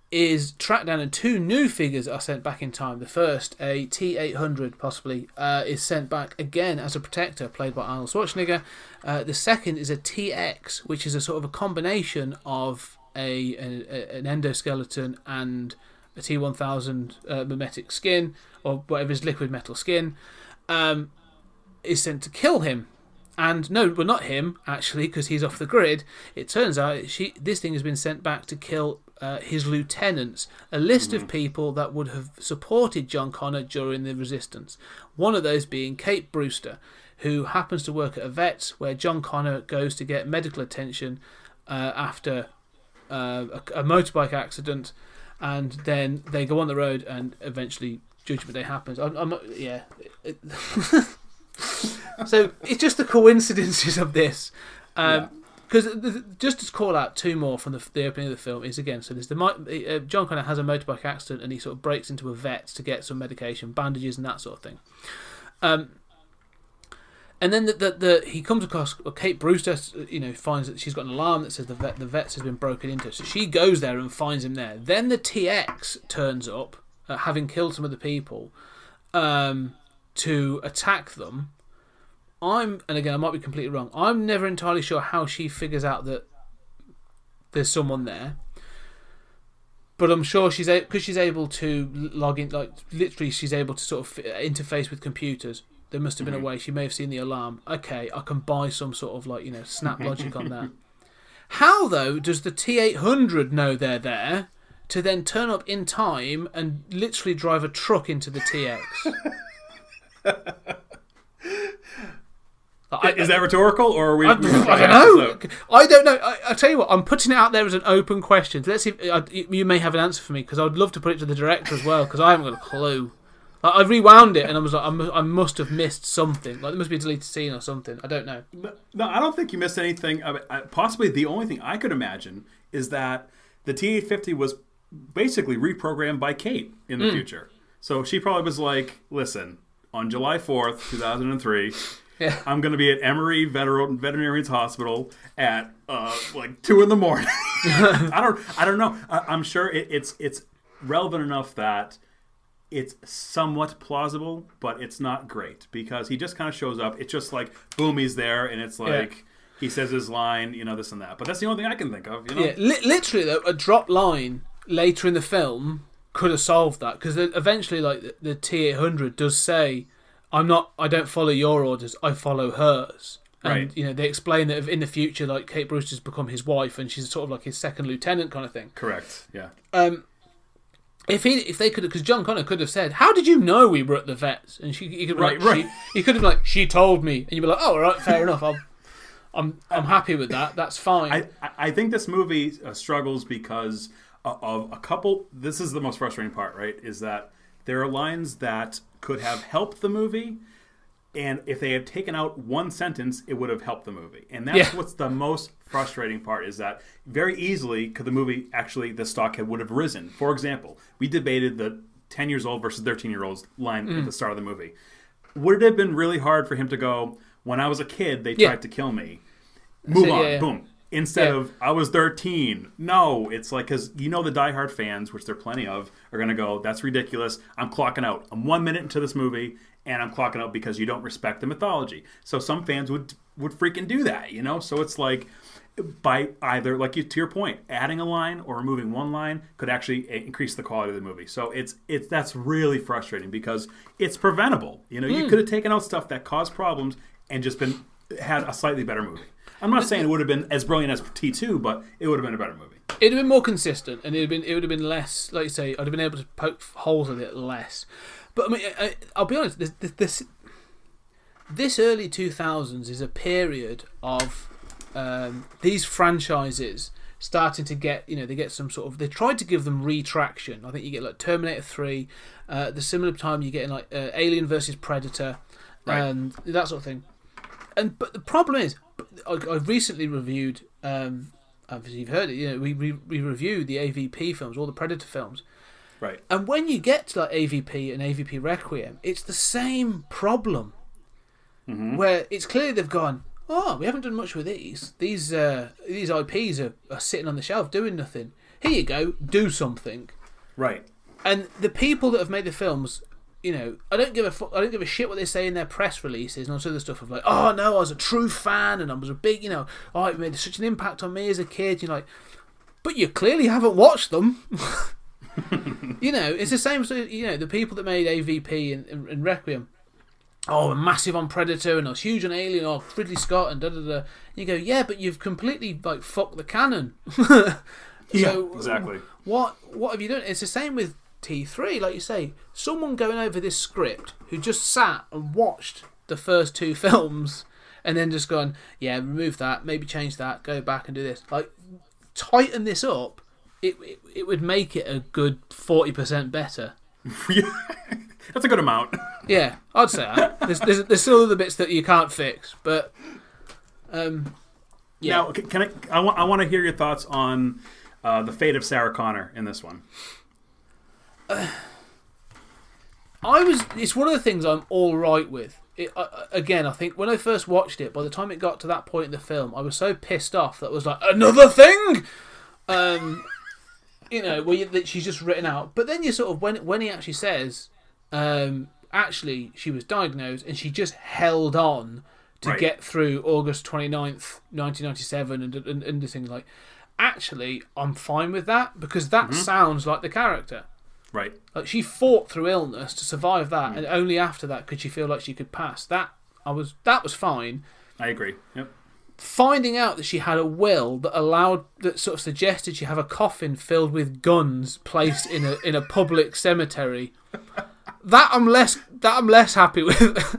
S6: is tracked down, and two new figures are sent back in time. The first, a T-800 possibly, is sent back again as a protector, played by Arnold Schwarzenegger. The second is a TX, which is a sort of a combination of an endoskeleton and a T-1000 mimetic skin, or whatever is liquid metal skin, is sent to kill him. And no, well, not him, actually, because he's off the grid. It turns out this thing has been sent back to kill his lieutenants, a list of people that would have supported John Connor during the resistance. One of those being Kate Brewster, who happens to work at a vet's where John Connor goes to get medical attention after a motorbike accident, and then they go on the road, and eventually Judgment Day happens. So it's just the coincidences of this. Because just to call out two more from the opening of the film is, again, so there's John Connor has a motorbike accident, and he sort of breaks into a vet to get some medication, bandages and that sort of thing. And then he comes across Kate Brewster, finds that she's got an alarm that says the vet's has been broken into. So she goes there and finds him there. Then the TX turns up, having killed some of the people, to attack them. And again, I might be completely wrong. I'm never entirely sure how she figures out that there's someone there, but I'm sure because she's able to log in, like literally, she's able to sort of interface with computers. There must have been a way. She may have seen the alarm. Okay, I can buy some sort of snap logic on that. How though does the T-800 know they're there to then turn up in time and literally drive a truck into the TX?
S7: Is that rhetorical, or are we?
S6: I don't know. I don't know. I tell you what, I'm putting it out there as an open question. Let's see if you may have an answer for me, because I would love to put it to the director as well, because I haven't got a clue. I rewound it and I was like, I must have missed something. Like there must be a deleted scene or something. I don't know.
S7: No, I don't think you missed anything. Possibly the only thing I could imagine is that the T-850 was basically reprogrammed by Kate in the future. So she probably was like, "Listen, on July 4th, 2003." Yeah. I'm going to be at Emory Veterinarian's Hospital at 2 in the morning. I don't know. I'm sure it's relevant enough that it's somewhat plausible, but it's not great because he just kind of shows up. It's just like boom, he's there, and it's like he says his line, this and that. But that's the only thing I can think of.
S6: Yeah, literally though, a drop line later in the film could have solved that, because eventually, like the T-800 does say, I don't follow your orders, I follow hers. And,
S7: right.
S6: They explain that in the future, like, Kate Brewster's become his wife and she's sort of like his second lieutenant kind of thing.
S7: Correct, yeah.
S6: If they could, because John Connor could have said, "How did you know we were at the vets?" And he could be like, he could have been like, "She told me," and you'd be like, "Oh, all right, fair enough. I'm happy with that. That's fine."
S7: I think this movie struggles because of a couple. This is the most frustrating part, right? Is that there are lines that could have helped the movie, and if they had taken out one sentence, it would have helped the movie. And that's what's the most frustrating part, is that very easily could the movie actually, the stock would have risen. For example, we debated the 10 years old versus 13-year-olds line at the start of the movie. Would it have been really hard for him to go, "When I was a kid, they tried to kill me. Move on, boom." Instead of, "I was 13. No, it's like, because the diehard fans, which there are plenty of, are going to go, "That's ridiculous. I'm clocking out. I'm 1 minute into this movie, and I'm clocking out because you don't respect the mythology." So some fans would freaking do that, So it's like, by either, to your point, adding a line or removing one line could actually increase the quality of the movie. So that's really frustrating because it's preventable. You could have taken out stuff that caused problems and just had a slightly better movie. I'm not saying it would have been as brilliant as T2, but it would have been a better movie.
S6: It'd have been more consistent, and it would have been less, like you say, I'd have been able to poke holes in it less. But I mean, I'll be honest, this early 2000s is a period of these franchises starting to get, they get some sort of, they tried to give them retraction. I think you get like Terminator 3, the similar time you get in like Alien versus Predator, and that sort of thing. But the problem is, I recently reviewed, obviously you've heard it, we reviewed the AVP films, all the Predator films.
S7: Right.
S6: And when you get to like AVP and AVP Requiem, it's the same problem. Mm-hmm. Where it's clear they've gone, we haven't done much with these. These IPs are sitting on the shelf doing nothing. Here you go, do something.
S7: Right. And
S6: the people that have made the films, I don't give a shit what they say in their press releases and all this other stuff of like, oh no, I was a true fan and I was a big, it made such an impact on me as a kid. You're like, but you clearly haven't watched them. It's the same. So, the people that made AVP and Requiem. I'm massive on Predator and I was huge on Alien or Ridley Scott and da-da-da. And you go, yeah, but you've completely like fucked the canon.
S7: Exactly.
S6: What have you done? It's the same with T3, like you say. Someone going over this script who just sat and watched the first two films and then just gone, yeah, remove that, maybe change that, go back and do this. Like, tighten this up. It would make it a good 40% better.
S7: That's a good amount.
S6: Yeah, I'd say that. There's still other bits that you can't fix, but yeah.
S7: Now, I want to hear your thoughts on the fate of Sarah Connor in this one.
S6: It's one of the things I'm all right with. Again, I think when I first watched it, by the time it got to that point in the film, I was so pissed off that it was like, another thing. That she's just written out. But then you sort of when he actually says, actually she was diagnosed and she just held on to get through August 29th, 1997 and the things like, actually I'm fine with that because that sounds like the character.
S7: Right.
S6: Like she fought through illness to survive that, and only after that could she feel like she could pass. That was fine.
S7: I agree. Yep.
S6: Finding out that she had a will that sort of suggested she have a coffin filled with guns placed in a public cemetery. That I'm less happy with.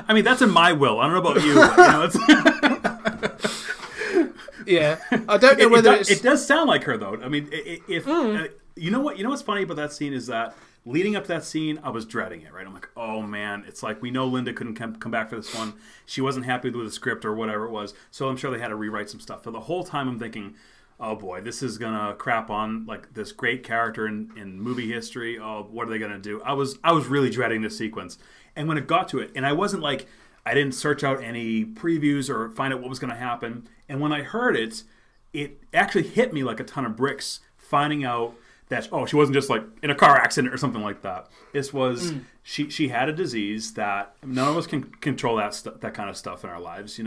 S7: I mean, that's in my will. I don't know about you.
S6: Yeah, I don't know whether
S7: it does sound like her though. I mean, you know what's funny about that scene is that leading up to that scene, I was dreading it. Right, I'm like, oh man, it's like we know Linda couldn't come back for this one. She wasn't happy with the script or whatever it was, so I'm sure they had to rewrite some stuff. For the whole time, I'm thinking, oh boy, this is gonna crap on like this great character in movie history. Oh, what are they gonna do? I was really dreading this sequence, and when it got to it, and I wasn't like, I didn't search out any previews or find out what was gonna happen. And when I heard it, it actually hit me like a ton of bricks. Finding out that she wasn't just like in a car accident or something like that. This was she had a disease that none of us can control that kind of stuff in our lives,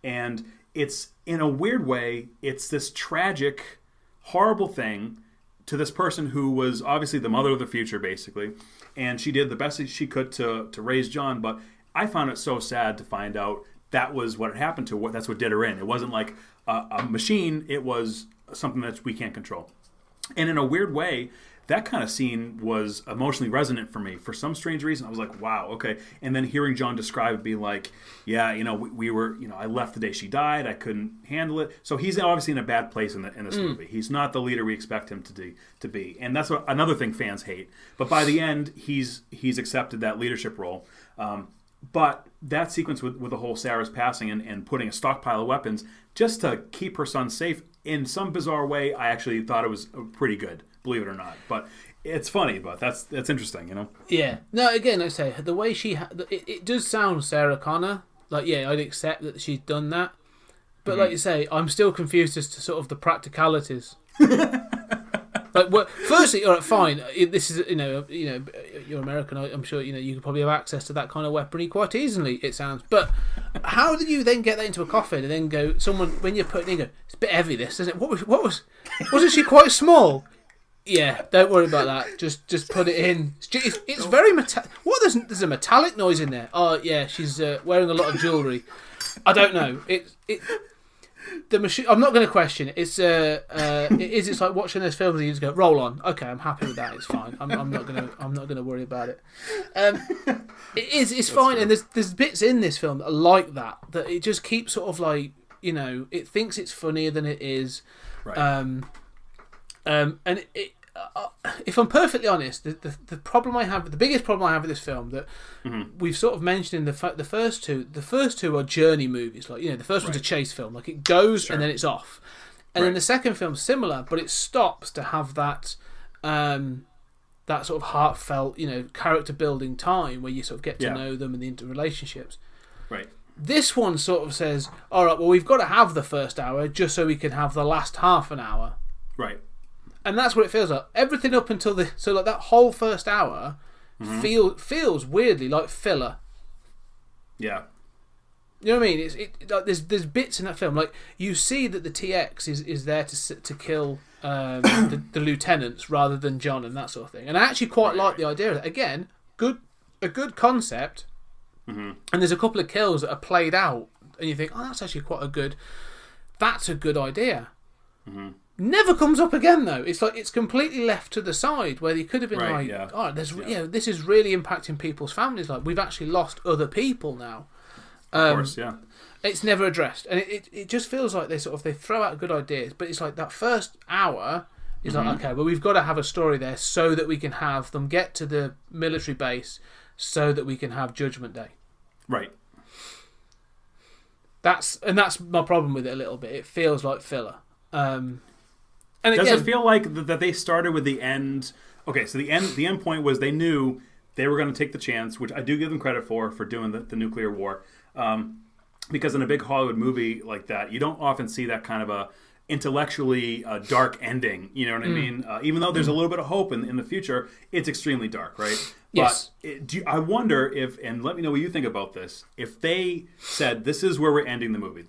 S7: and it's in a weird way, it's this tragic, horrible thing to this person who was obviously the mother of the future, basically, and she did the best that she could to raise John. But I found it so sad to find out that was what had happened to her. That's what did her in. It wasn't like a machine. It was something that we can't control. And in a weird way, that kind of scene was emotionally resonant for me. For some strange reason, I was like, wow, okay. And then hearing John describe it, being like, yeah, we were, I left the day she died. I couldn't handle it. So he's obviously in a bad place in this movie. He's not the leader we expect him to be. And that's another thing fans hate. But by the end, he's accepted that leadership role. But that sequence with the whole Sarah's passing and putting a stockpile of weapons just to keep her son safe, in some bizarre way, I actually thought it was pretty good, believe it or not. But it's funny, but that's interesting,
S6: Yeah. No, again, I say, the way it does sound Sarah Connor. Like, yeah, I'd accept that she's done that. But like you say, I'm still confused as to sort of the practicalities. Like, firstly, all right, fine. This is, you're American. I'm sure you could probably have access to that kind of weaponry quite easily. It sounds, but how did you then get that into a coffin and then go? Someone when you're putting it, go, it's a bit heavy. This isn't it. Wasn't she quite small? Yeah, don't worry about that. Just put it in. It's very metallic. What? There's a metallic noise in there. Oh yeah, she's wearing a lot of jewellery. I don't know. The machine. I'm not going to question it. It's it's like watching those films and you just go, roll on. Okay, I'm happy with that. It's fine. I'm not going to worry about it. It's fine. True. And there's bits in this film that are like that it just keeps sort of like it thinks it's funnier than it is.
S7: Right.
S6: And if I'm perfectly honest, the problem I have, the biggest problem I have with this film that we've sort of mentioned in the first two are journey movies. Like, the first one's a chase film. Like, it goes and then it's off. And then the second film's similar, but it stops to have that that sort of heartfelt, character building time where you sort of get to know them and the interrelationships.
S7: Right.
S6: This one sort of says, all right, well, we've got to have the first hour just so we can have the last half an hour.
S7: Right.
S6: And that's what it feels like. Everything up until that whole first hour feels weirdly like filler.
S7: Yeah.
S6: You know what I mean? Like there's bits in that film, like you see that the TX is there to kill the lieutenants rather than John and that sort of thing. And I actually quite like the idea of that. Again, a good concept. And there's a couple of kills that are played out, and you think, oh, that's actually quite a good idea. Never comes up again though. It's like it's completely left to the side where you could have been oh, this is really impacting people's families. Like, we've actually lost other people now.
S7: Of course, yeah.
S6: It's never addressed, and it just feels like they throw out good ideas, but it's like that first hour is like, okay, well, we've got to have a story there so that we can have them get to the military base so that we can have Judgment Day.
S7: Right.
S6: That's my problem with it a little bit. It feels like filler. And
S7: does it feel like that they started with the end? Okay, so the end point was they knew they were going to take the chance, which I do give them credit for doing the nuclear war. Because in a big Hollywood movie like that, you don't often see that kind of a intellectually dark ending. You know what I mean? Even though there's a little bit of hope in the future, it's extremely dark, right?
S6: Yes.
S7: But I wonder if, and let me know what you think about this, if they said, this is where we're ending the movie.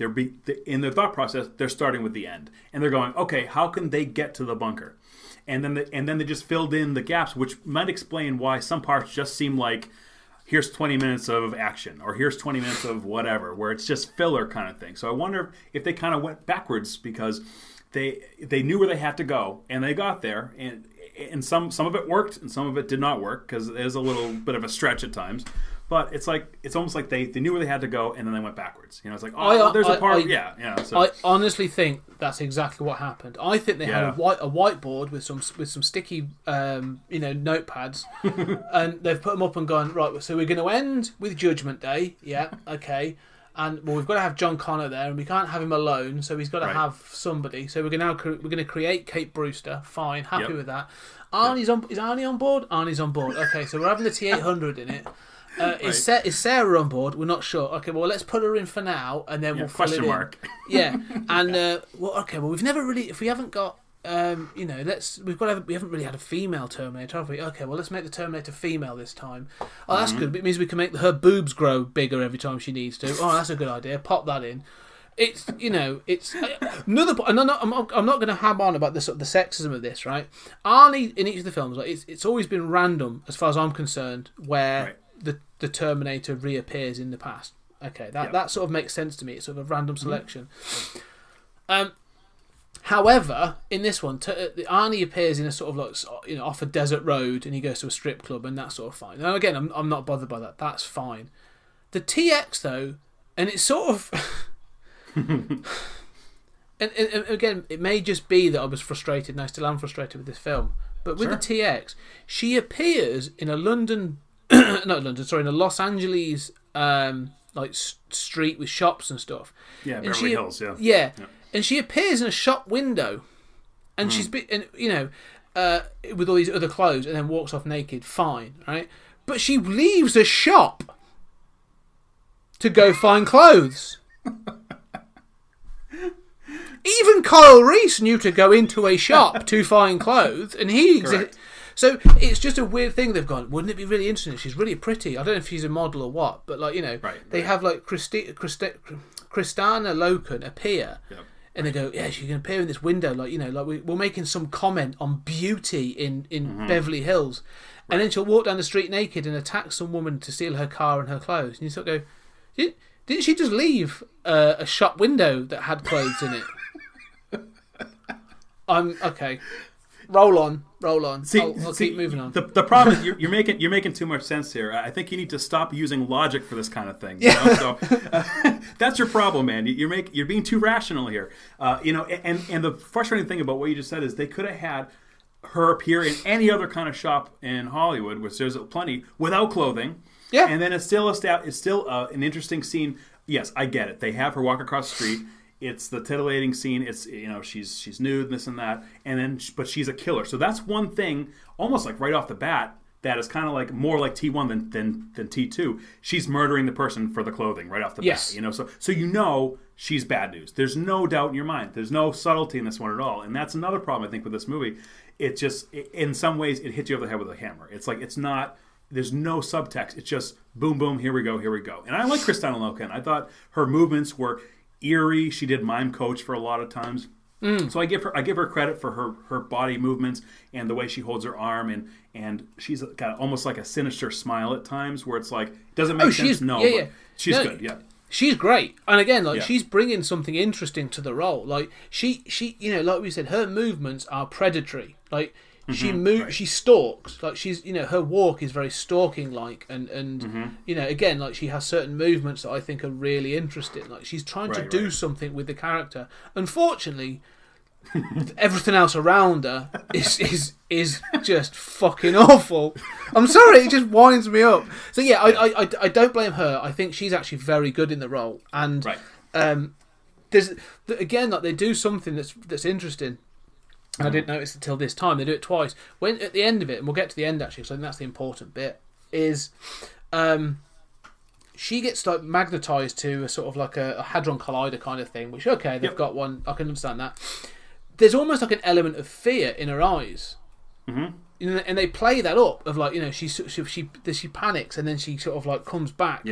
S7: In their thought process, they're starting with the end. And they're going, okay, how can they get to the bunker? And then they just filled in the gaps, which might explain why some parts just seem like, here's 20 minutes of action, or here's 20 minutes of whatever, where it's just filler kind of thing. So I wonder if they kind of went backwards because they knew where they had to go, and they got there, and some of it worked, and some of it did not work, because it is a little bit of a stretch at times. But it's almost like they knew where they had to go, and then they went backwards. It's like, there's a part, So.
S6: I honestly think that's exactly what happened. I think they had a whiteboard with some sticky, notepads, and they've put them up and gone, right. So we're going to end with Judgment Day, okay, and we've got to have John Connor there, and we can't have him alone, so he's got to have somebody. So we're going to create Kate Brewster. Fine, happy with that. Is Arnie on board? Arnie's on board. Okay, so we're having the T-800 in it. Is Sarah on board? We're not sure. Okay, well, let's put her in for now, and then we'll fill it in.
S7: Question mark.
S6: Yeah, and we've never really, if we haven't got, we haven't really had a female Terminator, have we? Okay, well, let's make the Terminator female this time. Oh, that's good. It means we can make her boobs grow bigger every time she needs to. Oh, that's a good idea. Pop that in. It's it's another. And I'm not going to ham on about the sexism of this, right? Arnie in each of the films, like it's always been random as far as I'm concerned, where the Terminator reappears in the past. Okay, that sort of makes sense to me. It's sort of a random selection. However, in this one, Arnie appears in a sort of like off a desert road, and he goes to a strip club, and that's sort of fine. Now again, I'm not bothered by that. That's fine. The TX though, and it's sort of. and again, it may just be that I was frustrated, and I still am frustrated with this film. But with the TX, she appears in a in a Los Angeles street with shops and stuff.
S7: Yeah, Beverly Hills. Yeah.
S6: Yeah, and she appears in a shop window, and she's with all these other clothes, and then walks off naked. Fine, right? But she leaves a shop to go find clothes. Even Kyle Reese knew to go into a shop to find clothes, and he exists. So it's just a weird thing they've gone. Wouldn't it be really interesting? She's really pretty. I don't know if she's a model or what, but they have like Kristana Loken appear, and they go, yeah, she can appear in this window, we're making some comment on beauty in Beverly Hills, and then she'll walk down the street naked and attack some woman to steal her car and her clothes, and you sort of go, didn't she just leave a shop window that had clothes in it? Okay. Roll on. roll on. I'll keep moving on.
S7: The problem is you're making too much sense here. I think you need to stop using logic for this kind of thing. You know? So that's your problem, man. You're being too rational here. And the frustrating thing about what you just said is they could have had her appear in any other kind of shop in Hollywood, which there's plenty, without clothing.
S6: Yeah.
S7: And then it's still an interesting scene. Yes, I get it. They have her walk across the street. It's the titillating scene. It's she's nude, this and that, and then but she's a killer. So that's one thing, almost like right off the bat, that is kind of like more like T1 than T2. She's murdering the person for the clothing right off the bat. So she's bad news. There's no doubt in your mind. There's no subtlety in this one at all, and that's another problem I think with this movie. It just in some ways it hits you over the head with a hammer. It's like it's not. There's no subtext. It's just boom, boom. Here we go. And I like Kristanna Loken. I thought her movements were eerie. She did mime coach for a lot of times. So I give her credit for her body movements and the way she holds her arm, and she's got almost like a sinister smile at times where it's like doesn't make sense. She's good. Yeah.
S6: She's great, and again, she's bringing something interesting to the role. Like she, like we said, her movements are predatory. Like she moves, she stalks. Like she's, her walk is very stalking like, and again, like she has certain movements that I think are really interesting. Like she's trying to do something with the character. Unfortunately, everything else around her is just fucking awful. I'm sorry, it just winds me up. So yeah, I don't blame her. I think she's actually very good in the role, and there's again, like they do something that's interesting. And I didn't notice it until this time. They do it twice. When at the end of it, and we'll get to the end actually, because I think that's the important bit, is she gets like magnetized to a sort of like a hadron collider kind of thing. Which they've got one. I can understand that. There's almost like an element of fear in her eyes, and they play that up of like she panics and then she sort of like comes back,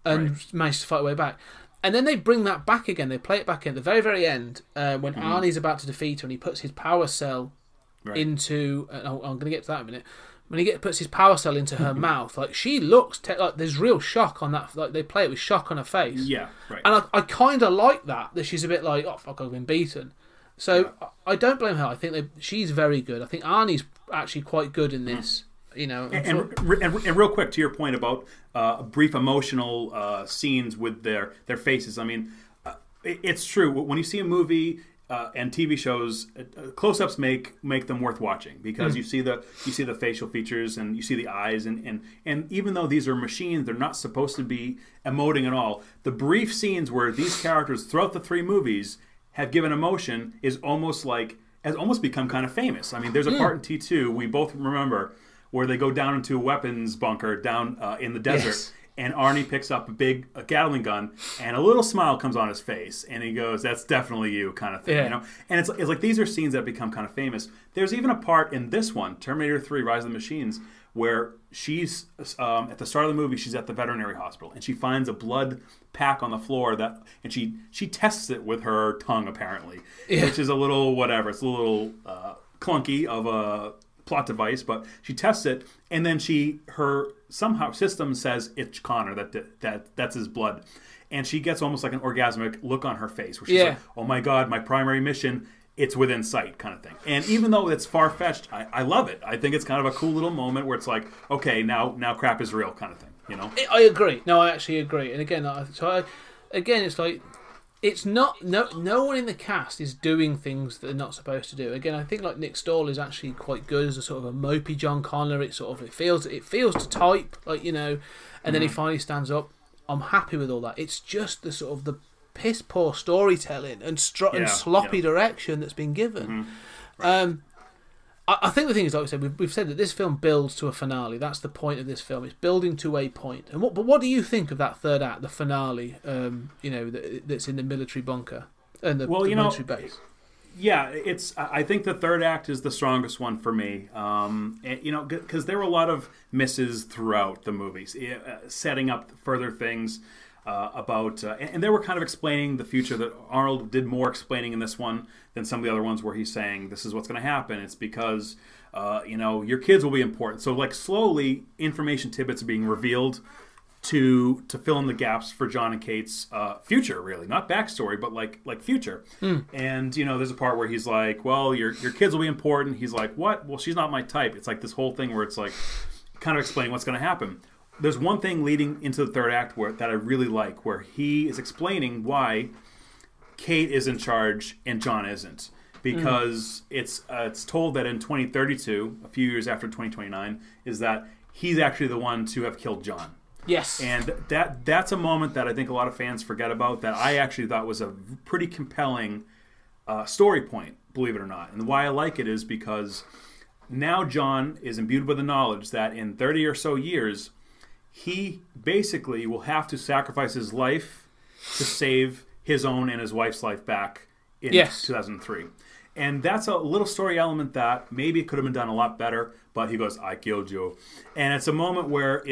S6: and manages to fight her way back. And then they bring that back again. They play it back in the very, very end when Arnie's about to defeat her and he puts his power cell into... I'm going to get to that in a minute. When he puts his power cell into her mouth, like she looks... like there's real shock on that. Like they play it with shock on her face.
S7: Yeah, right.
S6: And I kind of like that she's a bit like, oh, fuck, I've been beaten. So I don't blame her. I think she's very good. I think Arnie's actually quite good in this. And
S7: real quick to your point about brief emotional scenes with their faces. I mean, it's true. When you see a movie and TV shows, close-ups make them worth watching because you see the facial features and you see the eyes and even though these are machines, they're not supposed to be emoting at all. The brief scenes where these characters throughout the 3 movies have given emotion has almost become kind of famous. I mean, there's a part in T2 we both remember, where they go down into a weapons bunker down in the desert, and Arnie picks up a Gatling gun, and a little smile comes on his face, and he goes, "That's definitely you," kind of thing, And it's like these are scenes that become kind of famous. There's even a part in this one, Terminator 3: Rise of the Machines, where she's at the start of the movie, she's at the veterinary hospital, and she finds a blood pack on the floor and she tests it with her tongue apparently, which is a little whatever. It's a little clunky of a plot device, but she tests it, and then her somehow system says it's Connor, that's his blood, and she gets almost like an orgasmic look on her face where she's like, oh my god, my primary mission, it's within sight kind of thing. And even though it's far-fetched, I love it. I think it's kind of a cool little moment where it's like, okay, now crap is real kind of thing,
S6: I agree. No, I actually agree. And again, it's like it's not no one in the cast is doing things that they're not supposed to do. Again, I think like Nick Stahl is actually quite good as a sort of a mopey John Connor. It feels to type like and then he finally stands up. I'm happy with all that. It's just the sort of the piss poor storytelling and sloppy direction that's been given. I think the thing is, like we said, we've said that this film builds to a finale. That's the point of this film. It's building to a point. And what do you think of that third act, the finale? That's in the military bunker and the military base.
S7: Yeah, I think the third act is the strongest one for me. Because there were a lot of misses throughout the movies, setting up further things. And they were kind of explaining the future. That Arnold did more explaining in this one than some of the other ones where he's saying this is what's going to happen. It's because your kids will be important. So like slowly information tidbits are being revealed to fill in the gaps for John and Kate's future, really, not backstory, but like future. And there's a part where he's like, "Well, your kids will be important." He's like, "What? Well, she's not my type." It's like this whole thing where it's like kind of explaining what's going to happen. There's one thing leading into the third act that I really like, where he is explaining why Kate is in charge and John isn't, because it's told that in 2032, a few years after 2029, is that he's actually the one to have killed John.
S6: Yes.
S7: And that's a moment that I think a lot of fans forget about, that I actually thought was a pretty compelling story point, believe it or not. And why I like it is because now John is imbued with the knowledge that in 30 or so years, he basically will have to sacrifice his life to save his own and his wife's life back in 2003. And that's a little story element that maybe it could have been done a lot better, but he goes, "I killed you." And it's a moment where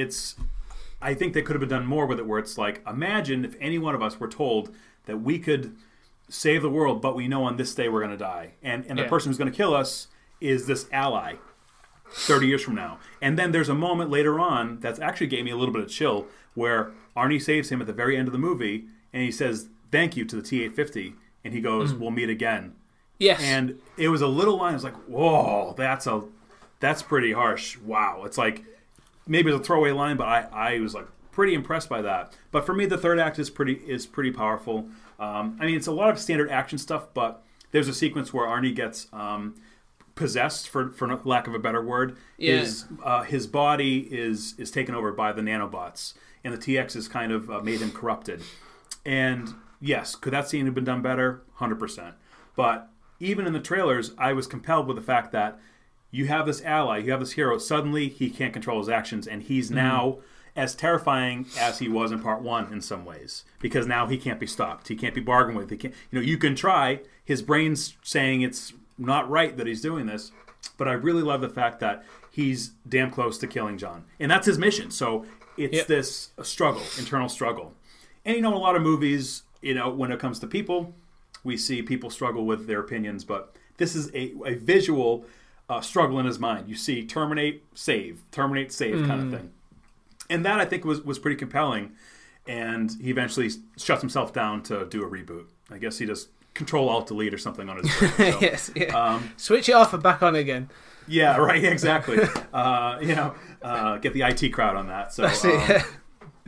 S7: I think they could have been done more with it, where it's like, imagine if any one of us were told that we could save the world, but we know on this day we're going to die. And the person who's going to kill us is this ally 30 years from now. And then there's a moment later on that's actually gave me a little bit of chill, where Arnie saves him at the very end of the movie, and he says, "Thank you" to the T-850, and he goes, "We'll meet again."
S6: Yes.
S7: And it was a little line, I was like, whoa, that's pretty harsh. Wow. It's like, maybe it's a throwaway line, but I was like pretty impressed by that. But for me, the third act is pretty powerful. I mean, it's a lot of standard action stuff, but there's a sequence where Arnie gets possessed, for lack of a better word.
S6: Yeah.
S7: His body is taken over by the nanobots, and the TX has kind of made him corrupted. And yes, could that scene have been done better? 100%. But even in the trailers, I was compelled with the fact that you have this ally, you have this hero, suddenly he can't control his actions, and he's now as terrifying as he was in part one in some ways, because now he can't be stopped, he can't be bargained with, he can't, you can try, his brain's saying it's not right that he's doing this, but I really love the fact that he's damn close to killing John, and that's his mission. So it's this struggle, internal struggle. And in a lot of movies, when it comes to people, we see people struggle with their opinions, but this is a visual struggle in his mind. You see terminate, save kind of thing. And that, I think, was pretty compelling. And he eventually shuts himself down to do a reboot. I guess he just Control-Alt-Delete or something on his brain. So,
S6: yes, yeah. Switch it off and back on again.
S7: Yeah, right, exactly. Get the IT crowd on that. So,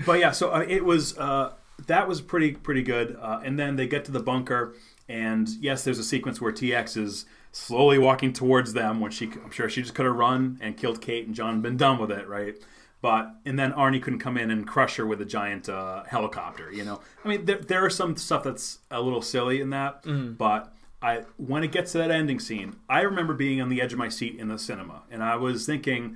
S7: but yeah, so it was... that was pretty good. And then they get to the bunker, and yes, there's a sequence where TX is slowly walking towards them, when I'm sure she just could have run and killed Kate and John and been done with it, right? And then Arnie couldn't come in and crush her with a giant helicopter, I mean, there are some stuff that's a little silly in that, but when it gets to that ending scene, I remember being on the edge of my seat in the cinema, and I was thinking,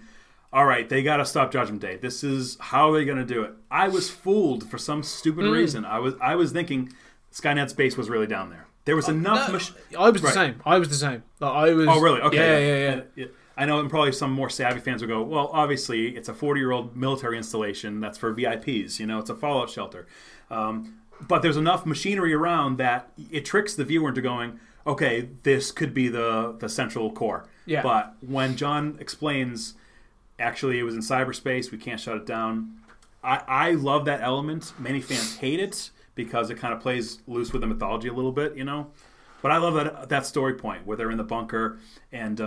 S7: all right, they got to stop Judgment Day. This is how are they going to do it? I was fooled for some stupid reason. I was thinking Skynet's base was really down there. There was enough.
S6: I was the same. I was the same.
S7: Oh, really? Okay.
S6: Yeah.
S7: I know, and probably some more savvy fans will go, well, obviously it's a 40-year-old military installation that's for VIPs. It's a fallout shelter. But there's enough machinery around that it tricks the viewer into going, okay, this could be the central core.
S6: Yeah.
S7: But when John explains, actually, it was in cyberspace, we can't shut it down. I love that element. Many fans hate it because it kind of plays loose with the mythology a little bit, But I love that story point where they're in the bunker, and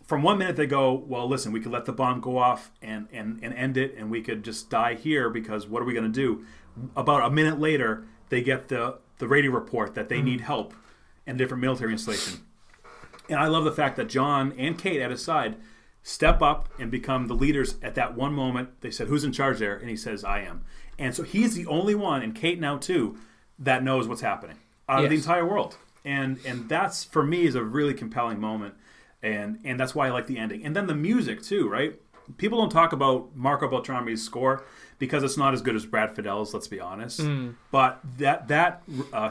S7: from one minute they go, well, listen, we could let the bomb go off and end it, and we could just die here because what are we going to do? About a minute later, they get the radio report that they need help in a different military installation. And I love the fact that John and Kate at his side step up and become the leaders at that one moment. They said, who's in charge there? And he says, I am. And so he's the only one, and Kate now too, that knows what's happening out of the entire world. And that's, for me, is a really compelling moment. And that's why I like the ending. And then the music too, right? People don't talk about Marco Beltrami's score because it's not as good as Brad Fidel's, let's be honest. But that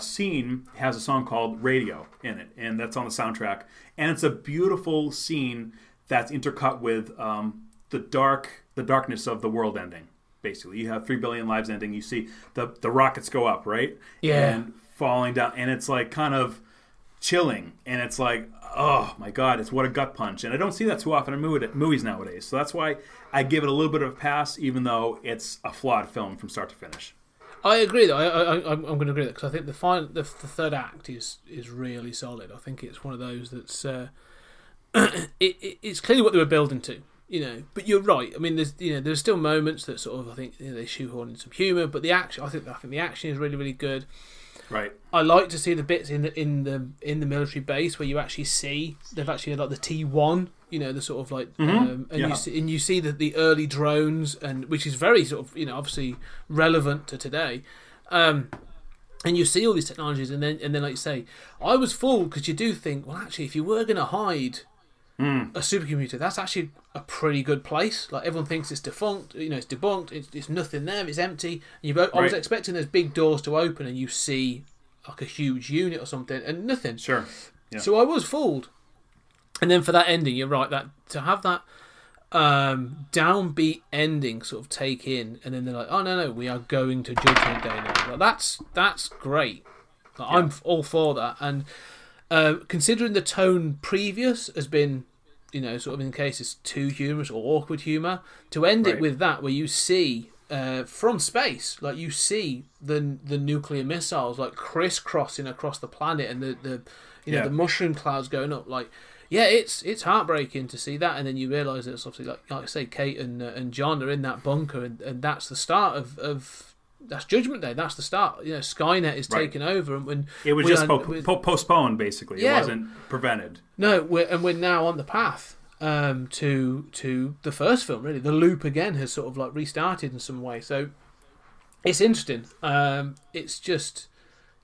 S7: scene has a song called Radio in it, and that's on the soundtrack. And it's a beautiful scene that's intercut with the darkness of the world ending. Basically, you have 3 billion lives ending. You see the rockets go up, right?
S6: Yeah.
S7: And falling down, and it's like kind of chilling, and it's like, oh my God, it's what a gut punch. And I don't see that too often in movies nowadays. So that's why I give it a little bit of a pass, even though it's a flawed film from start to finish.
S6: I agree, though. I'm going to agree with that, because I think the third act is really solid. I think it's one of those that's it's clearly what they were building to, But you're right. I mean, there's still moments that sort of, I think, they shoehorn in some humour, but the action, I think the action is really, really good.
S7: Right.
S6: I like to see the bits in the military base where you actually see they've actually like the T1, the sort of like, you see the early drones, and which is very sort of obviously relevant to today, and you see all these technologies, and then like you say, I was fooled, because you do think, well, actually, if you were going to hide a supercomputer, that's actually a pretty good place. Like, everyone thinks it's defunct, it's debunked, it's nothing there, it's empty. And I was expecting those big doors to open and you see like a huge unit or something, and nothing.
S7: Sure. Yeah.
S6: So I was fooled. And then for that ending, you're right, that to have that downbeat ending sort of take in, and then they're like, oh no, we are going to Judgment Day now. Like, that's great. Like, I'm all for that. And considering the tone previous has been, sort of in cases too humorous or awkward humour, to end it with that, where you see from space, like you see the nuclear missiles like crisscrossing across the planet, and the mushroom clouds going up, like, yeah, it's heartbreaking to see that, and then you realise that it's obviously like I say, Kate and John are in that bunker, and that's the start of that's Judgment Day. That's the start. Skynet is taking over, and when
S7: it was just postponed, basically. It wasn't prevented.
S6: No, we're now on the path to the first film. Really, the loop again has sort of like restarted in some way. So it's interesting. It's just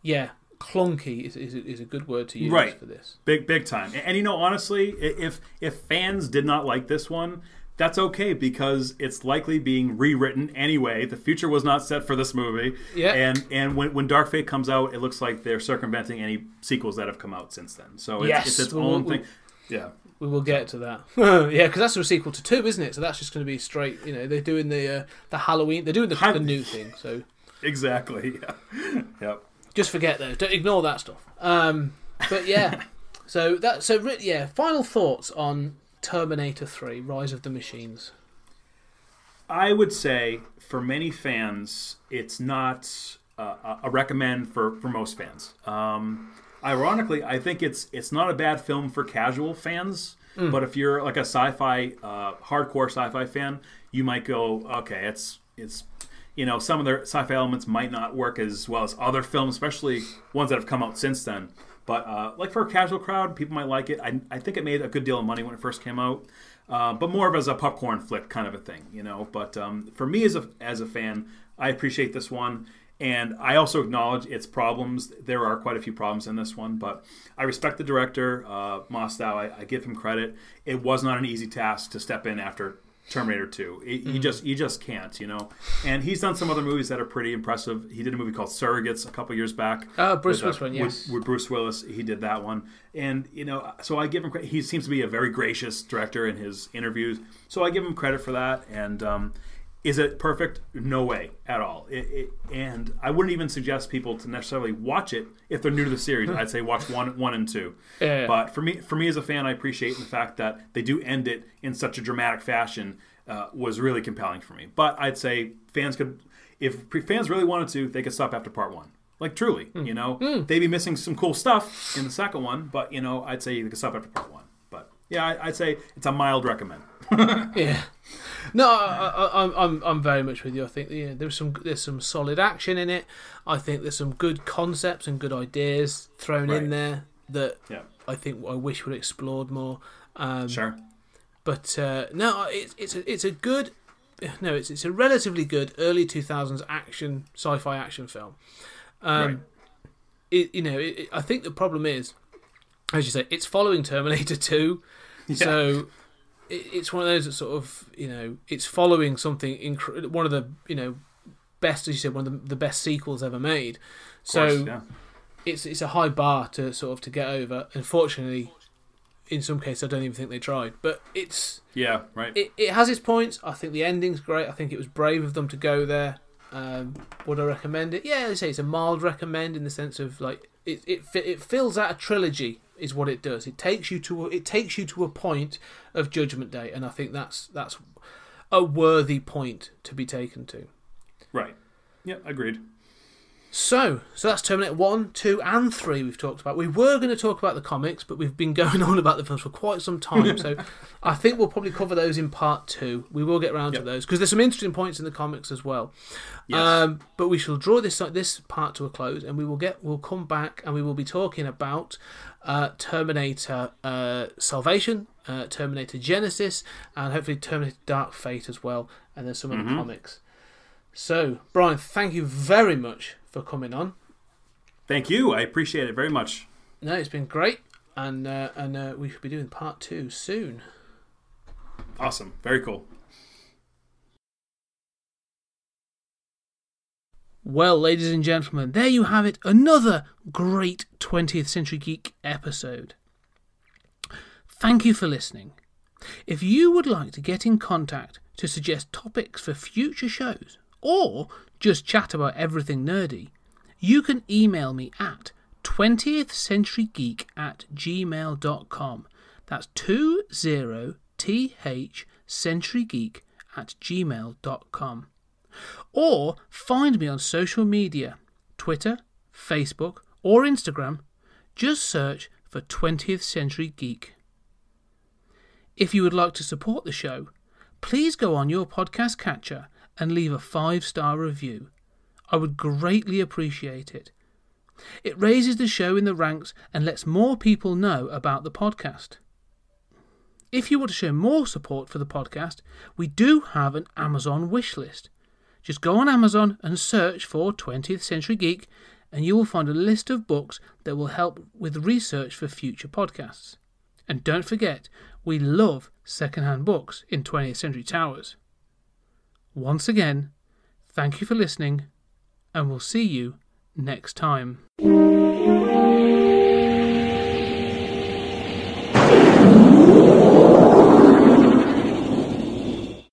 S6: clunky is a good word to use for this.
S7: Big time. And honestly, if fans did not like this one, that's okay, because it's likely being rewritten anyway. The future was not set for this movie. Yeah. And when Dark Fate comes out, it looks like they're circumventing any sequels that have come out since then. So it's its own thing. Yeah.
S6: We will get to that. Yeah, because that's a sequel to 2, isn't it? So that's just going to be straight, they're doing the Halloween, they're doing the new thing. So
S7: exactly. Yeah. Yep.
S6: Just forget those. Don't ignore that stuff. But yeah. Final thoughts on Terminator 3, Rise of the Machines.
S7: I would say for many fans, it's not a recommend for most fans. Ironically, I think it's not a bad film for casual fans, but if you're like a sci-fi, hardcore sci-fi fan, you might go, okay, it's some of their sci-fi elements might not work as well as other films, especially ones that have come out since then. But like for a casual crowd, people might like it. I think it made a good deal of money when it first came out, but more of as a popcorn flick kind of a thing, But for me as a fan, I appreciate this one, and I also acknowledge its problems. There are quite a few problems in this one, but I respect the director, Mostow. I give him credit. It was not an easy task to step in after Terminator 2. You just can't, And he's done some other movies that are pretty impressive. He did a movie called Surrogates a couple years back.
S6: Bruce Willis one, yes.
S7: With Bruce Willis, he did that one. And, so I give him credit. He seems to be a very gracious director in his interviews. So I give him credit for that. And is it perfect? No way at all. And I wouldn't even suggest people to necessarily watch it if they're new to the series. I'd say watch 1 and 2. Yeah. But for me as a fan, I appreciate the fact that they do end it in such a dramatic fashion. Was really compelling for me. But I'd say if fans really wanted to, they could stop after part 1. Like, truly, they'd be missing some cool stuff in the second one, but I'd say they could stop after part 1. But yeah, I'd say it's a mild recommend.
S6: Yeah. No, I'm very much with you. I think there's some solid action in it. I think there's some good concepts and good ideas thrown in there that I think I wish were explored more.
S7: Sure.
S6: But no, it's a relatively good early 2000s action sci-fi action film. I think the problem is, as you say, it's following Terminator 2, so it's one of those that sort of it's following something one of the best, as you said, one of the best sequels ever made. So it's a high bar to get over. Unfortunately, in some cases, I don't even think they tried. But it's It has its points. I think the ending's great. I think it was brave of them to go there. Would I recommend it? Yeah, I say it's a mild recommend in the sense of like it fills out a trilogy is what it does. It takes you to a point of Judgment Day, and I think that's a worthy point to be taken to.
S7: Right. Yeah, agreed.
S6: So that's Terminator 1, 2 and 3 we've talked about. We were going to talk about the comics, but we've been going on about the films for quite some time, so I think we'll probably cover those in part 2. We will get around to those, because there's some interesting points in the comics as well. Yes. But we shall draw this part to a close, and we'll come back and we will be talking about Terminator Salvation, Terminator Genesis, and hopefully Terminator Dark Fate as well, and then some of the comics. So, Brian, thank you very much for coming on.
S7: Thank you. I appreciate it very much.
S6: No, it's been great, and we should be doing part 2 soon.
S7: Awesome. Very cool.
S6: Well, ladies and gentlemen, there you have it. Another great 20th Century Geek episode. Thank you for listening. If you would like to get in contact to suggest topics for future shows, or just chat about everything nerdy, you can email me at 20thcenturygeek@gmail.com. That's 20thcenturygeek@gmail.com. Or find me on social media, Twitter, Facebook, or Instagram. Just search for 20th Century Geek. If you would like to support the show, please go on your podcast catcher and leave a 5-star review. I would greatly appreciate it. It raises the show in the ranks and lets more people know about the podcast. If you want to show more support for the podcast, we do have an Amazon wish list. Just go on Amazon and search for 20th Century Geek, and you will find a list of books that will help with research for future podcasts. And don't forget, we love second-hand books in 20th Century Towers. Once again, thank you for listening, and we'll see you next time.